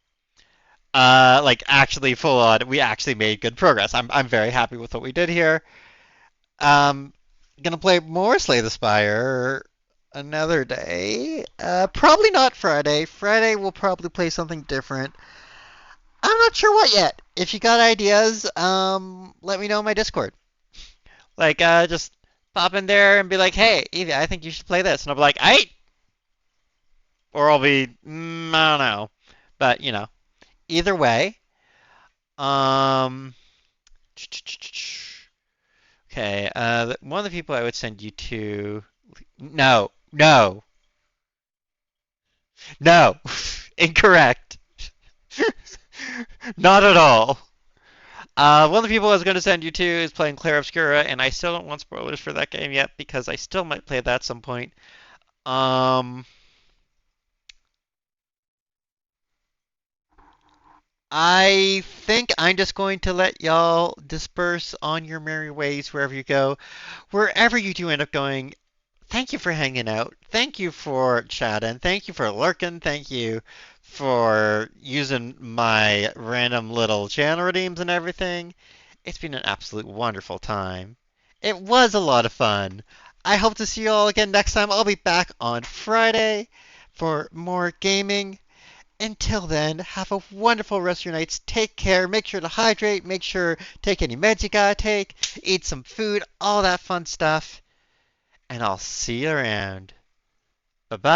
Like actually full on, we actually made good progress. I'm very happy with what we did here. Gonna play more Slay the Spire another day. Probably not Friday. Friday we'll probably play something different. I'm not sure what yet. If you got ideas, let me know in my Discord. Like, just pop in there and be like, "Hey, Evie, I think you should play this," and I'll be like, "Aight," or I'll be, I don't know. But either way, um, okay. One of the people I would send you to, no, no, no, incorrect. Not at all. One of the people I was going to send you to is playing Clair Obscura, and I still don't want spoilers for that game yet because I still might play that at some point. Um, I think I'm just going to let y'all disperse on your merry ways wherever you go. Wherever you do end up going, thank you for hanging out. Thank you for chatting. Thank you for lurking. Thank you for using my random little channel redeems and everything. It's been an absolute wonderful time. It was a lot of fun. I hope to see you all again next time. I'll be back on Friday for more gaming. Until then, have a wonderful rest of your nights. Take care. Make sure to hydrate. Make sure take any meds you gotta take. Eat some food. All that fun stuff. And I'll see you around. Bye bye.